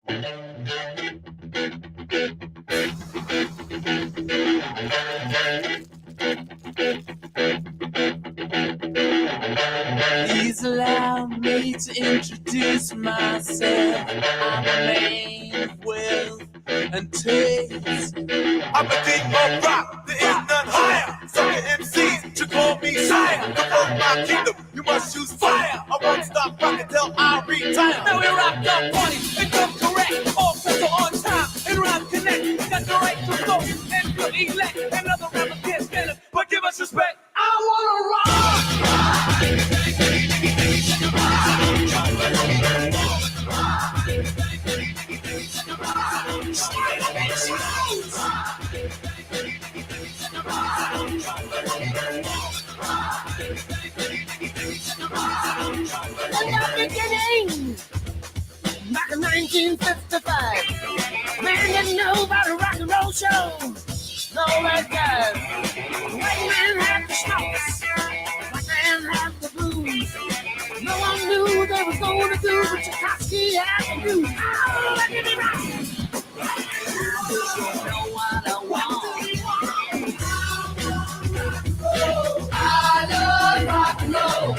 Please allow me to introduce myself. I'm a man of wealth and taste. I'm the king of rock, there is none higher. Sucker MCs should call me sire. To hold my kingdom, you must choose fire. I won't stop rocking till I retire. Now we rock the party and come correct. All people on time and rhyme connect. Got the right to go and to elect. Another rapper can't stand it, but give us respect. I wanna rock. Beginning back in 1955. Man didn't know about a rock and roll show. No red guys. White man had the smokes. White man had the blues. No one knew they was going to do what Tchaikovsky had to do. Oh, let me rock. You know what I want. I love rock and roll.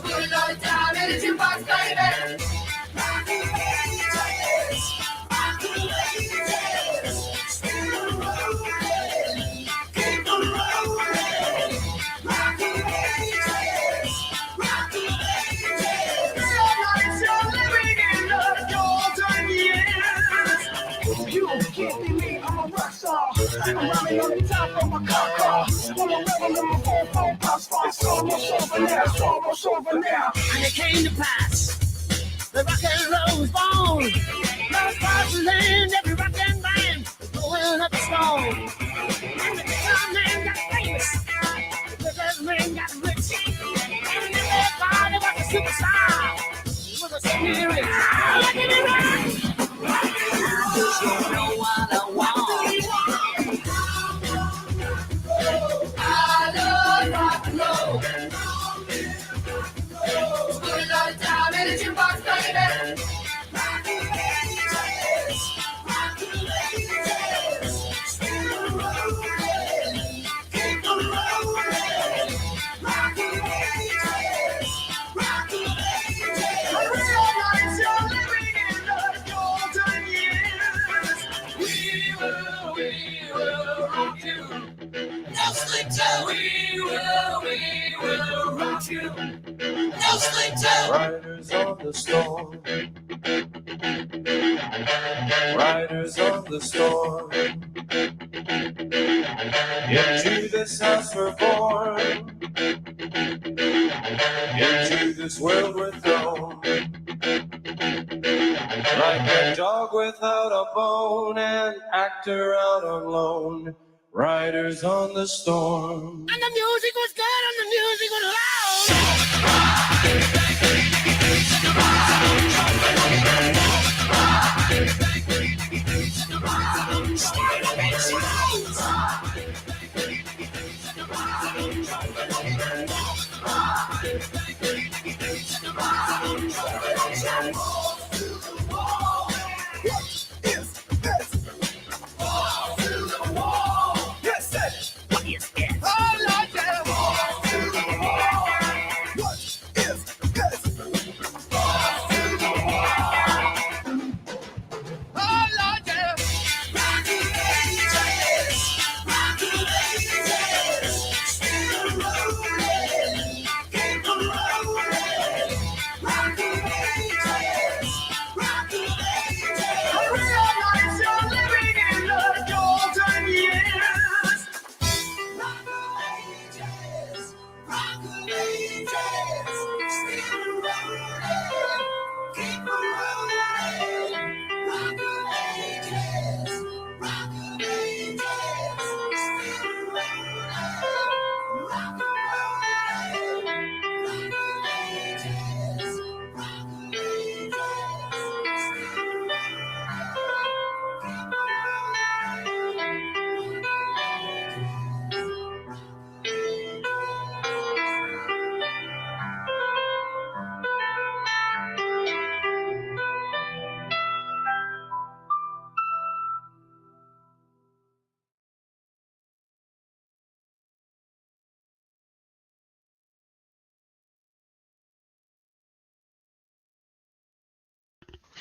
Put it all down in the jukebox, baby. I'm riding on the top of my car. Full of rebel in my 4-4 pops. It's almost over now, it's almost over now. And it came to pass. The rock and roll was born. Love across the land, every rock and band going up the storm. And the guitar man got famous. The jazz man got rich. And everybody was a superstar. He was a spirit. Look at me rock. You know what I want. I love rock and roll. Put it all down in the jukebox, baby. We will rock you. No sleep till. Riders on the storm. Riders on the storm. Into this house we're born. Into this world we're thrown. Like a dog without a bone, an actor out on loan. Riders on the storm. And the music was good and the music was loud.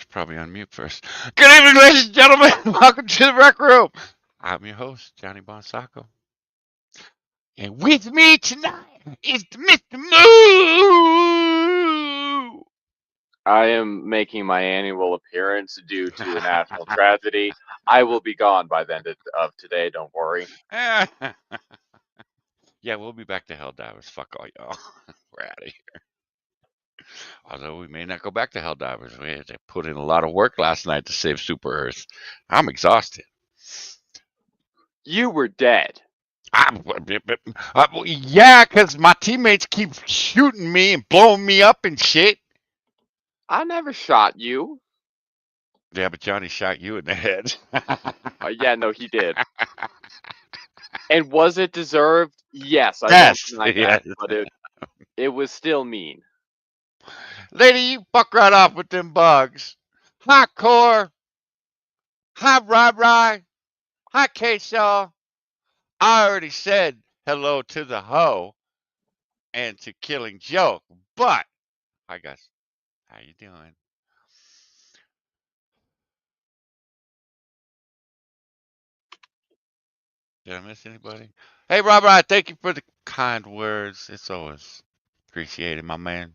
probably on mute first. Good evening, ladies and gentlemen. Welcome to the Rec Room. I'm your host, Johnny Bonsaco. And with me tonight is Mr. Moo. I am making my annual appearance due to a national tragedy. I will be gone by the end of today, don't worry. Yeah, we'll be back to Helldivers. Fuck all y'all. We're out of here. Although we may not go back to Helldivers. We had to put in a lot of work last night to save Super Earth. I'm exhausted. You were dead. Yeah, because my teammates keep shooting me and blowing me up and shit. I never shot you. Yeah, but Johnny shot you in the head. Yeah, no, he did. And was it deserved? Yes, I won't Yes, deny yes. that, but it was still mean. Lady, you fuck right off with them bugs. Hi, Core. Hi, Rai. Hi, K-Shaw. I already said hello to the hoe and to Killing Joke, but hi, guys. How you doing? Did I miss anybody? Hey, Robert, thank you for the kind words. It's always appreciated, my man.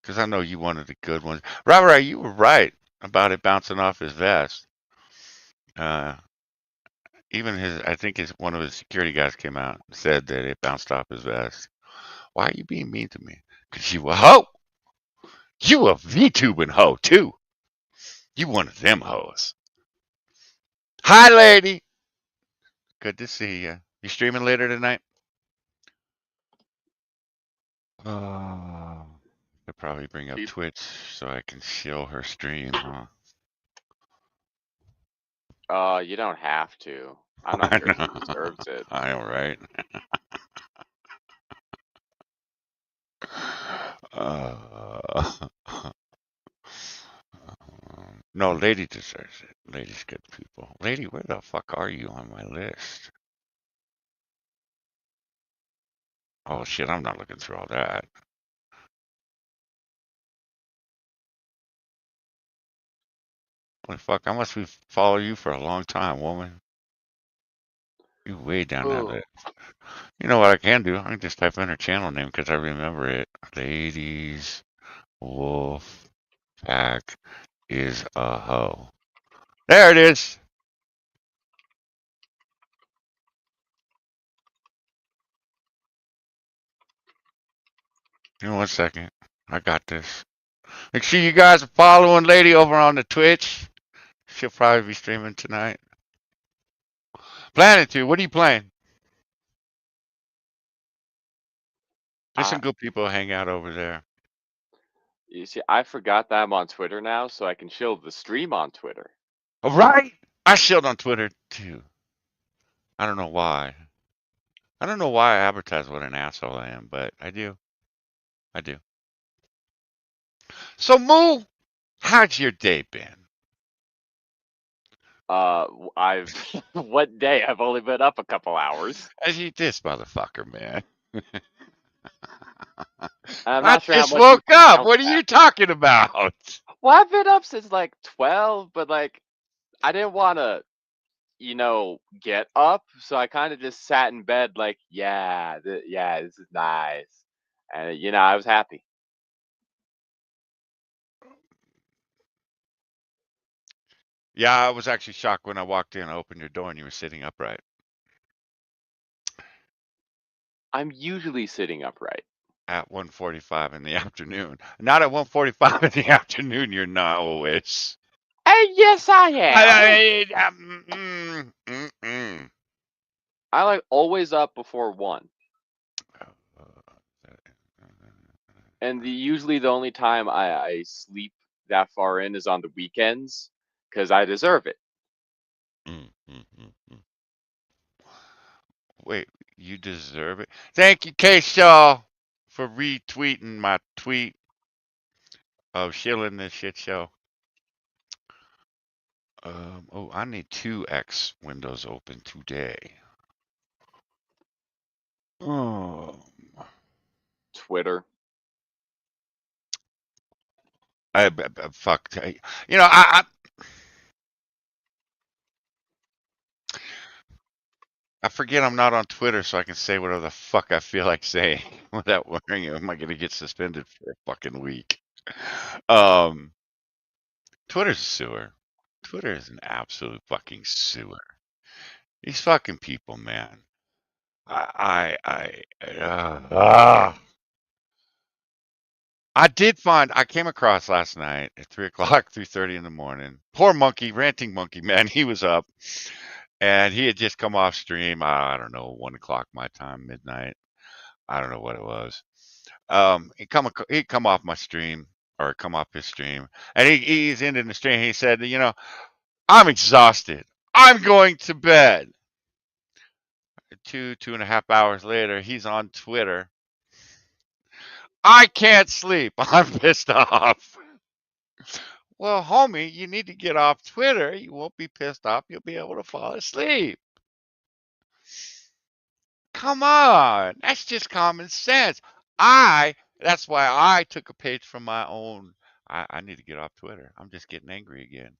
Because I know you wanted the good ones. Robert, you were right about it bouncing off his vest. Uh, even I think one of his security guys came out and said that it bounced off his vest. Why are you being mean to me? Because you a hoe. You a VTubing hoe, too. You one of them hoes. Hi, lady. Good to see you. You streaming later tonight? Oh, I'll probably bring up Twitch so I can show her stream, huh? You don't have to. I'm not I sure she know. deserves it. I know, right? Uh, no, Lady deserves it. Lady's good people. Lady, where the fuck are you on my list? Oh shit, I'm not looking through all that. Holy fuck, I must be follow you for a long time, woman. You way down that Ooh. list. You know what I can do? I can just type in her channel name because I remember it. Ladies Wolf Pack is a hoe. There it is. Give me 1 second. I got this. Make sure you guys are following Lady over on the Twitch. She'll probably be streaming tonight. Planning to. What are you playing? There's some good people hang out over there. You see, I forgot that I'm on Twitter now, so I can show the stream on Twitter. All right. I showed on Twitter too. I don't know why. I don't know why I advertise what an asshole I am, but I do. I do. So, Moo, how's your day been? I've what day? I've only been up a couple hours. I eat this motherfucker, man. I'm I not sure how just much you woke can up. count What are that. you talking about? Well, I've been up since like 12, but like I didn't want to, get up, so I kind of just sat in bed like, yeah, this is nice. And I was happy. Yeah, I was actually shocked when I walked in. I opened your door and you were sitting upright. I'm usually sitting upright. At 1:45 in the afternoon. Not at 1:45 in the afternoon. You're not always. And yes, I am. I like always up before 1. And usually the only time I sleep that far in is on the weekends because I deserve it. Wait, you deserve it. Thank you, K. Shaw, for retweeting my tweet of shilling this shit show. Oh, I need 2x windows open today. Oh. Twitter. Fuck. You know, I forget I'm not on Twitter, so I can say whatever the fuck I feel like saying without worrying, am I gonna get suspended for a fucking week? Um, Twitter's a sewer. Twitter is an absolute fucking sewer. These fucking people, man. I did find I came across last night at 3 o'clock, 3:30 in the morning. Poor monkey, ranting monkey, man. He was up and he had just come off stream. I don't know, 1 o'clock my time, midnight. I don't know what it was. He'd come off my stream or come off his stream, and he's ending the stream. He said, "You know, I'm exhausted. I'm going to bed." 2.5 hours later, he's on Twitter. I can't sleep. I'm pissed off. Well, homie, you need to get off Twitter. You won't be pissed off. You'll be able to fall asleep. Come on. That's just common sense. That's why I took a page from my own. I need to get off Twitter. I'm just getting angry again.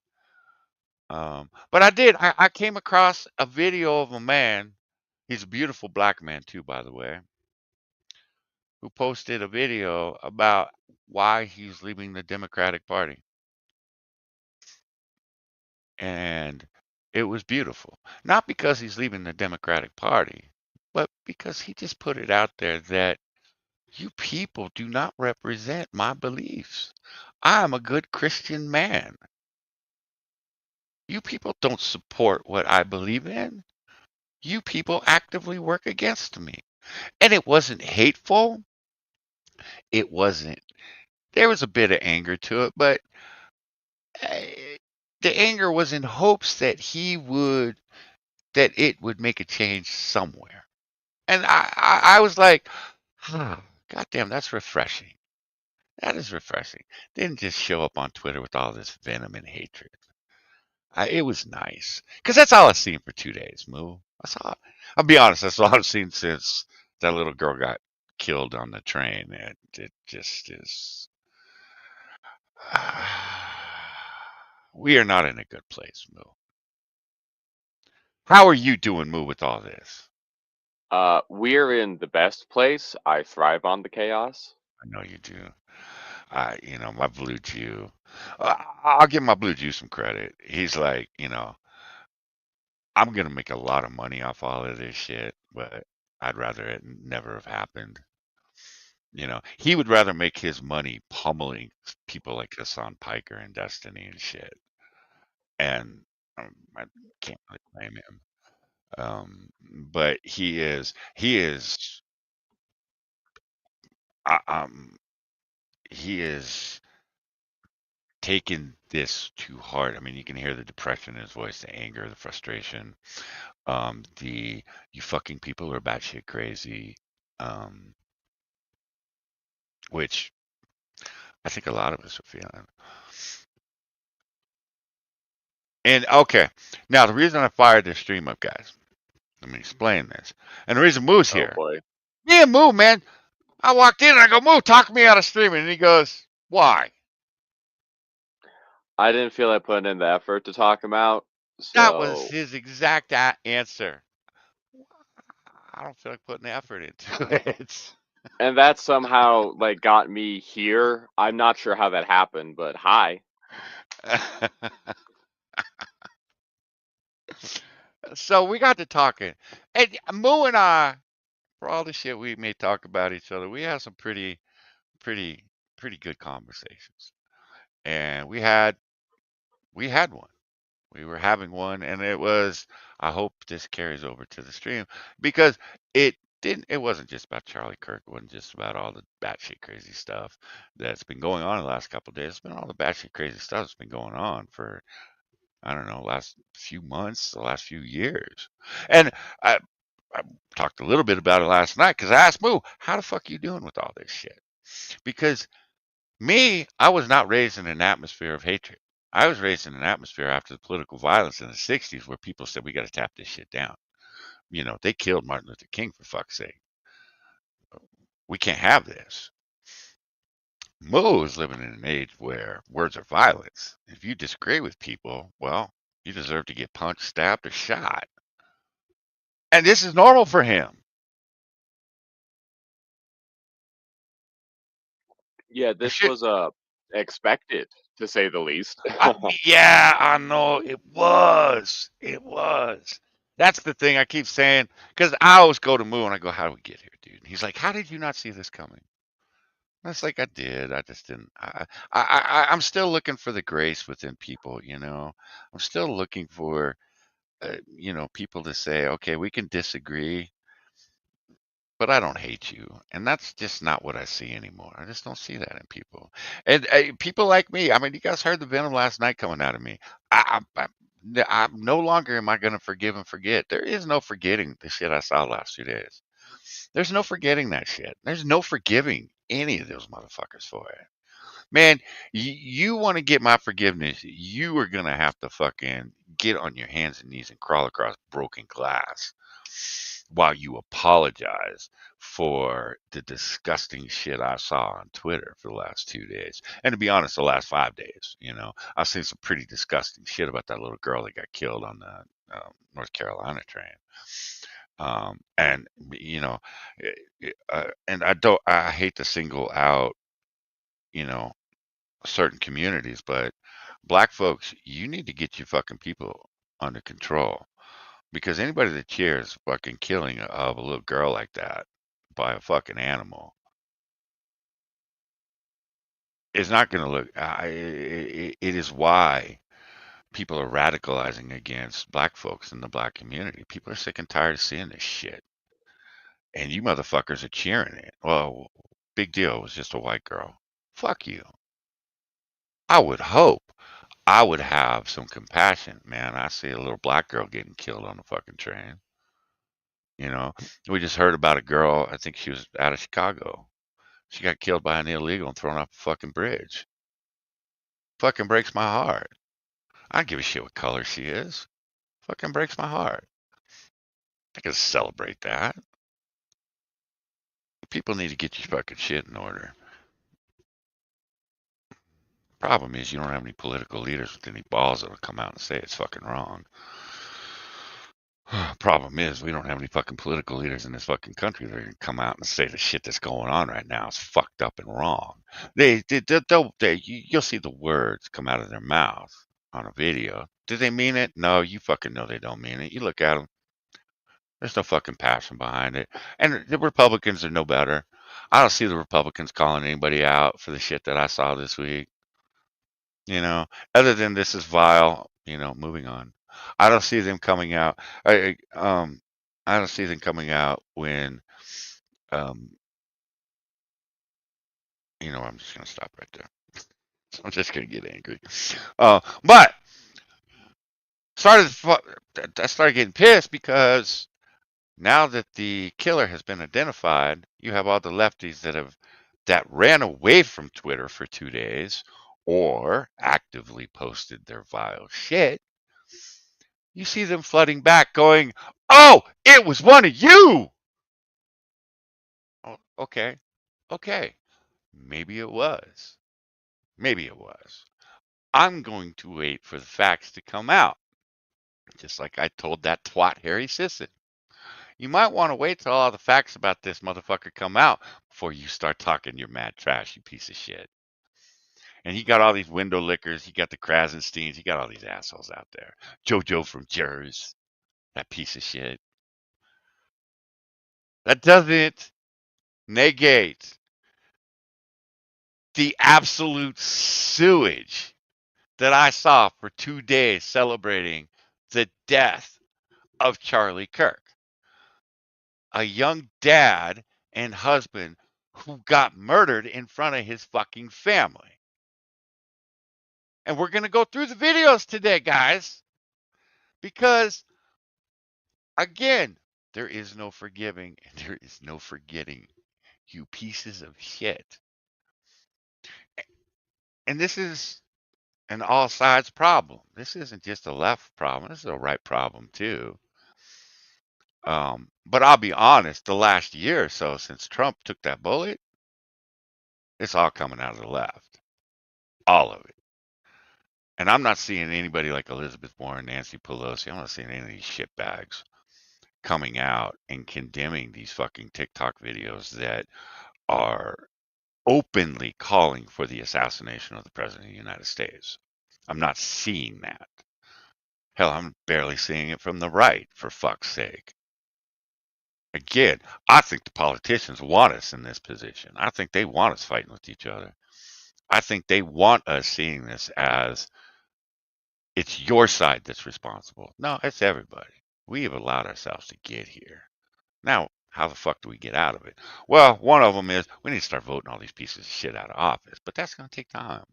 But I did. I came across a video of a man. He's a beautiful black man, too, by the way, who posted a video about why he's leaving the Democratic Party. And it was beautiful. Not because he's leaving the Democratic Party, but because he just put it out there that you people do not represent my beliefs. I am a good Christian man. You people don't support what I believe in. You people actively work against me. And it wasn't hateful. It wasn't. There was a bit of anger to it, but the anger was in hopes that it would make a change somewhere. And I was like, God damn, that's refreshing. That is refreshing. Didn't just show up on Twitter with all this venom and hatred. It was nice. Because that's all I've seen for 2 days, Moo. I'll be honest, that's all I've seen since that little girl got killed on the train. It just is. We are not in a good place, Moo. How are you doing, Moo, with all this? We're in the best place. I thrive on the chaos. I know you do. My Blue Jew. I'll give my Blue Jew some credit. He's like, I'm gonna make a lot of money off all of this shit, but I'd rather it never have happened. He would rather make his money pummeling people like Hassan Piker and Destiny and shit. And I can't really blame him. But uh, um, he is taken this too hard. I mean, you can hear the depression in his voice, the anger, the frustration. The you fucking people are batshit crazy. Um, which I think a lot of us are feeling. And okay, now the reason I fired this stream up, guys, let me explain this. And the reason Moo's Oh here, boy. me and Moo, man, I walked in and I go, Moo, talk me out of streaming. And he goes, why? I didn't feel like putting in the effort to talk him out. That was So, his exact answer. I don't feel like putting the effort into it. and that somehow like got me here. I'm not sure how that happened, but hi. So we got to talking. And Moo and I, for all the shit we may talk about each other, we have some pretty, pretty good conversations. And we had one. We were having one, and it was. I hope this carries over to the stream because it wasn't just about Charlie Kirk. It wasn't just about all the batshit crazy stuff that's been going on in the last couple of days. It's been all the batshit crazy stuff that's been going on for I don't know, last few months, the last few years. And I talked a little bit about it last night because I asked Moo, how the fuck you doing with all this shit? Because I was not raised in an atmosphere of hatred. I was raised in an atmosphere after the political violence in the 60s where people said, we got to tap this shit down. They killed Martin Luther King, for fuck's sake. We can't have this. Mo is living in an age where words are violence. If you disagree with people, well, you deserve to get punched, stabbed, or shot. And this is normal for him. Yeah, It this should, was expected to say the least. yeah, I know it was. It was. That's the thing I keep saying because I always go to Moo and I go, "How do we get here, dude?" And he's like, "How did you not see this coming?" And it's like I did. I just didn't. I'm still looking for the grace within people. I'm still looking for people to say, "Okay, we can disagree, but I don't hate you," and that's just not what I see anymore. I just don't see that in people, and people like me. I mean, you guys heard the venom last night coming out of me. I'm no longer am I going to forgive and forget. There is no forgetting the shit I saw the last 2 days. There's no forgetting that shit. There's no forgiving any of those motherfuckers for it. Man, you want to get my forgiveness, you are going to have to fucking get on your hands and knees and crawl across broken glass while you apologize for the disgusting shit I saw on Twitter for the last 2 days. And to be honest, the last 5 days, I've seen some pretty disgusting shit about that little girl that got killed on the North Carolina train. And and I hate to single out, you know, certain communities, but black folks, you need to get your fucking people under control because anybody that cheers fucking killing of a little girl like that by a fucking animal is not going to look. It is why people are radicalizing against black folks in the black community. People are sick and tired of seeing this shit, and you motherfuckers are cheering it. Well, big deal. It was just a white girl. Fuck you. I would hope I would have some compassion, man. I see a little black girl getting killed on the fucking train. You know, we just heard about a girl, I think she was out of Chicago. She got killed by an illegal and thrown off a fucking bridge. Fucking breaks my heart. I don't give a shit what color she is. Fucking breaks my heart. I can celebrate that. People need to get your fucking shit in order. Problem is, you don't have any political leaders with any balls that'll come out and say it's fucking wrong. Problem is, we don't have any fucking political leaders in this fucking country that are gonna come out and say the shit that's going on right now is fucked up and wrong. You'll see the words come out of their mouth on a video. Do they mean it? No, you fucking know they don't mean it. You look at them, there's no fucking passion behind it. And the Republicans are no better. I don't see the Republicans calling anybody out for the shit that I saw this week. You know, other than this is vile. Moving on. I don't see them coming out. I don't see them coming out when, um, I'm just gonna stop right there. I'm just gonna get angry. But started, I started getting pissed because now that the killer has been identified, you have all the lefties that ran away from Twitter for 2 days or actively posted their vile shit. You see them flooding back going, "Oh, it was one of you." Oh, okay. Okay. Maybe it was. Maybe it was. I'm going to wait for the facts to come out. Just like I told that twat Harry Sisson. You might want to wait till all the facts about this motherfucker come out before you start talking your mad trash, you piece of shit. And he got all these window lickers. He got the Krasensteins. He got all these assholes out there. JoJo from Jers, that piece of shit. That doesn't negate the absolute sewage that I saw for 2 days celebrating the death of Charlie Kirk, a young dad and husband who got murdered in front of his fucking family. And we're going to go through the videos today, guys, because again, there is no forgiving and there is no forgetting, you pieces of shit. And this is an all sides problem. This isn't just a left problem, this is a right problem too. But I'll be honest, the last year or so since Trump took that bullet, It's all coming out of the left. All of it. And I'm not seeing anybody like Elizabeth Warren, Nancy Pelosi. I'm not seeing any of these shitbags coming out and condemning these fucking TikTok videos that are openly calling for the assassination of the President of the United States. I'm not seeing that. Hell, I'm barely seeing it from the right, for fuck's sake. Again, I think the politicians want us in this position. I think they want us fighting with each other. I think they want us seeing this as it's your side that's responsible. No, it's everybody. We have allowed ourselves to get here. Now, how the fuck do we get out of it? Well, one of them is we need to start voting all these pieces of shit out of office, but that's going to take time.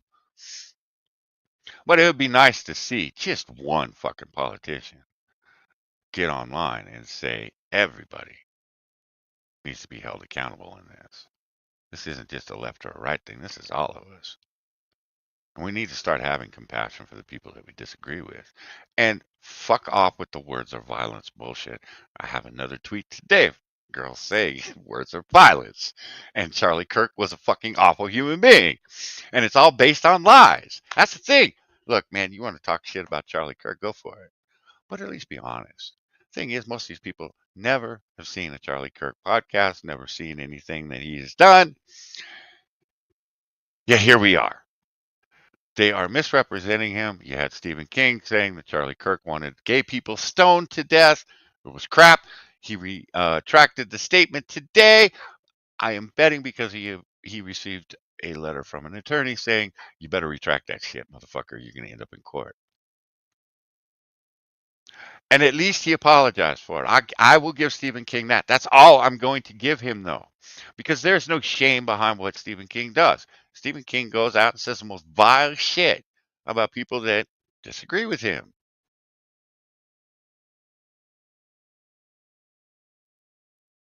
But it would be nice to see just one fucking politician get online and say everybody needs to be held accountable in this. This isn't just a left or a right thing. This is all of us. And we need to start having compassion for the people that we disagree with. And fuck off with the words of violence bullshit. I have another tweet today. Girls say words are violence. And Charlie Kirk was a fucking awful human being. And it's all based on lies. That's the thing. Look, man, you want to talk shit about Charlie Kirk, go for it. But at least be honest. Thing is, most of these people never have seen a Charlie Kirk podcast, never seen anything that he has done. Yet here we are. They are misrepresenting him. You had Stephen King saying that Charlie Kirk wanted gay people stoned to death. It was crap. He retracted the statement today. I am betting because he received a letter from an attorney saying, you better retract that shit, motherfucker. You're going to end up in court. And at least he apologized for it. I will give Stephen King that. That's all I'm going to give him, though, because there's no shame behind what Stephen King does. Stephen King goes out and says the most vile shit about people that disagree with him.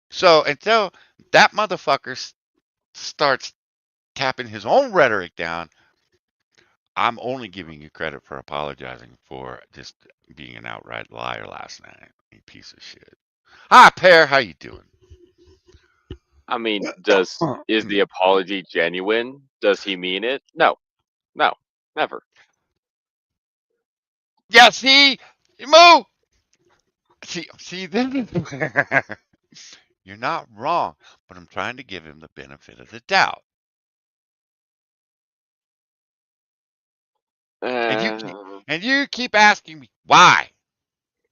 So until that motherfucker starts tapping his own rhetoric down, I'm only giving you credit for apologizing for just being an outright liar last night. You piece of shit. Hi, Pear. How you doing? I mean, is the apology genuine? Does he mean it? No, never. Yeah, see, Moo. See, then you're not wrong, but I'm trying to give him the benefit of the doubt. And you keep, Uh, and you keep asking me why.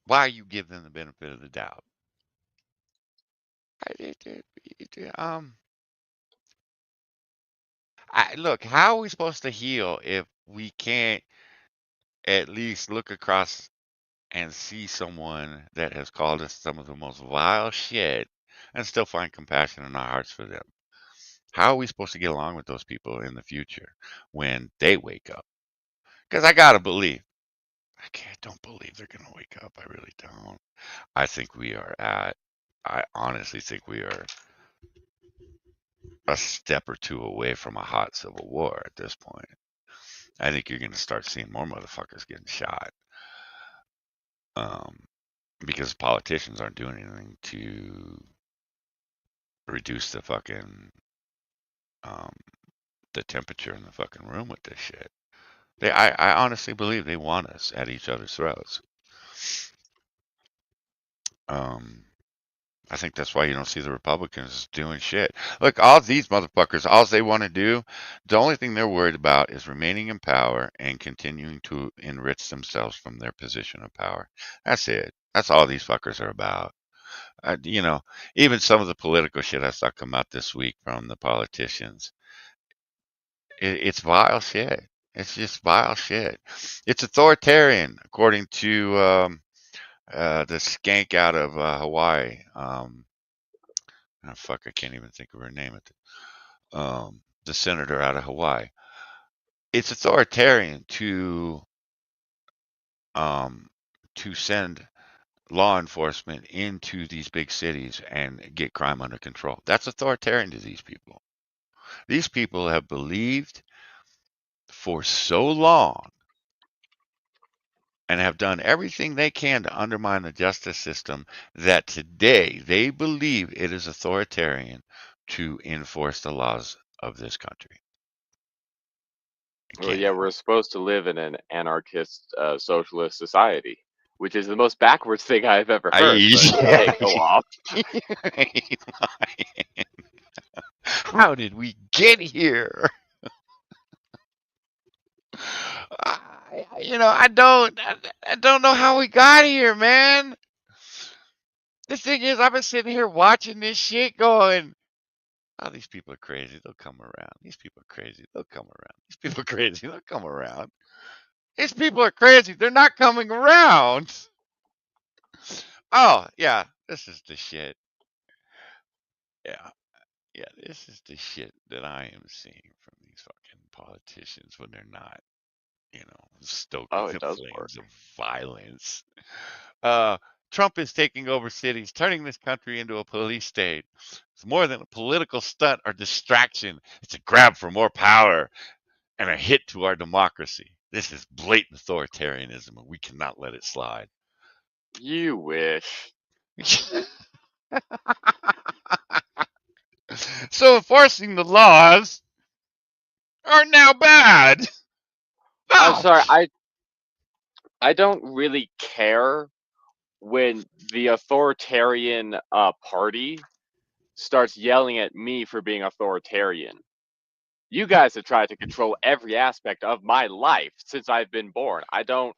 Why you give them the benefit of the doubt? Um, look, how are we supposed to heal if we can't at least look across and see someone that has called us some of the most vile shit and still find compassion in our hearts for them? How are we supposed to get along with those people in the future when they wake up? Because I gotta believe. Don't believe they're gonna wake up. I really don't. I think we are at. I honestly think we are a step or two away from a hot civil war at this point. I think you're gonna start seeing more motherfuckers getting shot. Um, because politicians aren't doing anything to reduce the fucking um the temperature in the fucking room with this shit. I honestly believe they want us at each other's throats. Um, I think that's why you don't see the Republicans doing shit. Look, all these motherfuckers, all they want to do, the only thing they're worried about is remaining in power and continuing to enrich themselves from their position of power. That's it. That's all these fuckers are about. You know, even some of the political shit I saw come out this week from the politicians, it's vile shit. It's just vile shit. It's authoritarian, according to the skank out of Hawaii. Oh, fuck, I can't even think of her name. The senator out of Hawaii. It's authoritarian um, to send law enforcement into these big cities and get crime under control. That's authoritarian to these people. These people have believed for so long and have done everything they can to undermine the justice system that today they believe it is authoritarian to enforce the laws of this country. It Well, can't yeah, we're supposed to live in an anarchist, socialist society, which is the most backwards thing I've ever heard. But hey, go off. How did we get here? I don't know how we got here, man. The thing is, I've been sitting here watching this shit going, oh, these people are crazy. They'll come around. These people are crazy. They'll come around. These people are crazy. They'll come around. These people are crazy. They're not coming around. Oh, yeah. This is the shit. Yeah. Yeah. This is the shit that I am seeing from these fucking politicians when they're not, stoking Oh, the it does work. flames of violence. Uh, Trump is taking over cities, turning this country into a police state. It's more than a political stunt or distraction. It's a grab for more power and a hit to our democracy. This is blatant authoritarianism, and we cannot let it slide. You wish. So enforcing the laws are now bad. I'm Oh, sorry. I don't really care when the authoritarian party starts yelling at me for being authoritarian. You guys have tried to control every aspect of my life since I've been born. I don't.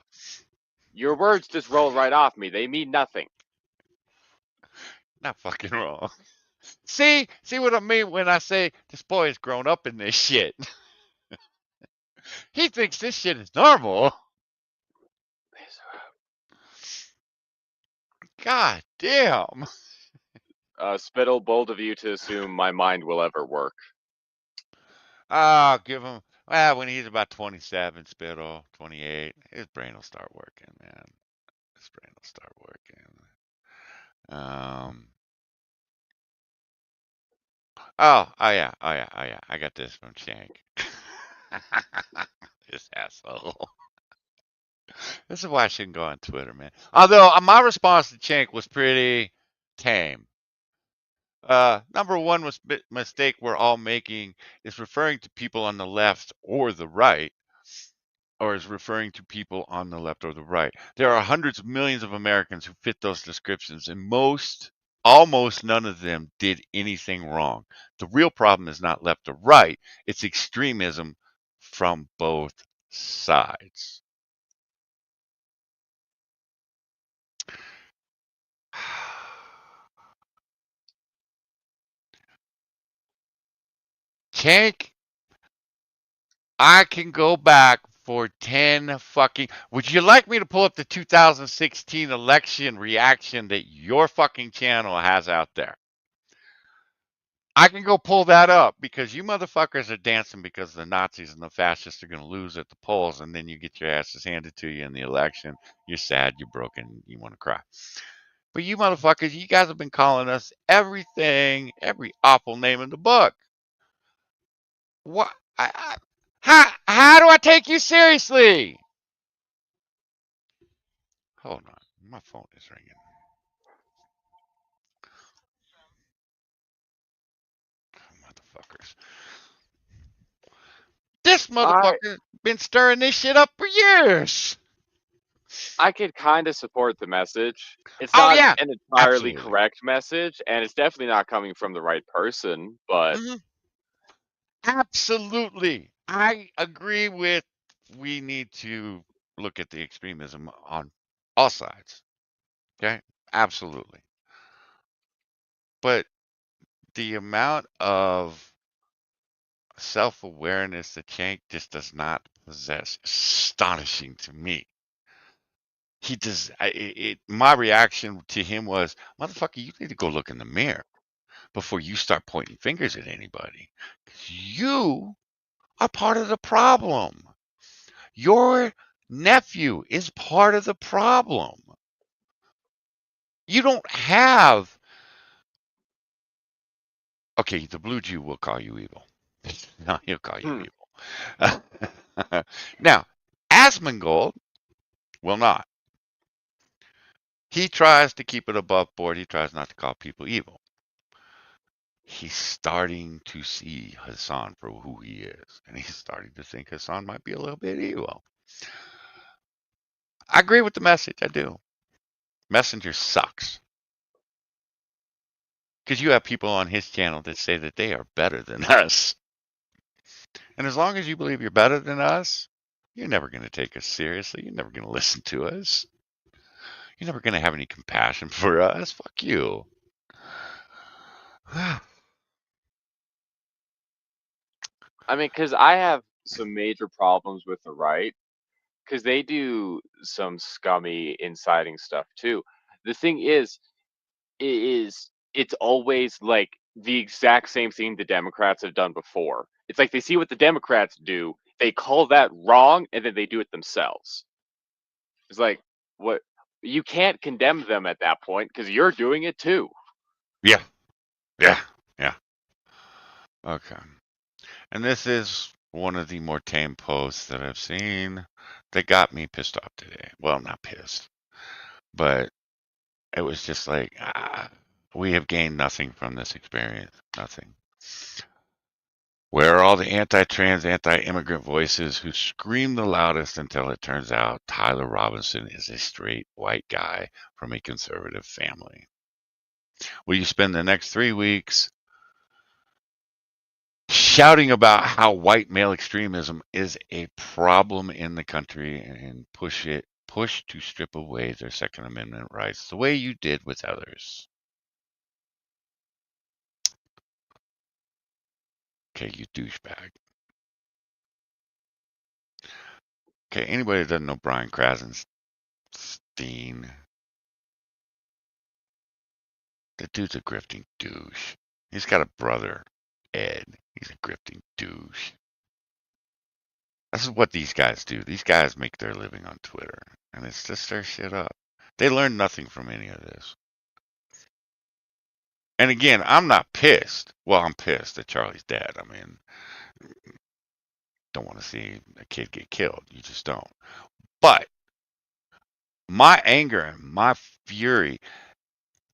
Your words just roll right off me. They mean nothing. not fucking wrong. See what I mean when I say this boy has grown up in this shit. He thinks this shit is normal. God damn. Spittle, bold of you to assume my mind will ever work. I'll give him, well, when he's about 27, Spittle, 28, his brain will start working, man. His brain will start working. Um, oh yeah. I got this from Shank. This asshole. This is why I shouldn't go on Twitter, man. Although my response to Shank was pretty tame. Number one mistake we're all making is referring to people on the left or the right, or is referring to people on the left or the right. There are hundreds of millions of Americans who fit those descriptions, and almost none of them did anything wrong. The real problem is not left or right, it's extremism from both sides. Tank, I can go back for 10 fucking. Would you like me to pull up the 2016 election reaction that your fucking channel has out there? I can go pull that up because you motherfuckers are dancing because the Nazis and the fascists are going to lose at the polls, and then you get your asses handed to you in the election. You're sad, you're broken, you want to cry. But you motherfuckers, you guys have been calling us everything, every awful name in the book. What? How do I take you seriously? Hold on, my phone is ringing. Motherfuckers. This I motherfucker been stirring this shit up for years. I could kind of support the message. It's Oh not yeah, an entirely absolutely. correct message, and it's definitely not coming from the right person. But Hmm. Absolutely. I agree with we need to look at the extremism on all sides. Okay? Absolutely. But the amount of self awareness that Chank just does not possess is astonishing to me. He does. My reaction to him was, motherfucker, you need to go look in the mirror before you start pointing fingers at anybody. 'Cause you are part of the problem. Your nephew is part of the problem. You don't have. Okay, the blue Jew will call you evil. No, he'll call you hmm, evil. Now, Asmongold will not. He tries to keep it above board. He tries not to call people evil. he's starting to see Hassan for who he is, and he's starting to think Hassan might be a little bit evil. I agree with the message. I do. Messenger sucks. Because you have people on his channel that say that they are better than us. And as long as you believe you're better than us, you're never going to take us seriously. You're never going to listen to us. You're never going to have any compassion for us. Fuck you. I mean, because I have some major problems with the right, because they do some scummy inciting stuff too. The thing is it's always like the exact same thing the Democrats have done before. It's like they see what the Democrats do, they call that wrong, and then they do it themselves. It's like, what? You can't condemn them at that point because you're doing it too. Yeah. Yeah. Yeah. Okay. And this is one of the more tame posts that I've seen that got me pissed off today. Well, not pissed, but it was just like, we have gained nothing from this experience. Nothing. Where are all the anti-trans, anti-immigrant voices who scream the loudest until it turns out Tyler Robinson is a straight white guy from a conservative family? Will you spend the next 3 weeks shouting about how white male extremism is a problem in the country and push to strip away their Second Amendment rights the way you did with others? Okay, you douchebag. Okay, anybody that doesn't know Brian Krasenstein, the dude's a grifting douche. He's got a brother, Ed. He's a grifting douche. This is what these guys do. These guys make their living on Twitter, and it's to stir shit up. They learn nothing from any of this. And again, I'm not pissed. Well, I'm pissed that Charlie's dead. I mean, don't want to see a kid get killed. You just don't. But my anger and my fury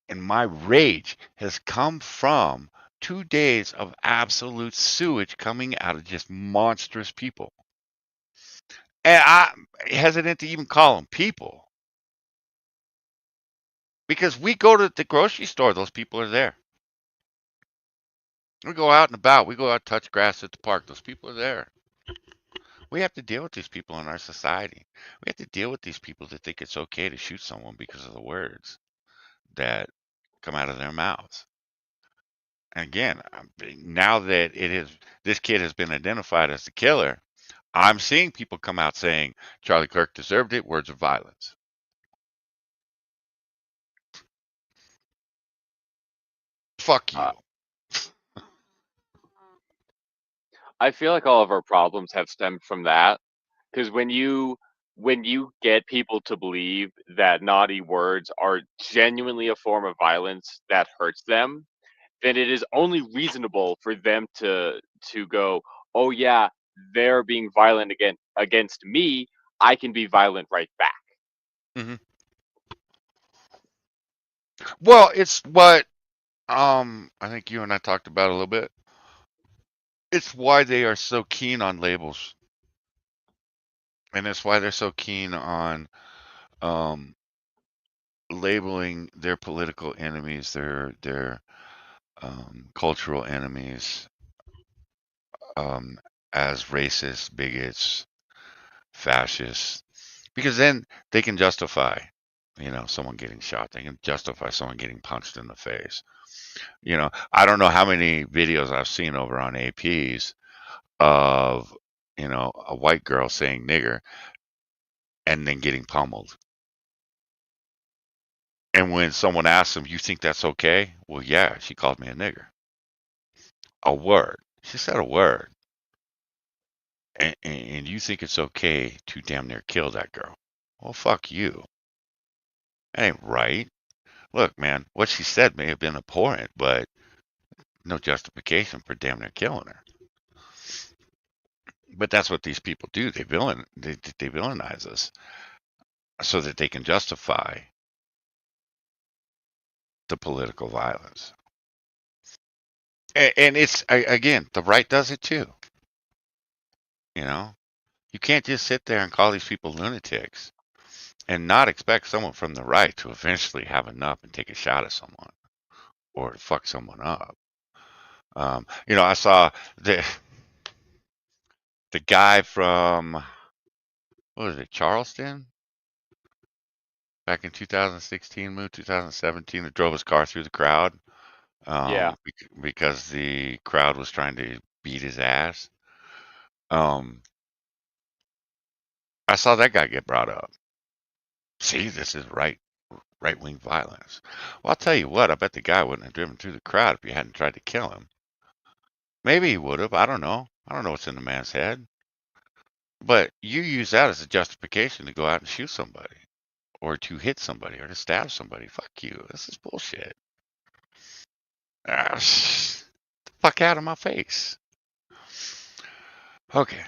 and my rage has come from 2 days of absolute sewage coming out of just monstrous people. And I'm hesitant to even call them people. Because we go to the grocery store, those people are there. We go out and about. We go out, touch grass at the park. Those people are there. We have to deal with these people in our society. We have to deal with these people that think it's okay to shoot someone because of the words that come out of their mouths. And again, now that this kid has been identified as the killer, I'm seeing people come out saying Charlie Kirk deserved it. Words of violence. Fuck you. I feel like all of our problems have stemmed from that. Because when you get people to believe that naughty words are genuinely a form of violence that hurts them, then it is only reasonable for them to go, oh yeah, they're being violent against me. I can be violent right back. Hmm. Well, it's what I think you and I talked about a little bit. It's why they are so keen on labels, and it's why they're so keen on um, labeling their political enemies, their cultural enemies, um, as racist, bigots, fascists, because then they can justify, someone getting shot. They can justify someone getting punched in the face. I don't know how many videos I've seen over on APs of, a white girl saying nigger and then getting pummeled. And when someone asks them, you think that's okay? Well, yeah, she called me a nigger. A word. She said a word. And you think it's okay to damn near kill that girl. Well, fuck you. That ain't right. Look, man, what she said may have been abhorrent, but no justification for damn near killing her. But that's what these people do. They villainize us so that they can justify the political violence. And it's again, the right does it too. You know, you can't just sit there and call these people lunatics and not expect someone from the right to eventually have enough and take a shot at someone or to fuck someone up. I saw the guy from what was it, Charleston, back in 2016, moved 2017, that drove his car through the crowd, Yeah. because the crowd was trying to beat his ass. Um, I saw that guy get brought up. See, this is right wing violence. Well, I'll tell you what, I bet the guy wouldn't have driven through the crowd if you hadn't tried to kill him. Maybe he would have. I don't know. I don't know what's in the man's head. But you use that as a justification to go out and shoot somebody or to hit somebody or to stab somebody. Fuck you. This is bullshit. The fuck out of my face. Okay.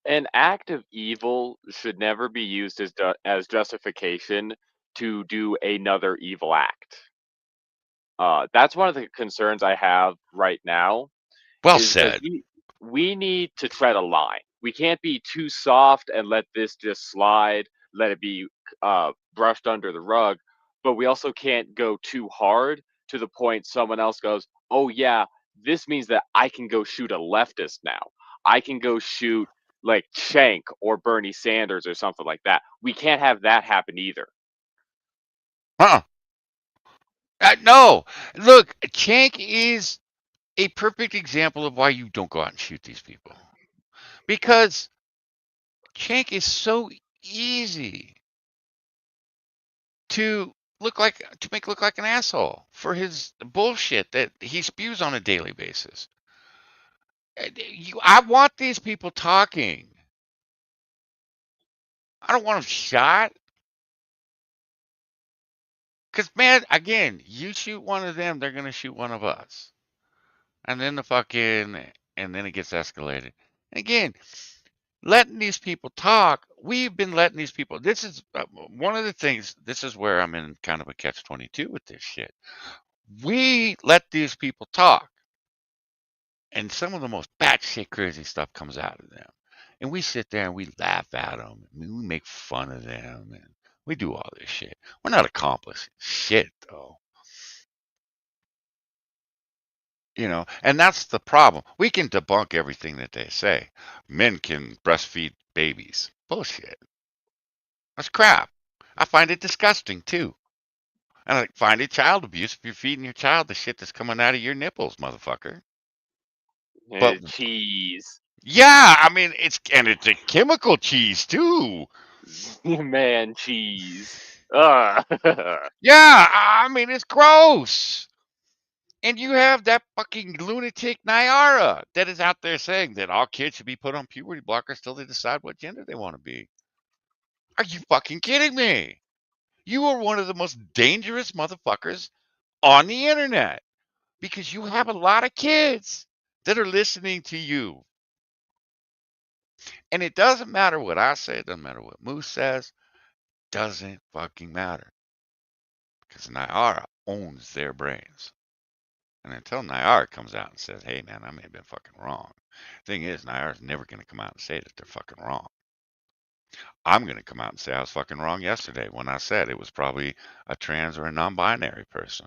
An act of evil should never be used as justification to do another evil act. That's one of the concerns I have right now, Well is because said. we need to tread a line. We can't be too soft and let this just slide, let it be brushed under the rug, but we also can't go too hard to the point someone else goes, "Oh yeah, this means that I can go shoot a leftist now. I can go shoot like Shank or Bernie Sanders or something like that." We can't have that happen either. Huh. No. Look, Chank is a perfect example of why you don't go out and shoot these people. Because Chank is so easy to make look like an asshole for his bullshit that he spews on a daily basis. I want these people talking. I don't want them shot. Because, man, again, you shoot one of them, they're going to shoot one of us. And then and then it gets escalated. Again, letting these people talk, we've been letting these people, this is one of the things, this is where I'm in kind of a catch-22 with this shit. We let these people talk. And some of the most batshit crazy stuff comes out of them. And we sit there and we laugh at them. And we make fun of them. And we do all this shit. We're not accomplishing shit, though. And that's the problem. We can debunk everything that they say. Men can breastfeed babies. Bullshit. That's crap. I find it disgusting, too. And I find it child abuse if you're feeding your child the shit that's coming out of your nipples, motherfucker. But Cheese. yeah, I mean, it's a chemical cheese, too. Man, cheese. Ugh. Yeah, I mean, it's gross. And you have that fucking lunatic Nyara that is out there saying that all kids should be put on puberty blockers till they decide what gender they want to be. Are you fucking kidding me? You are one of the most dangerous motherfuckers on the internet because you have a lot of kids that are listening to you. And it doesn't matter what I say, it doesn't matter what Moose says, doesn't fucking matter because Nyara owns their brains. And until Nyara comes out and says, hey, man, I may have been fucking wrong. Thing is, Nyara's never going to come out and say that they're fucking wrong. I'm going to come out and say I was fucking wrong yesterday when I said it was probably a trans or a non-binary person.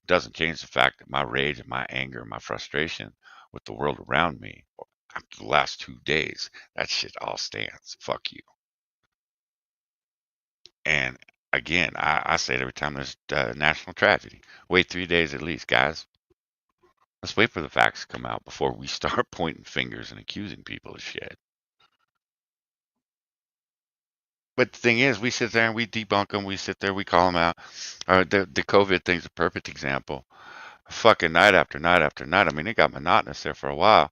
Doesn't change the fact that my rage and my anger and my frustration with the world around me after the last 2 days, that shit all stands. Fuck you. And again, I say it every time there's national tragedy. Wait 3 days at least, guys. Let's wait for the facts to come out before we start pointing fingers and accusing people of shit. But the thing is, we sit there and we debunk them. We sit there, we call them out. The COVID thing's a perfect example. Fucking night after night after night. I mean, it got monotonous there for a while.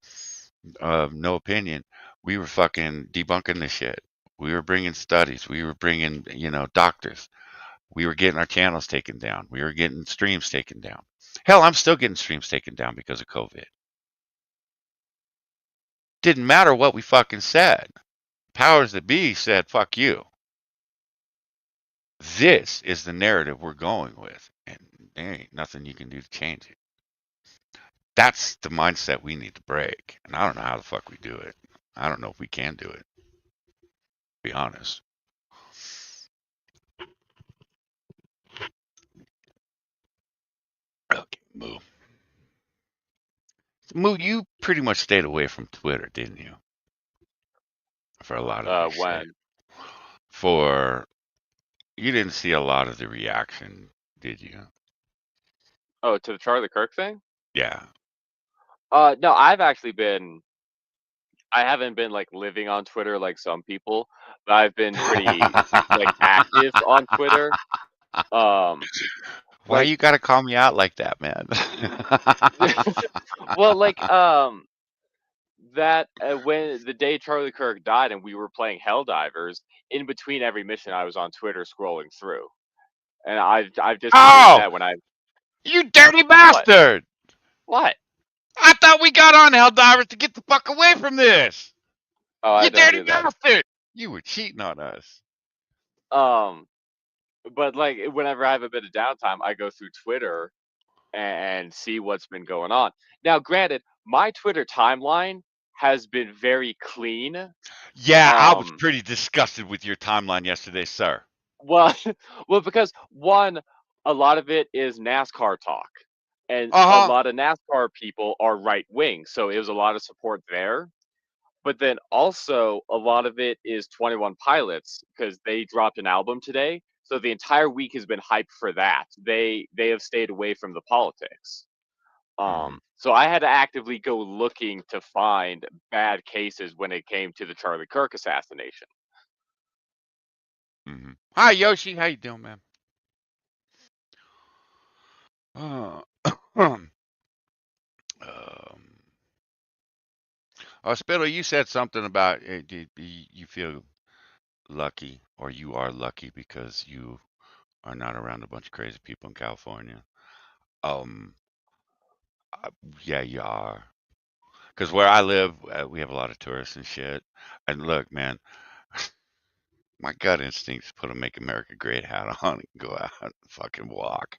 No opinion. We were fucking debunking this shit. We were bringing studies. We were bringing, doctors. We were getting our channels taken down. We were getting streams taken down. Hell, I'm still getting streams taken down because of COVID. Didn't matter what we fucking said. Powers that be said, fuck you. This is the narrative we're going with, and there ain't nothing you can do to change it. That's the mindset we need to break. And I don't know how the fuck we do it. I don't know if we can do it, to be honest. Okay, Moo. Moo, you pretty much stayed away from Twitter, didn't you? For a lot of this shit. When? For you didn't see a lot of the reaction, did you? Oh, to the Charlie Kirk thing? Yeah. No, I've actually been. I haven't been like living on Twitter like some people, but I've been pretty like active on Twitter. Um, Why like you gotta call me out like that, man? well, like that when the day Charlie Kirk died and we were playing Helldivers, in between every mission, I was on Twitter scrolling through, and I've just been doing Oh, that when I you dirty what bastard! what I thought we got on Helldivers to get the fuck away from this. oh I You don't dirty do that. bastard! You were cheating on us. Um, but like whenever I have a bit of downtime, I go through Twitter and see what's been going on. Now, granted, my Twitter timeline has been very clean. Yeah, I was Um, pretty disgusted with your timeline yesterday, sir. well, well, because one, a lot of it is NASCAR talk, and Uh a huh. lot of NASCAR people are right wing, so it was a lot of support there. But then also a lot of it is 21 Pilots because they dropped an album today, so the entire week has been hyped for that. They have stayed away from the politics. Hmm. So I had to actively go looking to find bad cases when it came to the Charlie Kirk assassination. Hmm. Hi, Yoshi. How you doing, man? Uh, um, Spittle, you said something about you feel lucky, or you are lucky because you are not around a bunch of crazy people in California. Um, uh, yeah, you are. Because where I live, we have a lot of tourists and shit. And look, man, my gut instinct is put a "Make America Great" hat on and go out and fucking walk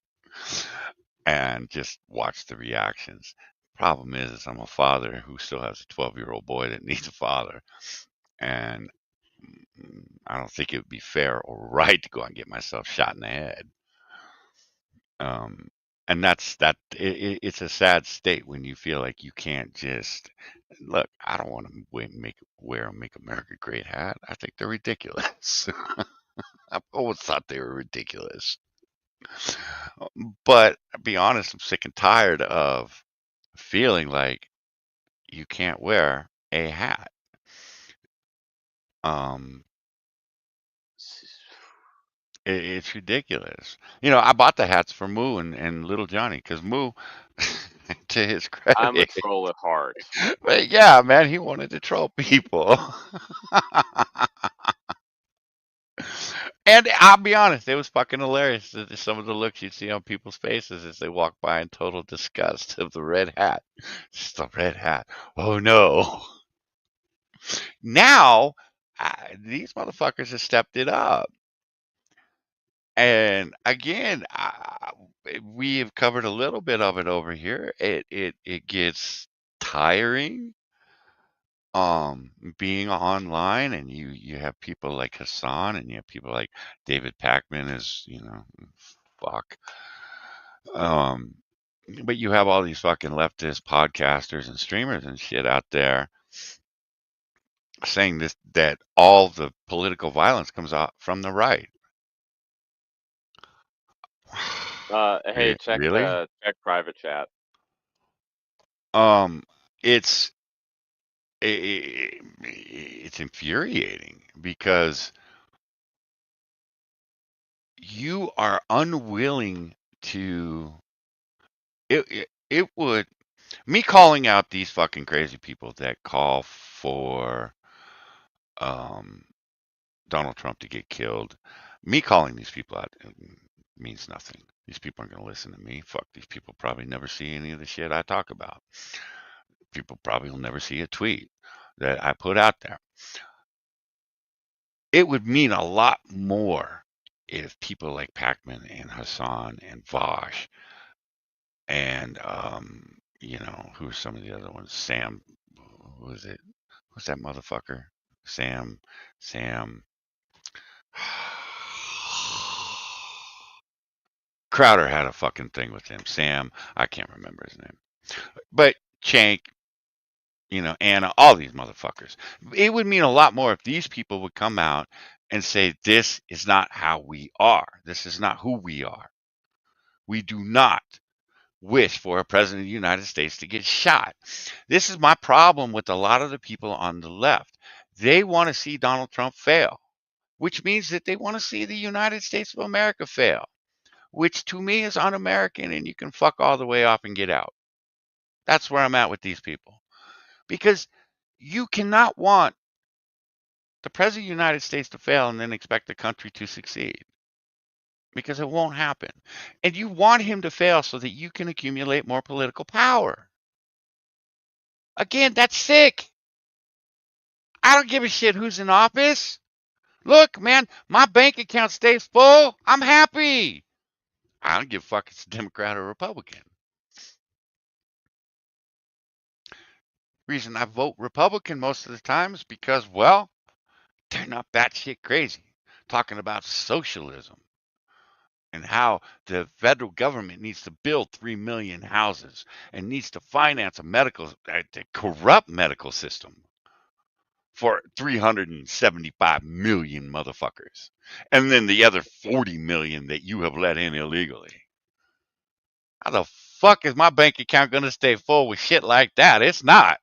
and just watch the reactions. Problem is I'm a father who still has a 12-year-old boy that needs a father, and I don't think it would be fair or right to go out and get myself shot in the head. Um, and it's a sad state when you feel like you can't just look. I don't want to wear a "Make America Great" hat. I think they're ridiculous. I've always thought they were ridiculous. But I'll be honest, I'm sick and tired of feeling like you can't wear a hat. Um, it's ridiculous. I bought the hats for Moo and Little Johnny because Moo, to his I'm a credit, troll at heart. but yeah, man, he wanted to troll people. And I'll be honest, it was fucking hilarious. Some of the looks you'd see on people's faces as they walk by in total disgust of the red hat. Just the red hat. Oh no. Now, these motherfuckers have stepped it up. And again, we have covered a little bit of it over here. It gets tiring, being online, and you have people like Hassan, and you have people like David Pakman is, fuck. Um, but you have all these fucking leftist podcasters and streamers and shit out there saying this that all the political violence comes out from the right. Hey, Really? check private chat. Um, it's it's infuriating because you are unwilling to. It would me calling out these fucking crazy people that call for um Donald Trump to get killed. Me calling these people out means nothing. These people aren't going to listen to me. Fuck, these people probably never see any of the shit I talk about. People probably will never see a tweet that I put out there. It would mean a lot more if people like Pacman and Hassan and Vosh and you know, who are some of the other ones? Sam, who was it? Who's that motherfucker? Sam. Crowder had a fucking thing with him. Sam, I can't remember his name. But Chank, you know, Anna, all these motherfuckers. It would mean a lot more if these people would come out and say, this is not how we are. This is not who we are. We do not wish for a president of the United States to get shot. This is my problem with a lot of the people on the left. They want to see Donald Trump fail, which means that they want to see the United States of America fail, which to me is un-American, and you can fuck all the way off and get out. That's where I'm at with these people. Because you cannot want the president of the United States to fail and then expect the country to succeed. Because it won't happen. And you want him to fail so that you can accumulate more political power. Again, that's sick. I don't give a shit who's in office. Look, man, my bank account stays full. I'm happy. I don't give a fuck if it's a Democrat or Republican. Reason I vote Republican most of the time is because, well, they're not batshit crazy. Talking about socialism and how the federal government needs to build 3 million houses and needs to finance a corrupt medical system for 375 million motherfuckers. And then the other 40 million that you have let in illegally. How the fuck is my bank account going to stay full with shit like that? It's not.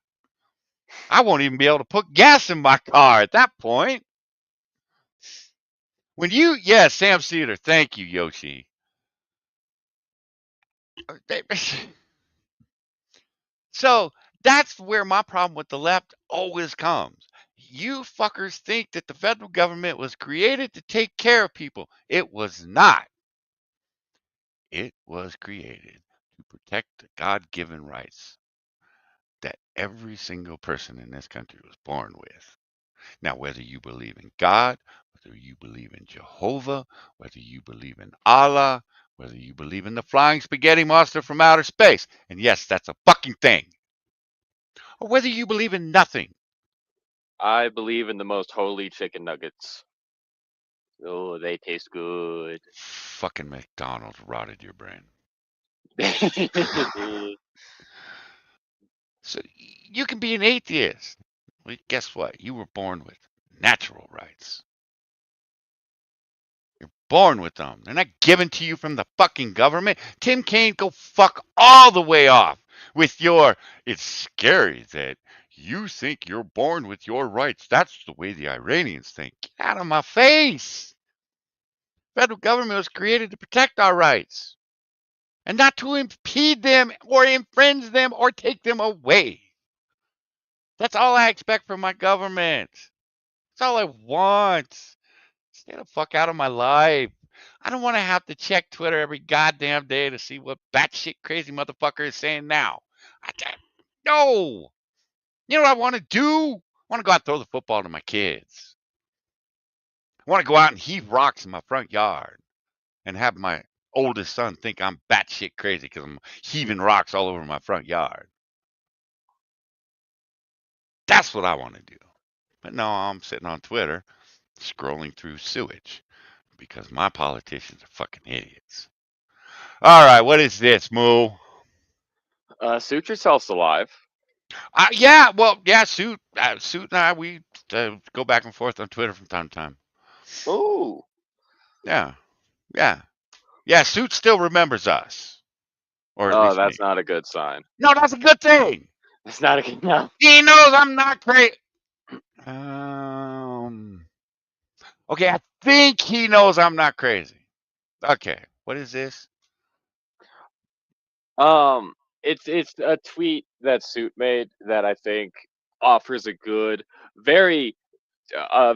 I won't even be able to put gas in my car at that point. Yeah, Sam Cedar. Thank you, Yoshi. So that's where my problem with the left always comes. You fuckers think that the federal government was created to take care of people. It was not. It was created to protect the God given rights that every single person in this country was born with. Now, whether you believe in God, whether you believe in Jehovah, whether you believe in Allah, whether you believe in the flying spaghetti monster from outer space, and yes, that's a fucking thing, or whether you believe in nothing. I believe in the most holy chicken nuggets. Oh, they taste good. Fucking McDonald's rotted your brain. Dude. So you can be an atheist. Well, guess what? You were born with natural rights. You're born with them. They're not given to you from the fucking government. Tim Kaine, go fuck all the way off with your, it's scary that you think you're born with your rights. That's the way the Iranians think. Get out of my face. Federal government was created to protect our rights and not to impede them or infringe them or take them away. That's all I expect from my government. That's all I want. Stay the fuck out of my life. I don't want to have to check Twitter every goddamn day to see what batshit crazy motherfucker is saying now. No. You know what I want to do? I want to go out and throw the football to my kids. I want to go out and heave rocks in my front yard and have my oldest son think I'm batshit crazy because I'm heaving rocks all over my front yard. That's what I want to do. But no, I'm sitting on Twitter scrolling through sewage because my politicians are fucking idiots. All right, what is this, Moo? Suit yourselves alive. Yeah, well, yeah, Suit and I, we go back and forth on Twitter from time to time. Ooh. Yeah, yeah, yeah. Suit still remembers us, or at Oh, least me. that's not a good sign. No, that's a good thing. That's not a good no. He knows I'm not crazy. Okay, I think he knows I'm not crazy. Okay, what is this? It's a tweet that Suit made that I think offers a good, very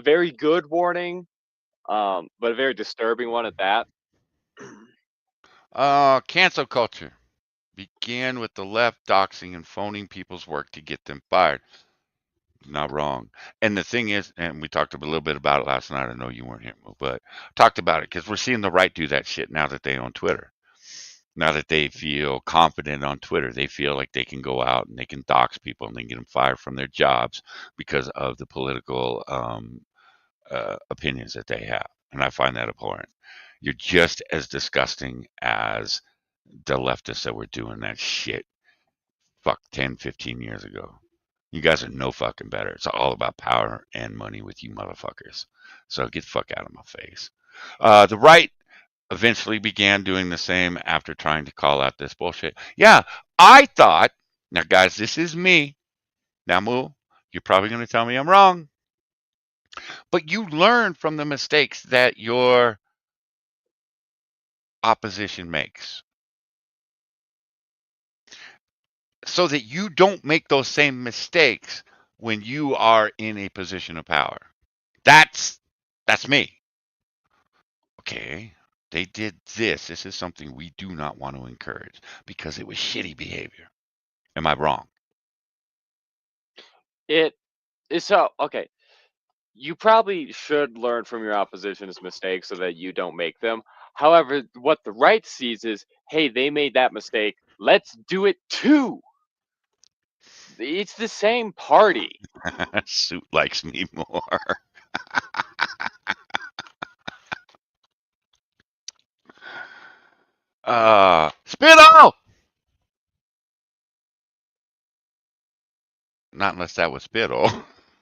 very good warning, but a very disturbing one at that. Cancel culture began with the left doxing and phoning people's work to get them fired. Not wrong. And the thing is, and we talked a little bit about it last night. I know you weren't here, but talked about it because we're seeing the right do that shit now that they own Twitter. Now that they feel confident on Twitter, they feel like they can go out and they can dox people and they can get them fired from their jobs because of the political opinions that they have. And I find that abhorrent. You're just as disgusting as the leftists that were doing that shit 10, 15 years ago. You guys are no fucking better. It's all about power and money with you motherfuckers. So get the fuck out of my face. The right eventually began doing the same after trying to call out this bullshit. Yeah, I thought, now guys, this is me. Now, Moo, you're probably going to tell me I'm wrong, but you learn from the mistakes that your opposition makes so that you don't make those same mistakes when you are in a position of power. That's that's me. Okay. They did this. This is something we do not want to encourage because it was shitty behavior. Am I wrong? It is so okay. You probably should learn from your opposition's mistakes so that you don't make them. However, what the right sees is, hey, they made that mistake. Let's do it too. It's the same party. Suit likes me more. Spittle! Not unless that was Spittle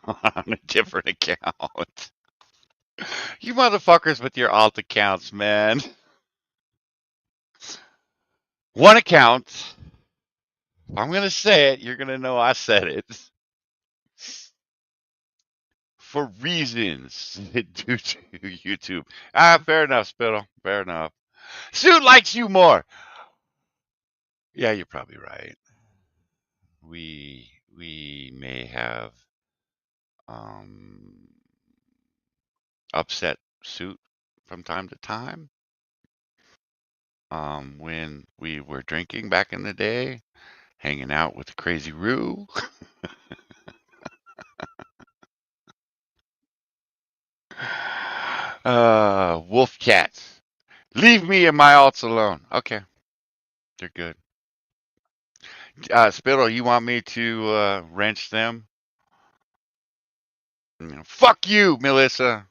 on a different account. You motherfuckers with your alt accounts, man. One account. I'm gonna say it. You're gonna know I said it for reasons due to YouTube. Fair enough, Spittle. Fair enough. Suit likes you more. Yeah, you're probably right. We may have um, upset Suit from time to time. When we were drinking back in the day, hanging out with the Crazy Roo. Wolf cats. Leave me and my alts alone. Okay, they're good. Spittle, you want me to wrench them? Fuck you, Melissa.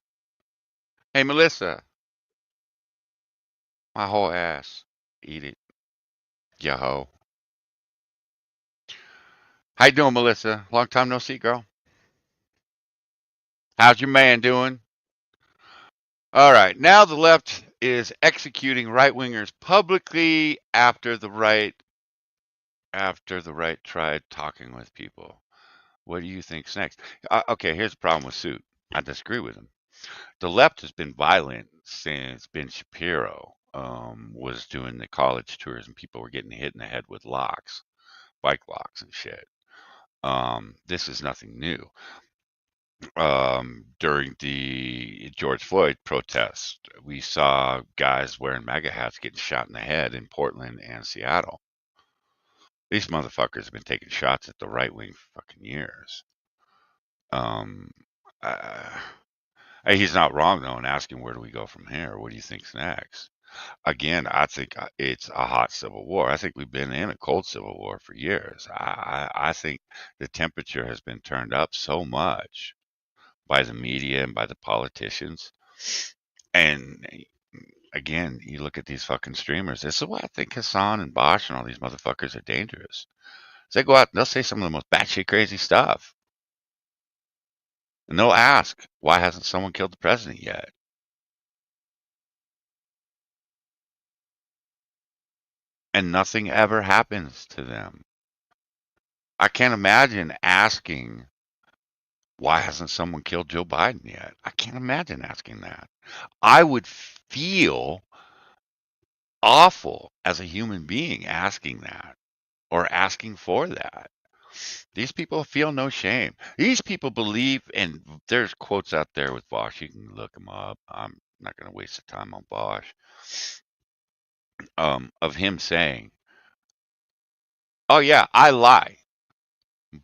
Hey, Melissa, my whole ass. Eat it, ya hoe. How you doing, Melissa? Long time no see, girl. How's your man doing? All right, now the left is executing right wingers publicly after the right tried talking with people. What do you think's next? Okay, here's the problem with Suit. I disagree with him. The left has been violent since Ben Shapiro was doing the college tours and people were getting hit in the head with locks, bike locks and shit. This is nothing new. During the George Floyd protest, we saw guys wearing MAGA hats getting shot in the head in Portland and Seattle. These motherfuckers have been taking shots at the right wing for fucking years. Um, uh, he's not wrong though in asking where do we go from here? What do you think's next? Again, I think it's a hot civil war. I think we've been in a cold civil war for years. I think the temperature has been turned up so much by the media and by the politicians. And again, you look at these fucking streamers. This is why I think Hassan and Bosch and all these motherfuckers are dangerous. They go out and they'll say some of the most batshit crazy stuff. And they'll ask, why hasn't someone killed the president yet? And nothing ever happens to them. I can't imagine asking, why hasn't someone killed Joe Biden yet? I can't imagine asking that. I would feel awful as a human being asking that or asking for that. These people feel no shame. These people believe, and there's quotes out there with Bosch. You can look them up. I'm not going to waste the time on Bosch. Of him saying, "Oh yeah, I lie,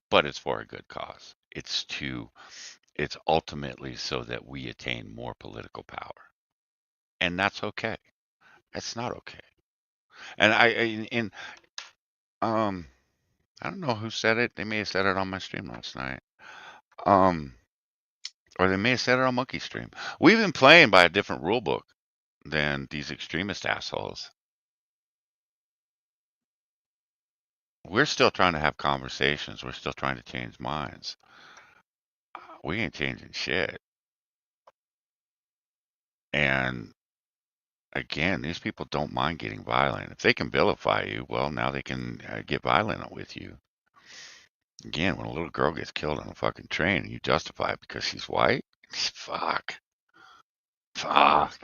but it's for a good cause. It's ultimately so that we attain more political power, and that's okay. That's not okay. And um I don't know who said it. They may have said it on my stream last night. Um or they may have said it on Monkey Stream. We've been playing by a different rule book than these extremist assholes. We're still trying to have conversations. We're still trying to change minds. We ain't changing shit. And again, these people don't mind getting violent. If they can vilify you, well, now they can get violent with you. Again, when a little girl gets killed on a fucking train and you justify it because she's white, fuck. Fuck.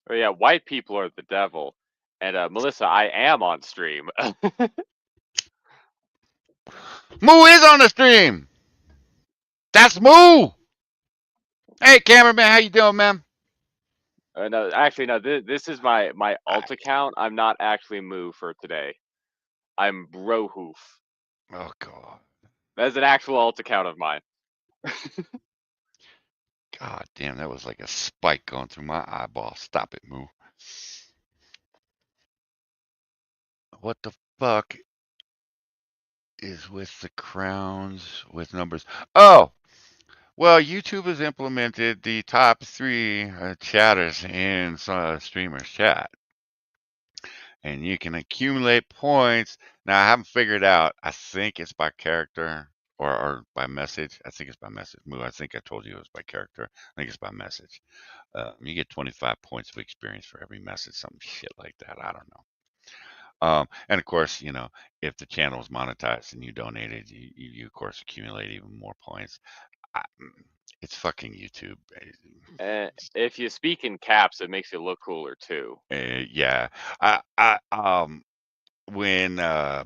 Oh yeah, white people are the devil. And Melissa, I am on stream. Moo is on the stream. That's Moo. Hey, cameraman, how you doing, man? No, actually, no. This is my alt account. I'm not actually Moo for today. I'm Brohoof. Oh god. That's an actual alt account of mine. God damn, that was like a spike going through my eyeball. Stop it, Moo. What the fuck is with the crowns with numbers? Oh, well, YouTube has implemented the top 3 chatters in streamers chat, and you can accumulate points. Now, I haven't figured out. I think it's by character or by message. I think it's by message. Moo, I think I told you it was by character. I think it's by message. You get 25 points of experience for every message, some shit like that. I don't know. And of course, if the channel is monetized and you donated, you of course accumulate even more points. I, it's fucking YouTube. If you speak in caps, it makes you look cooler too. Yeah. When I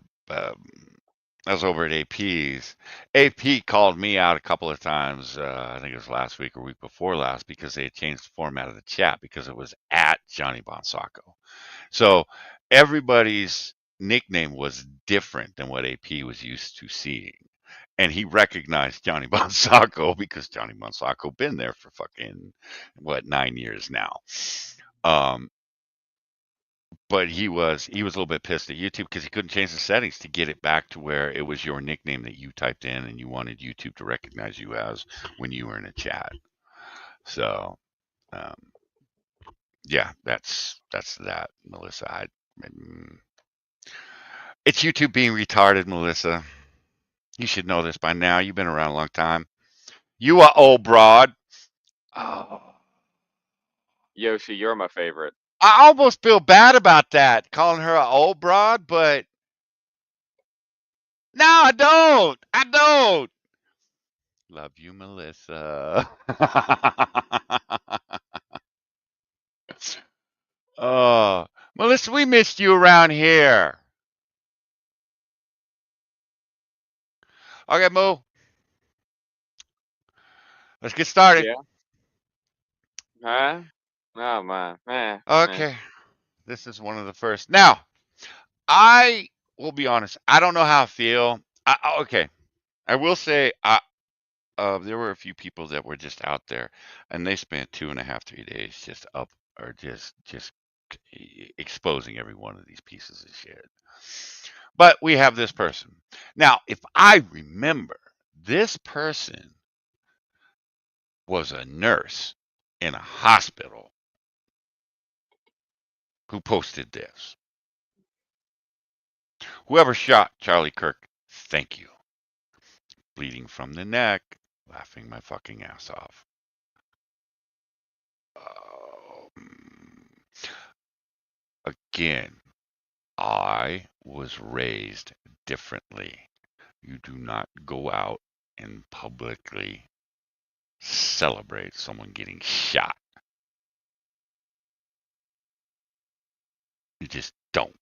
was over at AP's, AP called me out a couple of times. I think it was last week or week before last because they had changed the format of the chat because it was at Johnny Bonsacco. So everybody's nickname was different than what AP was used to seeing. And he recognized Johnny Bonsacco because Johnny Bonsacco been there for fucking 9 years now. Um, but he was a little bit pissed at YouTube because he couldn't change the settings to get it back to where it was your nickname that you typed in and you wanted YouTube to recognize you as when you were in a chat. So, um, yeah, that's that, Melissa. It's YouTube being retarded, Melissa. You should know this by now. You've been around a long time. You are old broad. Oh. Yoshi, you're my favorite. I almost feel bad about that, calling her an old broad, but no, I don't. I don't. Love you, Melissa. Oh, Melissa, we missed you around here. Okay, Mo. Let's get started. Yeah. Huh? Oh man. Okay. This is one of the first. Now, I will be honest. I don't know how I feel. Okay. I will say there were a few people that were just out there, and they spent 2.5, 3 days just up or just exposing every one of these pieces of shit. But we have this person. Now, if I remember, this person was a nurse in a hospital who posted this. Whoever shot Charlie Kirk, thank you. Bleeding from the neck, laughing my fucking ass off. Again, I was raised differently. You do not go out and publicly celebrate someone getting shot. You just don't.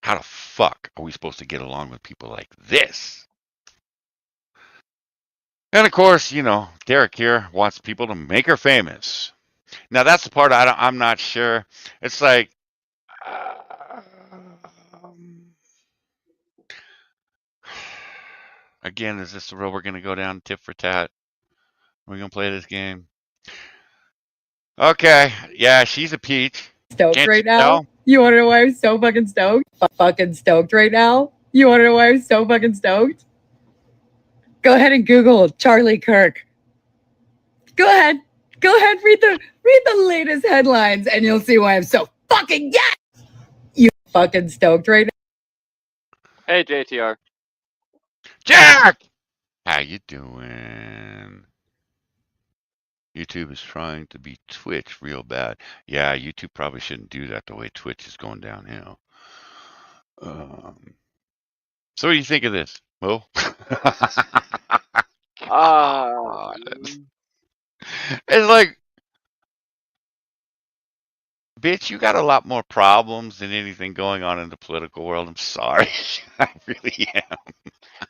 How the fuck are we supposed to get along with people like this? And of course, Derek here wants people to make her famous. Now that's the part I'm not sure. It's like, um, again, is this the road we're going to go down tit for tat? We're going to play this game. Okay, yeah, she's a peach. Stoked Can't you right now? tell? You want to know why I'm so fucking stoked? Fucking stoked right now? You want to know why I'm so fucking stoked? Go ahead and Google Charlie Kirk. Go ahead. Go ahead, read the latest headlines and you'll see why I'm so fucking you fucking stoked right now. Hey, JTR. Jack! How you doing? YouTube is trying to be Twitch real bad. Yeah, YouTube probably shouldn't do that the way Twitch is going downhill. So what do you think of this, Mo? Uh, It's like, bitch, you got a lot more problems than anything going on in the political world. I'm sorry. I really am.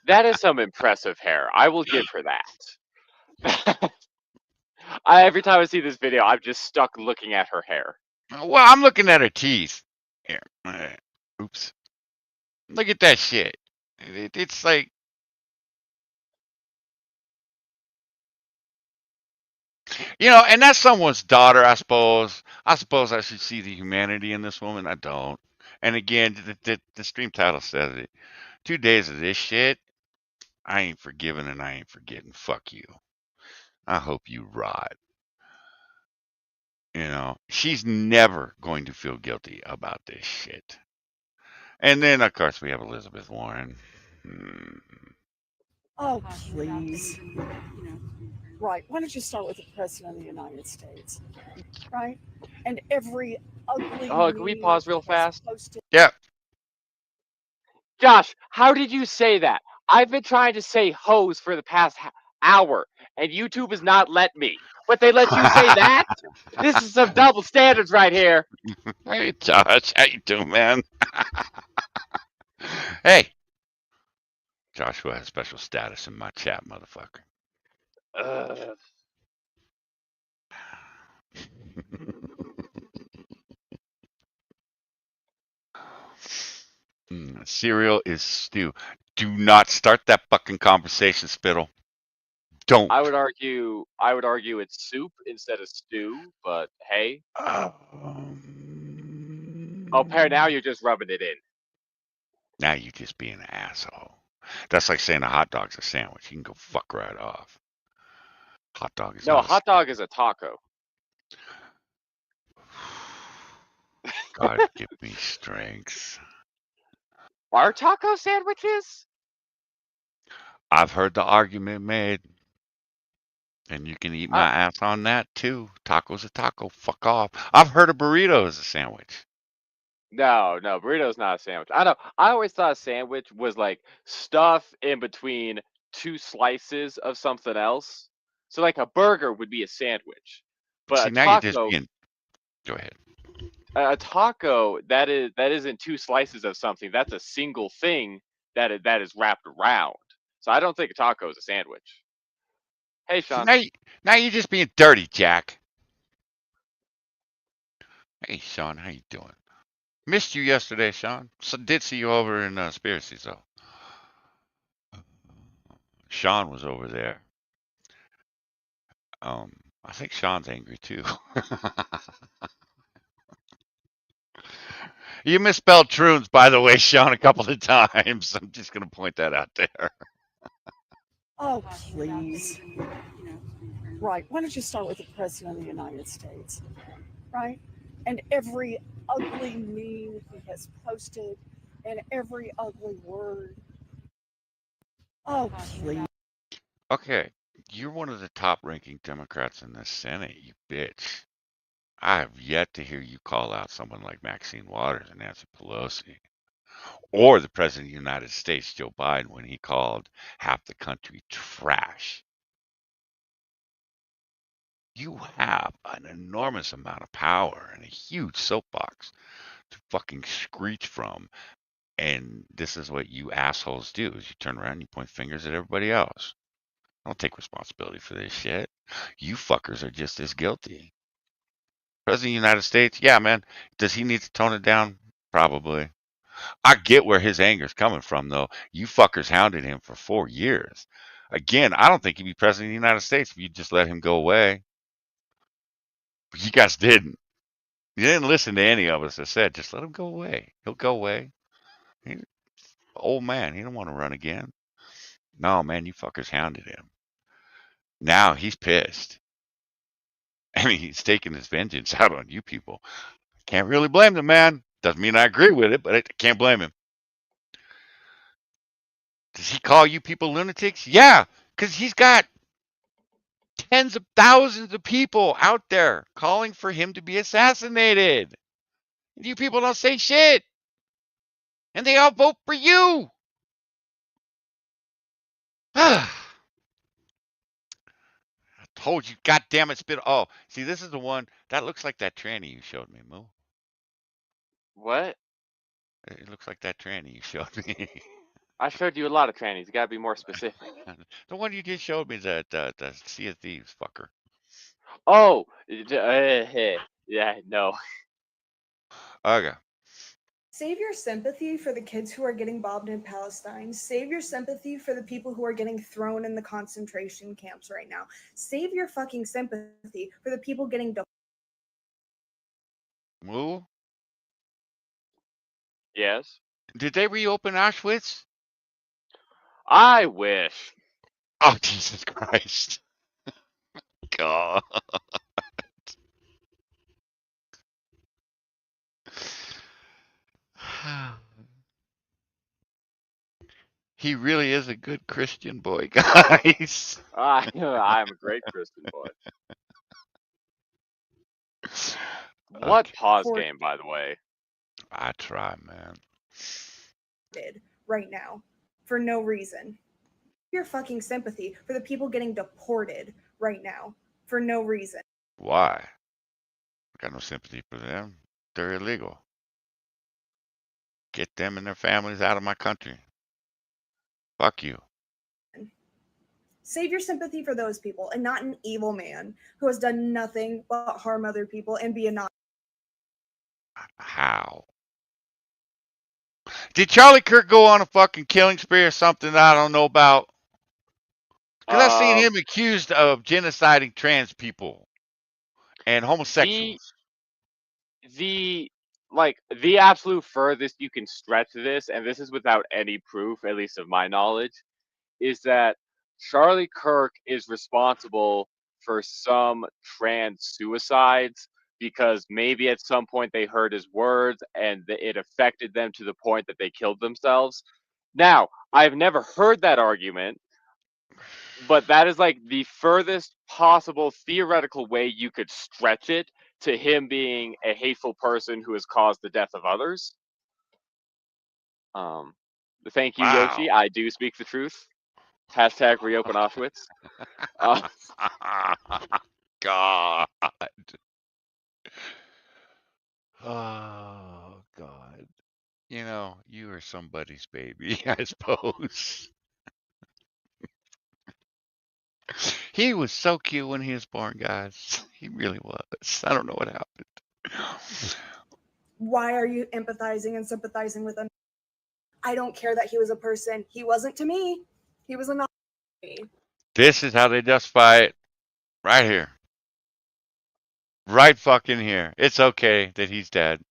that is some impressive hair. I will give her that. Every time I see this video, I'm just stuck looking at her hair. Well, I'm looking at her teeth. Here. Oops. Look at that shit. It's like, and that's someone's daughter, I suppose. I suppose I should see the humanity in this woman. I don't. And again, the stream title says it. 2 days of this shit, I ain't forgiving and I ain't forgetting. Fuck you. I hope you rot. She's never going to feel guilty about this shit. And then, of course, we have Elizabeth Warren. Oh, please. Right. Why don't you start with the President of the United States? Right? And every ugly Oh, can we pause real fast? Yeah. Josh, how did you say that? I've been trying to say hose for the past hour, and YouTube has not let me. But they let you say that? This is some double standards right here. Hey, Josh. How you doing, man? Hey. Joshua has special status in my chat, motherfucker. Cereal is stew. Do not start that fucking conversation, Spittle. Don't. I would argue it's soup instead of stew, but hey. Oh, now you're just rubbing it in. Now you're just being an asshole. That's like saying a hot dog's a sandwich. You can go fuck right off. Hot dog is No, not a hot dog is a taco. God give me strength. Are taco sandwiches? I've heard the argument made. And you can eat my ass on that too. Taco's a taco. Fuck off. I've heard a burrito is a sandwich. No, burrito's not a sandwich. I know. I always thought a sandwich was like stuff in between two slices of something else. So like a burger would be a sandwich. But See, a now you're just taco, being. Go ahead. a taco that isn't two slices of something. That's a single thing that is wrapped around. So I don't think a taco is a sandwich. Hey, See, Sean. now you're just being dirty, Jack. Hey, Sean, how you doing? Missed you yesterday, Sean. So did see you over in Conspiracies, though. Sean was over there. I think Sean's angry too. You misspelled Troons, by the way, Sean, a couple of times. I'm just going to point that out there. Oh, please. Right. Why don't you start with the President of the United States? Right? And every ugly meme he has posted and every ugly word. Oh, please. Okay, you're one of the top ranking Democrats in the Senate, you bitch. I have yet to hear you call out someone like Maxine Waters and Nancy Pelosi, or the President of the United States, Joe Biden, when he called half the country trash. You have an enormous amount of power and a huge soapbox to fucking screech from. And this is what you assholes do is you turn around and you point fingers at everybody else. Don't take responsibility for this shit. You fuckers are just as guilty. President of the United States, yeah, man. Does he need to tone it down? Probably. I get where his anger's coming from, though. You fuckers hounded him for 4 years. Again, I don't think he'd be president of the United States if you just let him go away. But you guys didn't. You didn't listen to any of us that said, just let him go away. He'll go away. He's an old man. He don't want to run again. No, man, you fuckers hounded him. Now he's pissed. I mean, he's taking his vengeance out on you people. Can't really blame the man. Doesn't mean I agree with it, but I can't blame him. Does he call you people lunatics? Yeah, because he's got tens of thousands of people out there calling for him to be assassinated. You people don't say shit. And they all vote for you. I told you, goddamn it, spit. Oh, see, this is the one that looks like that tranny you showed me, Moo. What? It looks like that tranny you showed me. I showed you a lot of trannies. You gotta be more specific. The one you just showed me, the Sea of Thieves fucker. Oh, yeah, no. Okay. Save your sympathy for the kids who are getting bombed in Palestine. Save your sympathy for the people who are getting thrown in the concentration camps right now. Save your fucking sympathy for the people getting Moo, Yes. did they reopen Auschwitz? I wish. Oh, Jesus Christ. God. He really is a good Christian boy, guys. I'm a great Christian boy. What Okay. pause game, by the way? I try, man. right now for no reason. Your fucking sympathy for the people getting deported right now for no reason. Why? I got no sympathy for them. They're illegal. Get them and their families out of my country. Fuck you. Save your sympathy for those people and not an evil man who has done nothing but harm other people and be a Nazi. How? Did Charlie Kirk go on a fucking killing spree or something that I don't know about? Because I've seen him accused of genociding trans people and homosexuals. The absolute furthest you can stretch this, and this is without any proof, at least of my knowledge, is that Charlie Kirk is responsible for some trans suicides because maybe at some point they heard his words and it affected them to the point that they killed themselves. Now, I've never heard that argument, but that is like the furthest possible theoretical way you could stretch it to him being a hateful person who has caused the death of others. Thank you, Wow. Yoshi. I do speak the truth. Hashtag reopen Auschwitz. God. Oh, God. You know, you are somebody's baby, I suppose. He was so cute when he was born, guys. He really was. I don't know what happened. Why are you empathizing and sympathizing with him? I don't care that he was a person. He wasn't to me. He was a Nazi to me. This is how they justify it. Right here. Right fucking here. It's okay that he's dead.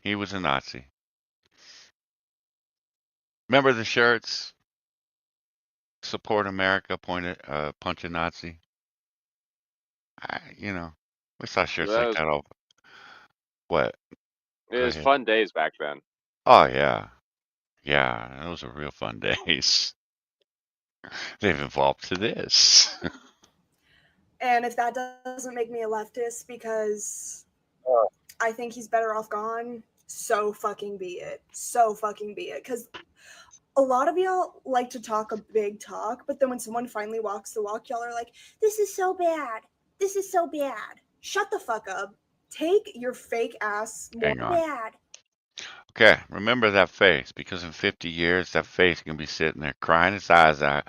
He was a Nazi. Remember the shirts? Support America, punch a Nazi. We saw shirts like that all. What? It Go was ahead. fun days back then. Oh, yeah. Yeah, those are real fun days. They've evolved to this. And if that doesn't make me a leftist because I think he's better off gone, so fucking be it. So fucking be it. Because a lot of y'all like to talk a big talk, but then when someone finally walks the walk, y'all are like, this is so bad. This is so bad. Shut the fuck up. Take your fake ass Hang on. bad. Okay, remember that face, because in 50 years, that face can be sitting there crying its eyes out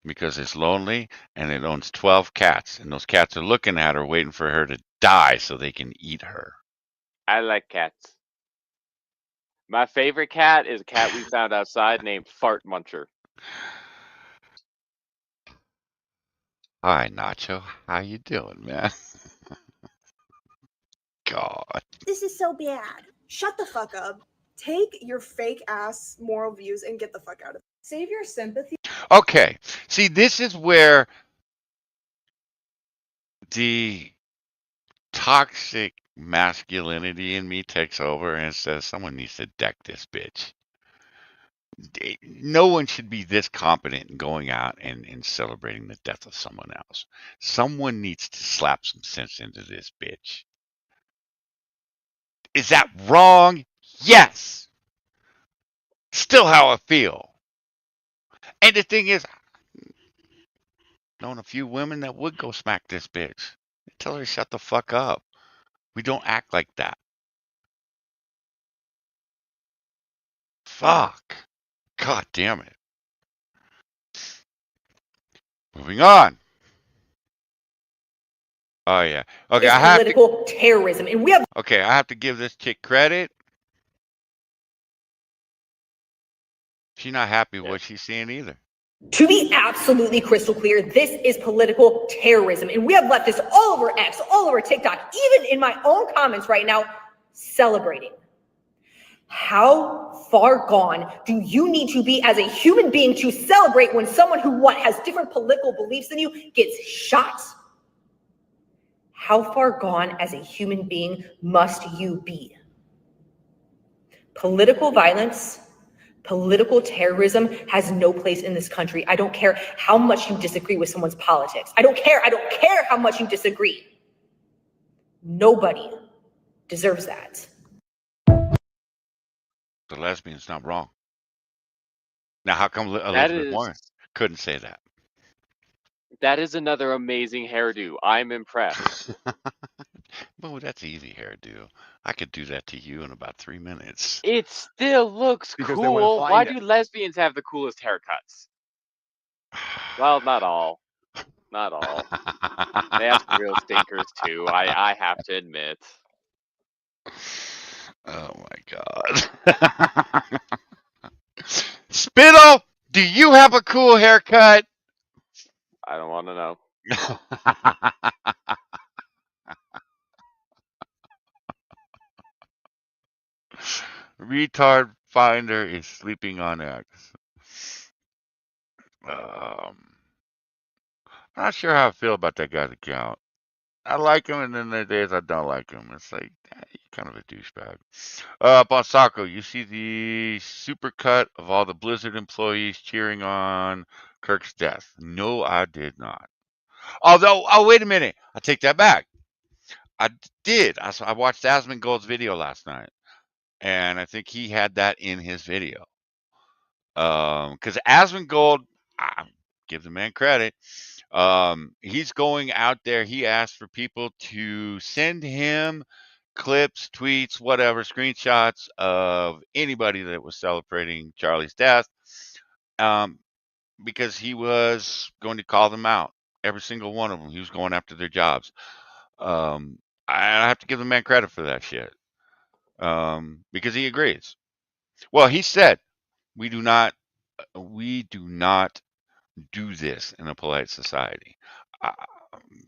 because it's lonely and it owns 12 cats, and those cats are looking at her, waiting for her to die so they can eat her. I like cats. My favorite cat is a cat we found outside named Fart Muncher. Hi, Nacho. How you doing, man? God. This is so bad. Shut the fuck up. Take your fake ass moral views and get the fuck out of it. Save your sympathy. Okay. See, this is where the toxic masculinity in me takes over and says someone needs to deck this bitch. No one should be this competent in going out and celebrating the death of someone else. Someone needs to slap some sense into this bitch. Is that wrong? Yes. Still how I feel. And the thing is, known a few women that would go smack this bitch. They tell her to shut the fuck up. We don't act like that. Fuck. God damn it. Moving on. Oh yeah. Okay, is I have to. political terrorism. And we have Okay, I have to give this chick credit. She's not happy with what she's seeing either. to be absolutely crystal clear, this is political terrorism. And we have leftists all over X, all over TikTok, even in my own comments right now, celebrating. How far gone do you need to be as a human being to celebrate when someone who has different political beliefs than you gets shot? How far gone as a human being must you be? Political violence, political terrorism has no place in this country. I don't care how much you disagree with someone's politics. I don't care how much you disagree. Nobody deserves that. The lesbian's not wrong. Now, how come That Elizabeth is Warren couldn't say that? that is another amazing hairdo. I'm impressed. Well, that's easy hairdo. I could do that to you in about 3 minutes. It still looks Because they wanna cool. find Why it. do lesbians have the coolest haircuts? Well, not all. Not all. They have some real stinkers too. I have to admit. Oh my God. Spittle, do you have a cool haircut? I don't want to know. Retard Finder is sleeping on X. I'm not sure how I feel about that guy's account. I like him, and then there are days I don't like him. It's like, he's kind of a douchebag. Bonsako, you see the super cut of all the Blizzard employees cheering on Kirk's death? No, I did not. Although, oh, wait a minute. I take that back. I did. I watched Asmongold's video last night, and I think he had that in his video. Because Asmongold, I give the man credit. He's going out there. He asked for people to send him clips, tweets, whatever, screenshots of anybody that was celebrating Charlie's death, because he was going to call them out. Every single one of them. He was going after their jobs. I have to give the man credit for that shit, because he agrees. Well, he said, we do not do this in a polite society. I,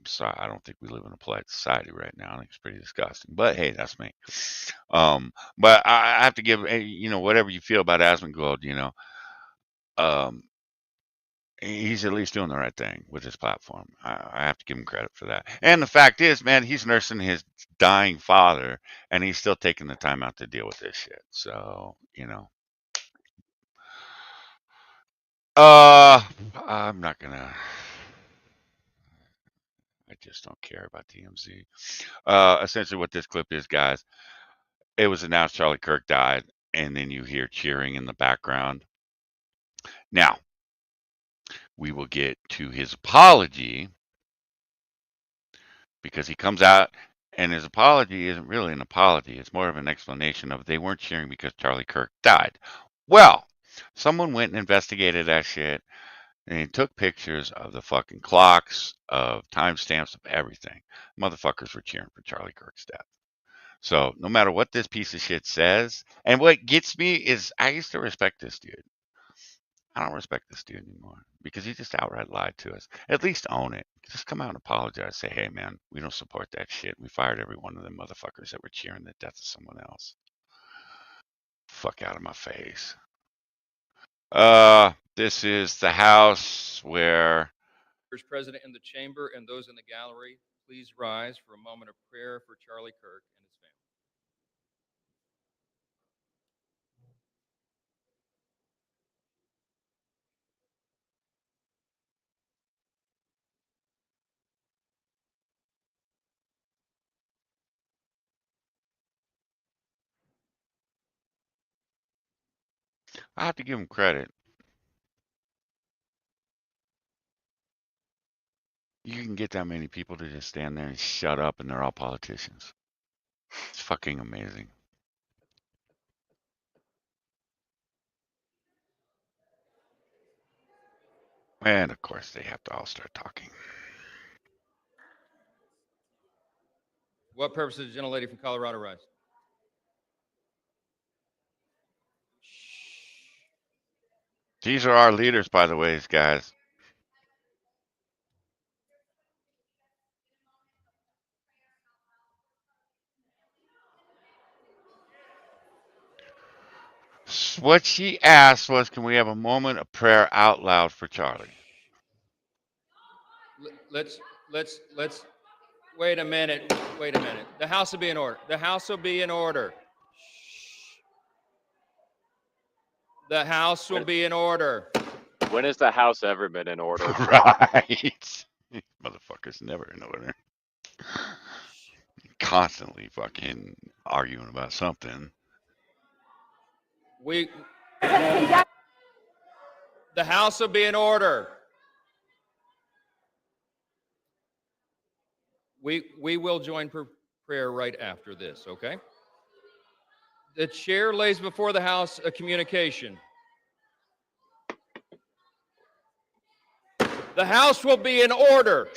sorry, I don't think we live in a polite society right now. I think it's pretty disgusting. But hey, that's me. But I have to give, whatever you feel about Asmongold, um, he's at least doing the right thing with his platform. I have to give him credit for that. And the fact is, man, he's nursing his dying father, and he's still taking the time out to deal with this shit. So, I'm not gonna. I just don't care about TMZ. Essentially, what this clip is, guys, it was announced Charlie Kirk died, and then you hear cheering in the background. Now, we will get to his apology, because he comes out, and his apology isn't really an apology. It's more of an explanation of they weren't cheering because Charlie Kirk died. Well, someone went and investigated that shit, and he took pictures of the fucking clocks, of timestamps, of everything. Motherfuckers were cheering for Charlie Kirk's death. So no matter what this piece of shit says, and what gets me is I used to respect this dude. I don't respect this dude anymore because he just outright lied to us. At least own it. Just come out and apologize. Say, hey, man, we don't support that shit. We fired every one of them motherfuckers that were cheering the death of someone else. Fuck out of my face. This is the house where President in the chamber and those in the gallery, please rise for a moment of prayer for Charlie Kirk and his family. I have to give him credit. You can get that many people to just stand there and shut up, and they're all politicians. It's fucking amazing. And of course, they have to all start talking. What purpose does the gentlelady from Colorado rise? These are our leaders, by the way, guys. What she asked was, can we have a moment of prayer out loud for Charlie? Let's wait a minute. Wait a minute. The House will be in order. The House will be in order. The House will be in order. When has the House ever been in order? Right. Motherfuckers never in order. Constantly fucking arguing about something. The House will be in order. We will join prayer right after this, okay? The chair lays before the House a communication. The House will be in order.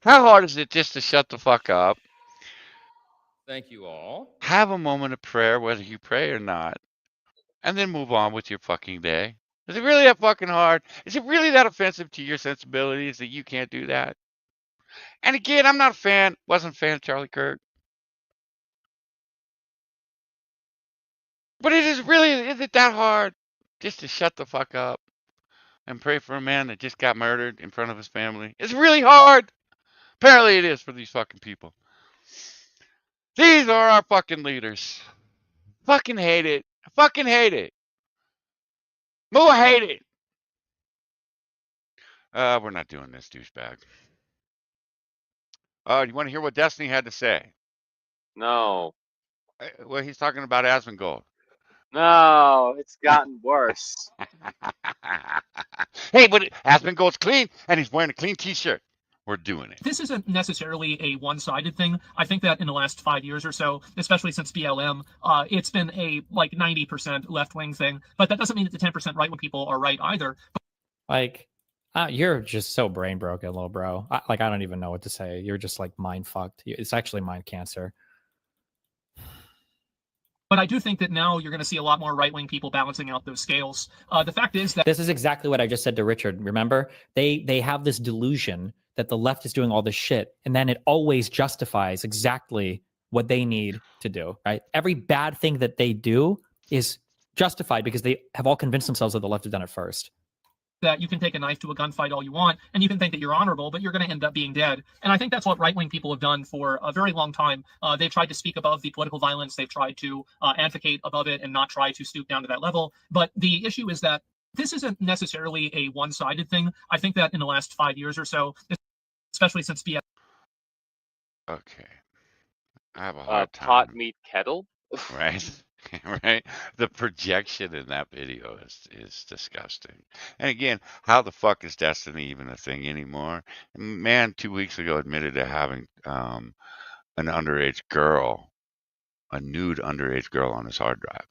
How hard is it just to shut the fuck up? Thank you all. Have a moment of prayer, whether you pray or not, and then move on with your fucking day. Is it really that fucking hard? Is it really that offensive to your sensibilities that you can't do that? And again, I'm not a fan, wasn't a fan of Charlie Kirk. But is it that hard just to shut the fuck up and pray for a man that just got murdered in front of his family? It's really hard. Apparently it is for these fucking people. These are our fucking leaders. Fucking hate it. Fucking hate it. More hate it. We're not doing this, douchebag. Do you want to hear what Destiny had to say? No. Well, he's talking about Asmongold. No, it's gotten worse. Hey, but Asmongold's clean, and he's wearing a clean T-shirt. We're doing it. This isn't necessarily a one-sided thing. I think that in the last 5 years or so, especially since BLM, it's been a like 90% left-wing thing. But that doesn't mean that the 10% right-wing people are right either. Like, you're just so brain broken, little bro. I don't even know what to say. You're just like mind fucked. It's actually mind cancer. But I do think that now you're going to see a lot more right-wing people balancing out those scales. The fact is that this is exactly what I just said to Richard. Remember, they have this delusion that the left is doing all this shit, and then it always justifies exactly what they need to do, right? Every bad thing that they do is justified because they have all convinced themselves that the left have done it first. That you can take a knife to a gunfight all you want, and you can think that you're honorable, but you're going to end up being dead. And I think that's what right-wing people have done for a very long time. They've tried to speak above the political violence. They've tried to advocate above it and not try to stoop down to that level. But the issue is that this isn't necessarily a one-sided thing. I think that in the last 5 years or so, especially since BS. Okay. I have a hard time. Pot meat kettle? Right? Right? The projection in that video is disgusting. And again, how the fuck is Destiny even a thing anymore? Man, 2 weeks ago admitted to having an underage girl, a nude underage girl on his hard drive.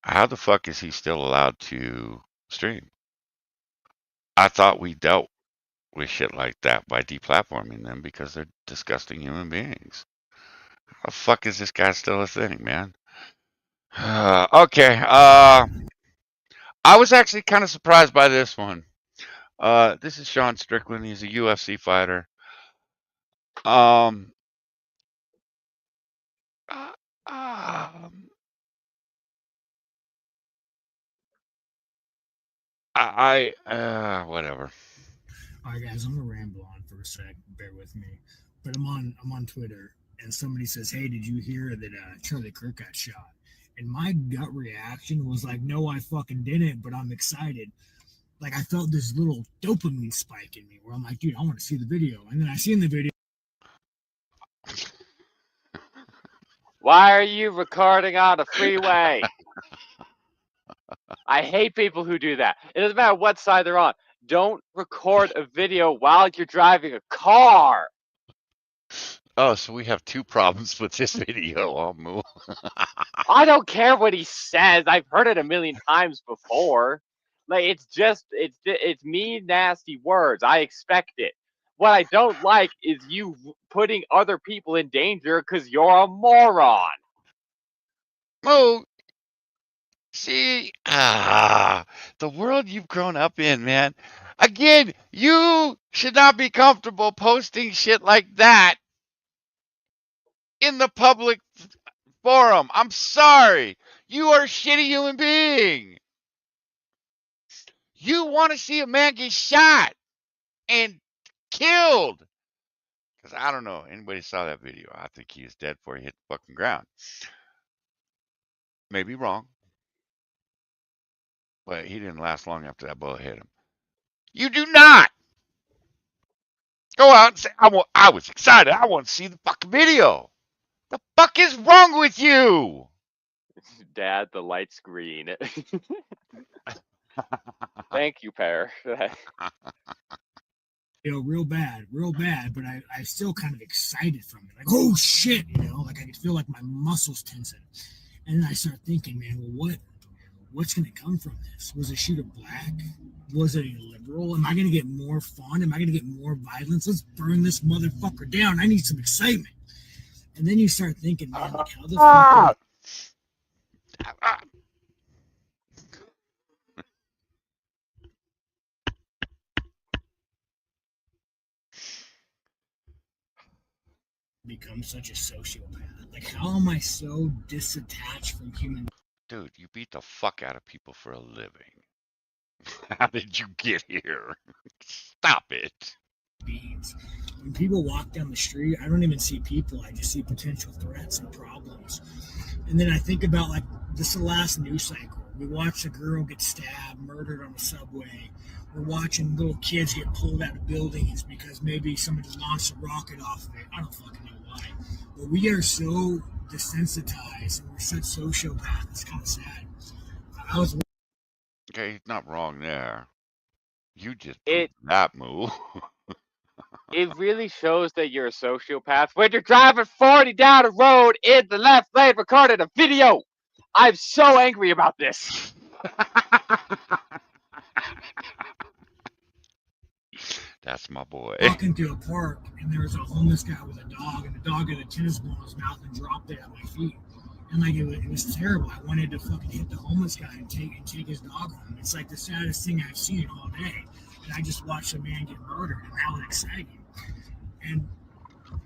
How the fuck is he still allowed to stream? I thought we dealt with shit like that by deplatforming them because they're disgusting human beings. The fuck is this guy still a thing, man? Okay. I was actually kind of surprised by this one. This is Sean Strickland. He's a UFC fighter. Um, uh, um, whatever. All right, guys, I'm gonna ramble on for a sec. Bear with me, but I'm on Twitter, and somebody says, "Hey, did you hear that Charlie Kirk got shot?" And my gut reaction was like, "No, I fucking didn't," but I'm excited. Like I felt this little dopamine spike in me where I'm like, "Dude, I want to see the video," and then I seen the video. Why are you recording on a freeway? I hate people who do that. It doesn't matter what side they're on. Don't record a video while you're driving a car. Oh, so we have two problems with this video. Oh, Moo. I don't care what he says. I've heard it a million times before. Like it's mean, nasty words. I expect it. What I don't like is you putting other people in danger because you're a moron. Moo. See, the world you've grown up in, man. Again, you should not be comfortable posting shit like that in the public forum. I'm sorry. You are a shitty human being. You want to see a man get shot and killed. Because I don't know. Anybody saw that video? I think he is dead before he hit the fucking ground. Maybe wrong. But he didn't last long after that bullet hit him. You do not go out and say, I was excited. I want to see the fucking video. The fuck is wrong with you? Dad, the light's green. Thank you, Pear. Real bad, but I still kind of excited from it. Like, oh shit, like I could feel like my muscles tensing. And then I start thinking, man, well, what's going to come from this? Was a shooter black? Was it a liberal? Am I going to get more fun? Am I going to get more violence? Let's burn this motherfucker down. I need some excitement. And then you start thinking, man, like, how the fuck become such a sociopath? Like, how am I so disattached from human? Dude, you beat the fuck out of people for a living. How did you get here? Stop it. Beings. When people walk down the street, I don't even see people. I just see potential threats and problems. And then I think about, like, this is the last news cycle. We watched a girl get stabbed, murdered on the subway. We're watching little kids get pulled out of buildings because maybe somebody launched a rocket off of it. I don't fucking know why. But we are so desensitized and we're such sociopaths. It's kind of sad. I was Okay, he's not wrong there. You just proved that move. It really shows that you're a sociopath when you're driving 40 down the road in the left lane recording a video. I'm so angry about this. That's my boy. walking through a park and there was a homeless guy with a dog, and the dog had a tennis ball in his mouth and dropped it at my feet. And like it was terrible. I wanted to fucking hit the homeless guy and take his dog home. It's like the saddest thing I've seen all day. And I just watched a man get murdered, and that was exciting. And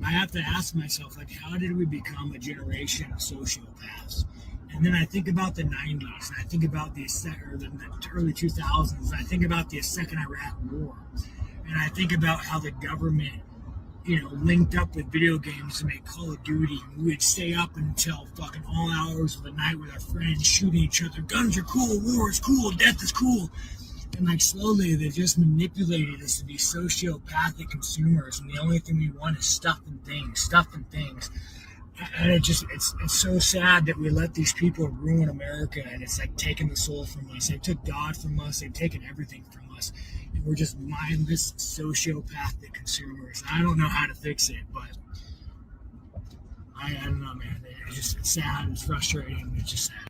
I have to ask myself, like, how did we become a generation of sociopaths? And then I think about the 90s, and I think about the early 2000s, and I think about the second Iraq War. And I think about how the government, linked up with video games to make Call of Duty. We would stay up until fucking all hours of the night with our friends, shooting each other. Guns are cool, war is cool, death is cool. And like slowly, they just manipulated us to be sociopathic consumers, and the only thing we want is stuff and things. And it's so sad that we let these people ruin America, and it's like taking the soul from us. They took God from us. They've taken everything from us, and we're just mindless sociopathic consumers. I don't know how to fix it, but I don't know, man. It's sad. It's frustrating. It's just sad.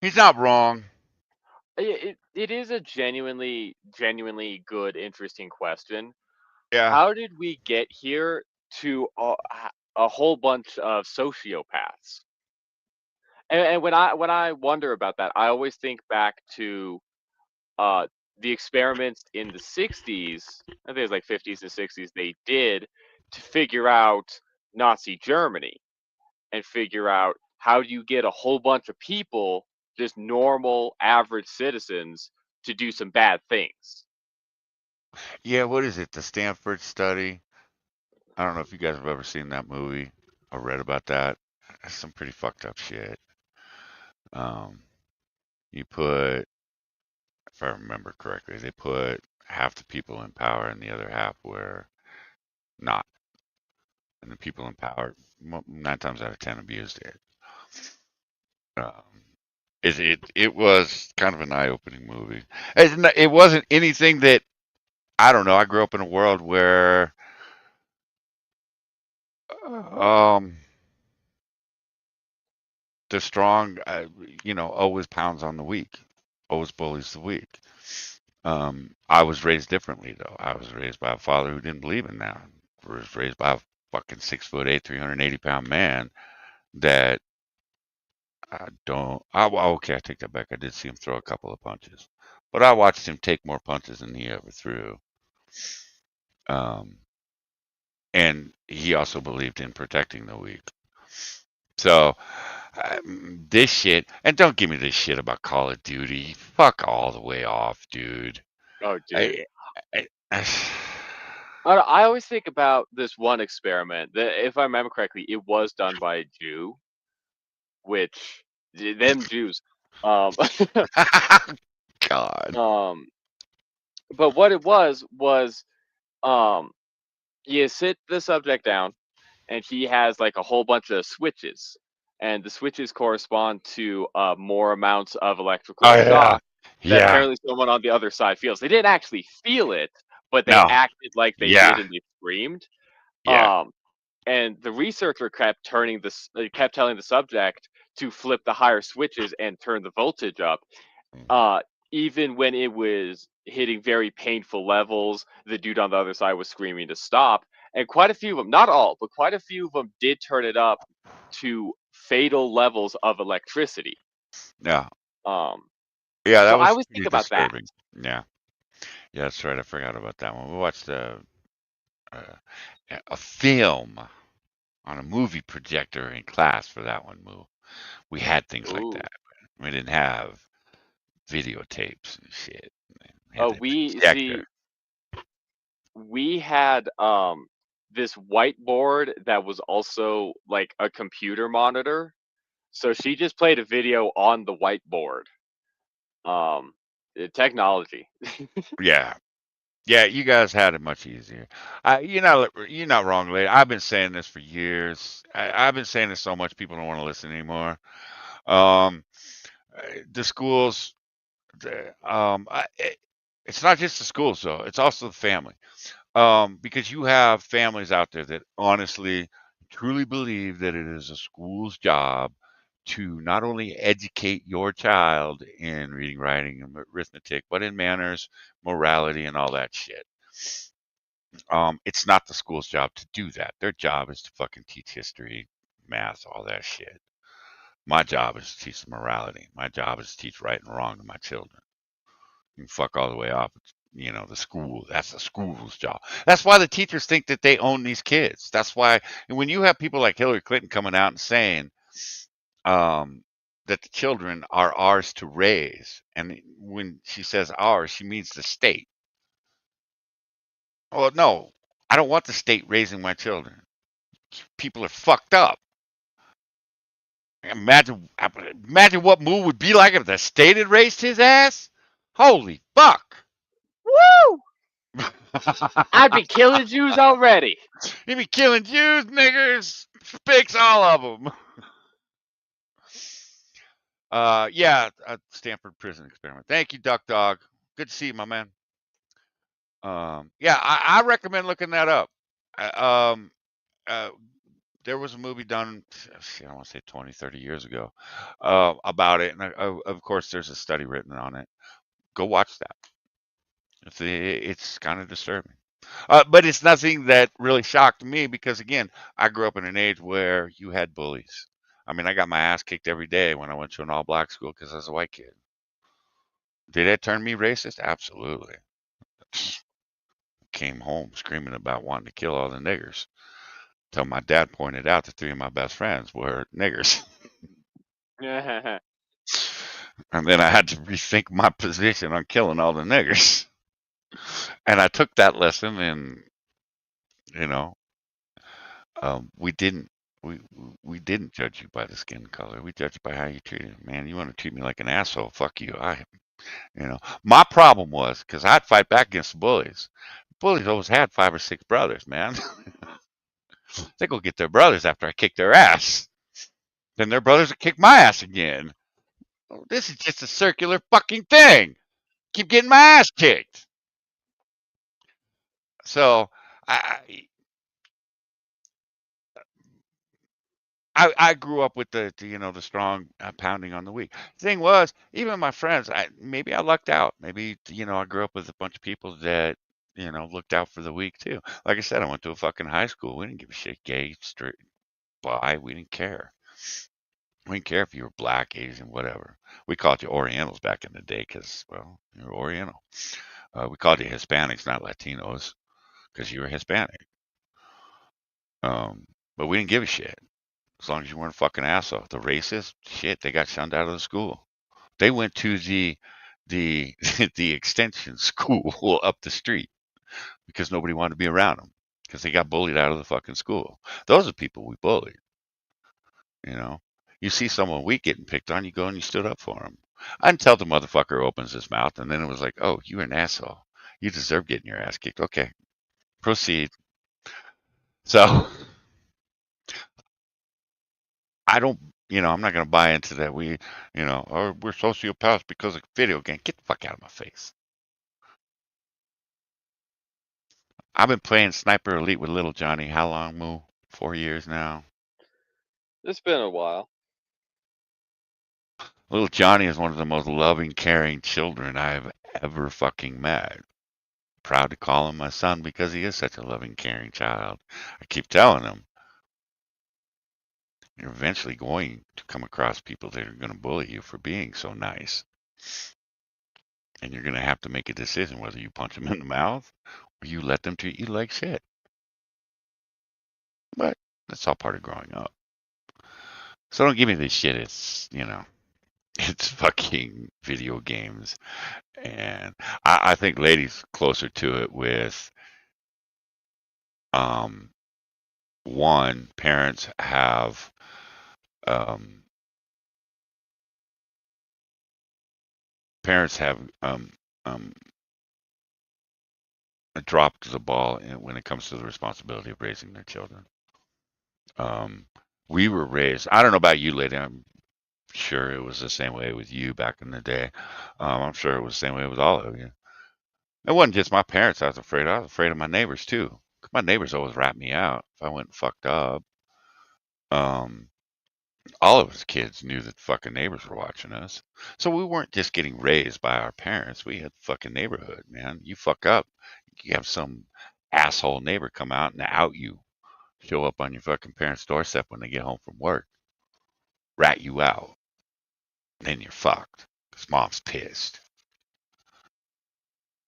He's not wrong. It is a genuinely good, interesting question. Yeah. How did we get here to a whole bunch of sociopaths? And when I wonder about that, I always think back to uh, the experiments in the 60s, I think it was like 50s and 60s, they did to figure out Nazi Germany and figure out how do you get a whole bunch of people, just normal, average citizens, to do some bad things. Yeah, what is it? The Stanford study? I don't know if you guys have ever seen that movie or read about that. That's some pretty fucked up shit. Um, you put, if I remember correctly, they put half the people in power and the other half were not. And the people in power, 9 times out of 10, abused it. Um, it was kind of an eye-opening movie. It wasn't anything that I don't know. I grew up in a world where um, the strong, always pounds on the weak, always bullies the weak. I was raised differently though. I was raised by a father who didn't believe in that. I was raised by a fucking 6'8", 380-pound man that I don't. Well, okay, I take that back. I did see him throw a couple of punches, but I watched him take more punches than he ever threw. Um, and he also believed in protecting the weak. So this shit, and don't give me this shit about Call of Duty. Fuck all the way off, dude. Oh, dude. I, I I always think about this one experiment that, if I remember correctly, it was done by a Jew, which them Jews. Um, God. um, but what it was um, you sit the subject down, and he has like a whole bunch of switches, and the switches correspond to more amounts of electrical Oh yeah, shock that yeah. apparently someone on the other side feels. They didn't actually feel it, but they No, acted like they did, yeah, and they screamed. yeah. Um, and the researcher kept kept telling the subject to flip the higher switches and turn the voltage up. Uh, Even when it was hitting very painful levels, the dude on the other side was screaming to stop. And quite a few of them, not all, but quite a few of them did turn it up to fatal levels of electricity. Yeah, Um, yeah. so That I was always think pretty about that. disturbing. Yeah, yeah. That's right. I forgot about that one. We watched uh, a film on a movie projector in class for that one. We had things like Ooh. that. We didn't have videotapes and shit. We had Oh, the we projector. see. We had this whiteboard that was also like a computer monitor. So she just played a video on the whiteboard. Technology. Yeah, yeah. You guys had it much easier. You're not wrong, lady. I've been saying this for years. I've been saying this so much people don't want to listen anymore. Um, the schools, it's not just the schools though. It's also the family. Because you have families out there that honestly, truly believe that it is a school's job to not only educate your child in reading, writing, and arithmetic, but in manners, morality, and all that shit. It's not the school's job to do that. Their job is to fucking teach history, math, all that shit. My job is to teach morality. My job is to teach right and wrong to my children. You can fuck all the way off. The school. That's the school's job. That's why the teachers think that they own these kids. That's why when you have people like Hillary Clinton coming out and saying that the children are ours to raise, and when she says ours, she means the state. Oh no, I don't want the state raising my children. People are fucked up. Imagine what Moo would be like if the state had raised his ass. Holy fuck! Woo! I'd be killing Jews already. He be killing Jews, niggers, fix all of them. Yeah, Stanford prison experiment. Thank you, Duck Dog. Good to see you, my man. Yeah, I recommend looking that up. Uh, Um, uh, there was a movie done, I don't want to say 20, 30 years ago, about it, and of course, there's a study written on it. Go watch that. It's kind of disturbing. But it's nothing that really shocked me because, again, I grew up in an age where you had bullies. I mean, I got my ass kicked every day when I went to an all black school because I was a white kid. Did it turn me racist? Absolutely. Came home screaming about wanting to kill all the niggers till my dad pointed out that 3 of my best friends were niggers. And then I had to rethink my position on killing all the niggers. And I took that lesson and, you know, we didn't we didn't judge you by the skin color. We judged by how you treated it. Man, you want to treat me like an asshole? Fuck you. My problem was because I'd fight back against the bullies. Bullies always had 5 or 6 brothers, man. They go get their brothers after I kick their ass. Then their brothers would kick my ass again. Oh, this is just a circular fucking thing. Keep getting my ass kicked. So I grew up with the strong pounding on the weak. Thing was, even my friends, maybe I lucked out. Maybe I grew up with a bunch of people that looked out for the weak too. Like I said, I went to a fucking high school. We didn't give a shit, gay, straight, bi. We didn't care. We didn't care if you were black, Asian, whatever. We called you Orientals back in the day because, well, you were Oriental. We called you Hispanics, not Latinos, because you were Hispanic. But we didn't give a shit. As long as you weren't a fucking asshole. The racists, shit, they got shunned out of the school. They went to the the extension school up the street because nobody wanted to be around them because they got bullied out of the fucking school. Those are people we bullied. You know, you see someone weak getting picked on, you go and you stood up for them until the motherfucker opens his mouth, and then it was like, oh, you're an asshole. You deserve getting your ass kicked. Okay, proceed. So I don't, I'm not going to buy into that. Or we're sociopaths because of video game. Get the fuck out of my face. I've been playing Sniper Elite with little Johnny. How long, Moo? 4 years now. It's been a while. Little Johnny is one of the most loving, caring children I've ever fucking met. Proud to call him my son because he is such a loving, caring child. I keep telling him, you're eventually going to come across people that are going to bully you for being so nice. And you're going to have to make a decision whether you punch them in the mouth or you let them treat you like shit. But that's all part of growing up. So don't give me this shit. It's, it's fucking video games. And I think ladies closer to it with, one, parents have, dropped the ball when it comes to the responsibility of raising their children. We were raised, I don't know about you, lady. I'm sure it was the same way with you back in the day. I'm sure it was the same way with all of you. It wasn't just my parents I was afraid of. I was afraid of my neighbors too. My neighbors always rat me out if I went and fucked up. Um, all of us kids knew that fucking neighbors were watching us. So we weren't just getting raised by our parents. We had fucking neighborhood, man. You fuck up, you have some asshole neighbor come out and out you, show up on your fucking parents' doorstep when they get home from work, rat you out. Then you're fucked because mom's pissed.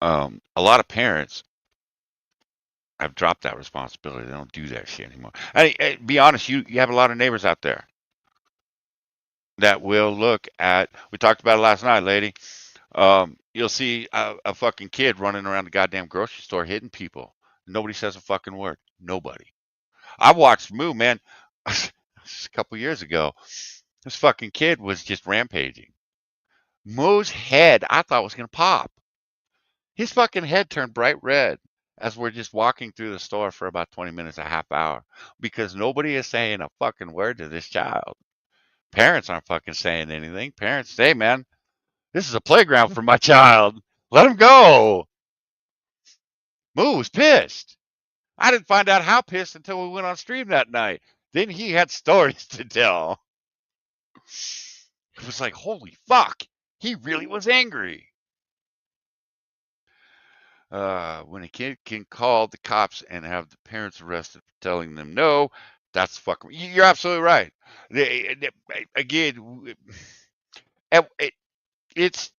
A lot of parents have dropped that responsibility. They don't do that shit anymore. Be honest, you have a lot of neighbors out there that will look at. We talked about it last night, lady. You'll see a fucking kid running around the goddamn grocery store hitting people. Nobody says a fucking word. Nobody. I watched Moo, man, a couple years ago. This fucking kid was just rampaging. Moo's head, I thought was gonna pop. His fucking head turned bright red as we're just walking through the store for about 20 minutes, a half hour, because nobody is saying a fucking word to this child. Parents aren't fucking saying anything. Parents say, man, this is a playground for my child. Let him go. Moo was pissed. I didn't find out how pissed until we went on stream that night. Then he had stories to tell. It was like, holy fuck. He really was angry. When a kid can call the cops and have the parents arrested for telling them no, that's fucking. You're absolutely right. Again, it's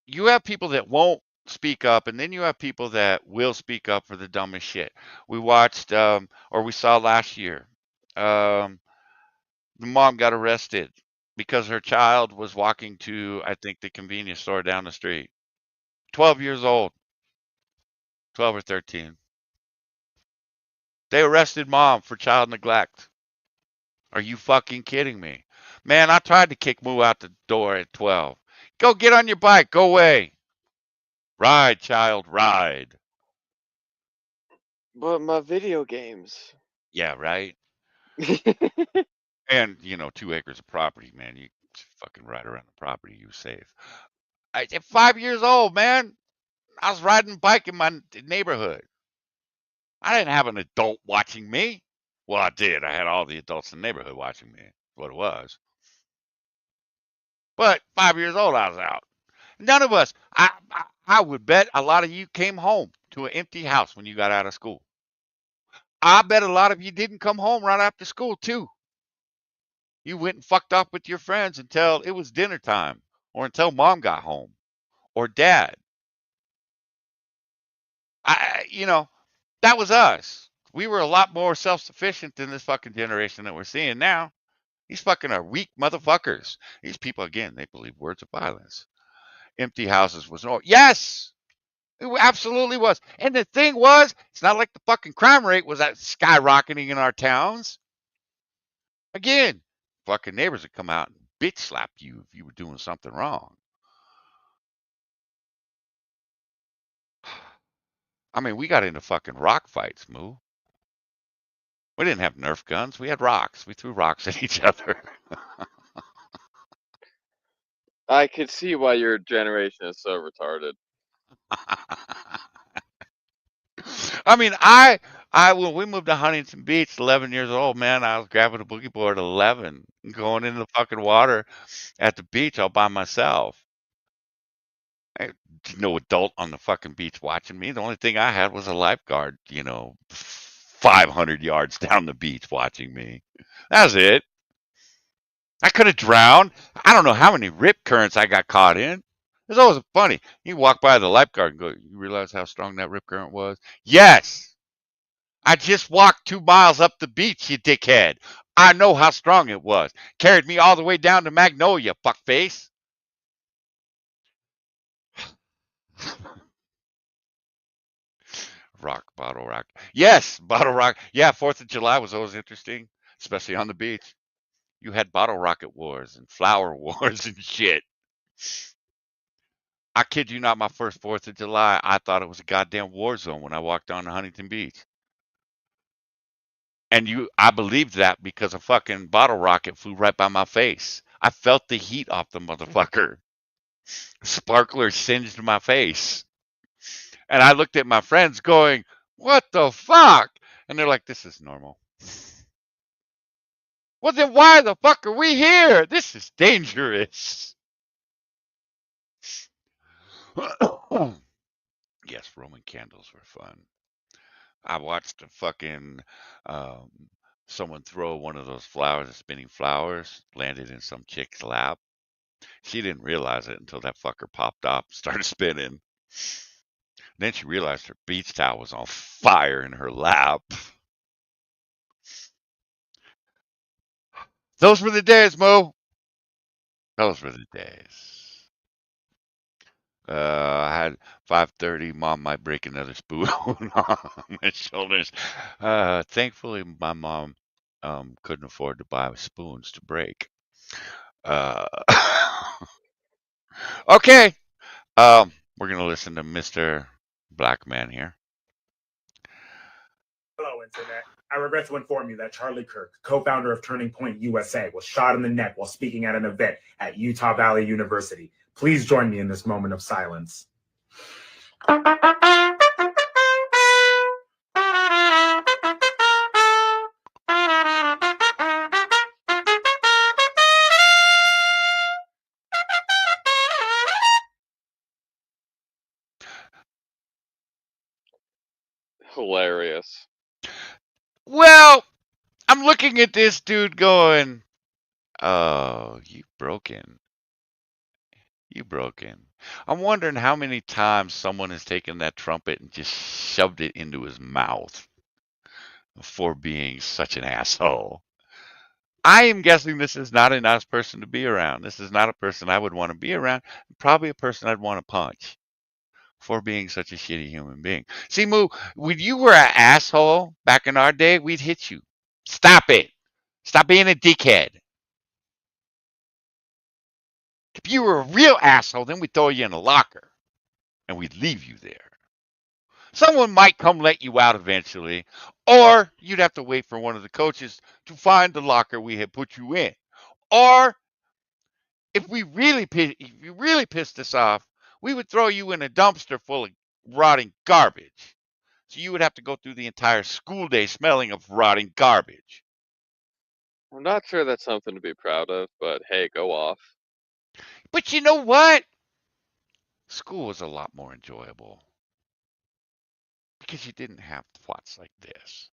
you have people that won't speak up, and then you have people that will speak up for the dumbest shit. We watched, or we saw last year. Um, the mom got arrested because her child was walking to, I think, the convenience store down the street. 12 years old, 12 or 13. They arrested mom for child neglect. Are you fucking kidding me? Man, I tried to kick Moo out the door at 12. Go get on your bike. Go away. Ride, child, ride. But my video games. Yeah, right? And, 2 acres of property, man. You fucking ride around the property. You're safe. At 5 years old, man, I was riding a bike in my neighborhood. I didn't have an adult watching me. Well, I did. I had all the adults in the neighborhood watching me. That's what it was. But 5 years old, I was out. None of us. I would bet a lot of you came home to an empty house when you got out of school. I bet a lot of you didn't come home right after school too. You went and fucked off with your friends until it was dinner time, or until mom got home, or dad. That was us. We were a lot more self-sufficient than this fucking generation that we're seeing now. These fucking are weak motherfuckers. These people, again, they believe words of violence. Empty houses was no. Yes, it absolutely was. And the thing was, it's not like the fucking crime rate was skyrocketing in our towns. Again, fucking neighbors would come out and bitch slap you if you were doing something wrong. I mean, we got into fucking rock fights, Moo. We didn't have Nerf guns. We had rocks. We threw rocks at each other. I could see why your generation is so retarded. I mean, when we moved to Huntington Beach, 11 years old, man, I was grabbing a boogie board at 11, and going into the fucking water at the beach all by myself. No adult on the fucking beach watching me. The only thing I had was a lifeguard, 500 yards down the beach watching me. That was it. I could have drowned. I don't know how many rip currents I got caught in. It's always funny. You walk by the lifeguard and go, you realize how strong that rip current was? Yes. I just walked 2 miles up the beach, you dickhead. I know how strong it was. Carried me all the way down to Magnolia, fuckface. Bottle rock. Yes, bottle rock. Yeah, 4th of July was always interesting, especially on the beach. You had bottle rocket wars and flower wars and shit. I kid you not, my first 4th of July, I thought it was a goddamn war zone when I walked on Huntington Beach. And I believed that because a fucking bottle rocket flew right by my face. I felt the heat off the motherfucker. Sparkler singed my face. And I looked at my friends going, what the fuck? And they're like, this is normal. Well, then why the fuck are we here? This is dangerous. Yes, Roman candles were fun. I watched a fucking someone throw one of those flowers, the spinning flowers, landed in some chick's lap. She didn't realize it until that fucker popped up, started spinning. Then she realized her beach towel was on fire in her lap. Those were the days, Mo. Those were the days. I had 5:30. Mom might break another spoon on my shoulders. Thankfully, my mom couldn't afford to buy spoons to break. Uh, okay. We're gonna listen to Mr. Black Man here. Hello, Internet. I regret to inform you that Charlie Kirk, co-founder of Turning Point USA, was shot in the neck while speaking at an event at Utah Valley University. Please join me in this moment of silence. hilarious. Well, I'm looking at this dude going, "Oh, you broken. You broken." I'm wondering how many times someone has taken that trumpet and just shoved it into his mouth for being such an asshole. I am guessing this is not a nice person to be around. This is not a person I would want to be around. Probably a person I'd want to punch for being such a shitty human being. See, Moo, when you were an asshole back in our day, we'd hit you. Stop it. Stop being a dickhead. If you were a real asshole, then we'd throw you in a locker and we'd leave you there. Someone might come let you out eventually, or you'd have to wait for one of the coaches to find the locker we had put you in. Or if you really pissed us off, we would throw you in a dumpster full of rotting garbage. So you would have to go through the entire school day smelling of rotting garbage. I'm not sure that's something to be proud of, but hey, go off. But you know what? School was a lot more enjoyable because you didn't have thoughts like this.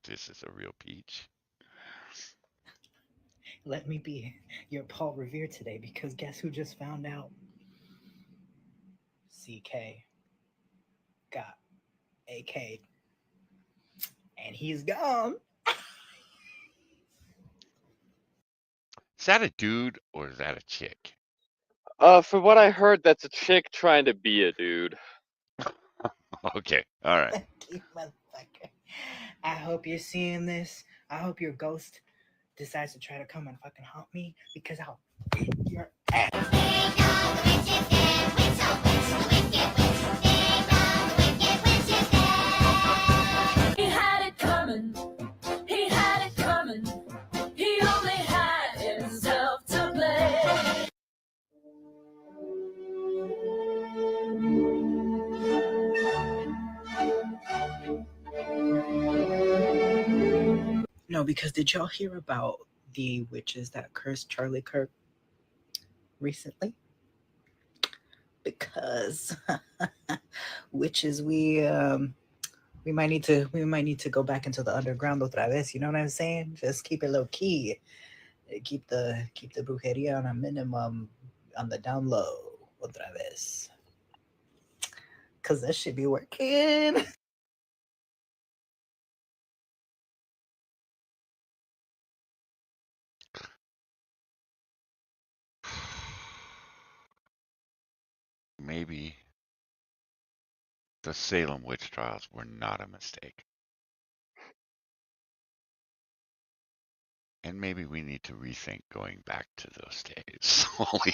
This is a real peach. Let me be your Paul Revere today, because guess who just found out? CK got AK'd. And he's gone. Is that a dude or is that a chick? From what I heard, that's a chick trying to be a dude. Okay, all right. Thank you, motherfucker. I hope you're seeing this. I hope your ghost decides to try to come and fucking haunt me, because I'll beat your ass. He had it coming. He had it coming. He only had himself to blame. No, because did y'all hear about the witches that cursed Charlie Kirk recently? Because witches, we might need to go back into the underground otra vez. You know what I'm saying? Just keep it low key. Keep the brujeria on a minimum, on the down low otra vez. Cause that should be working. Maybe the Salem witch trials were not a mistake. And maybe we need to rethink going back to those days. Holy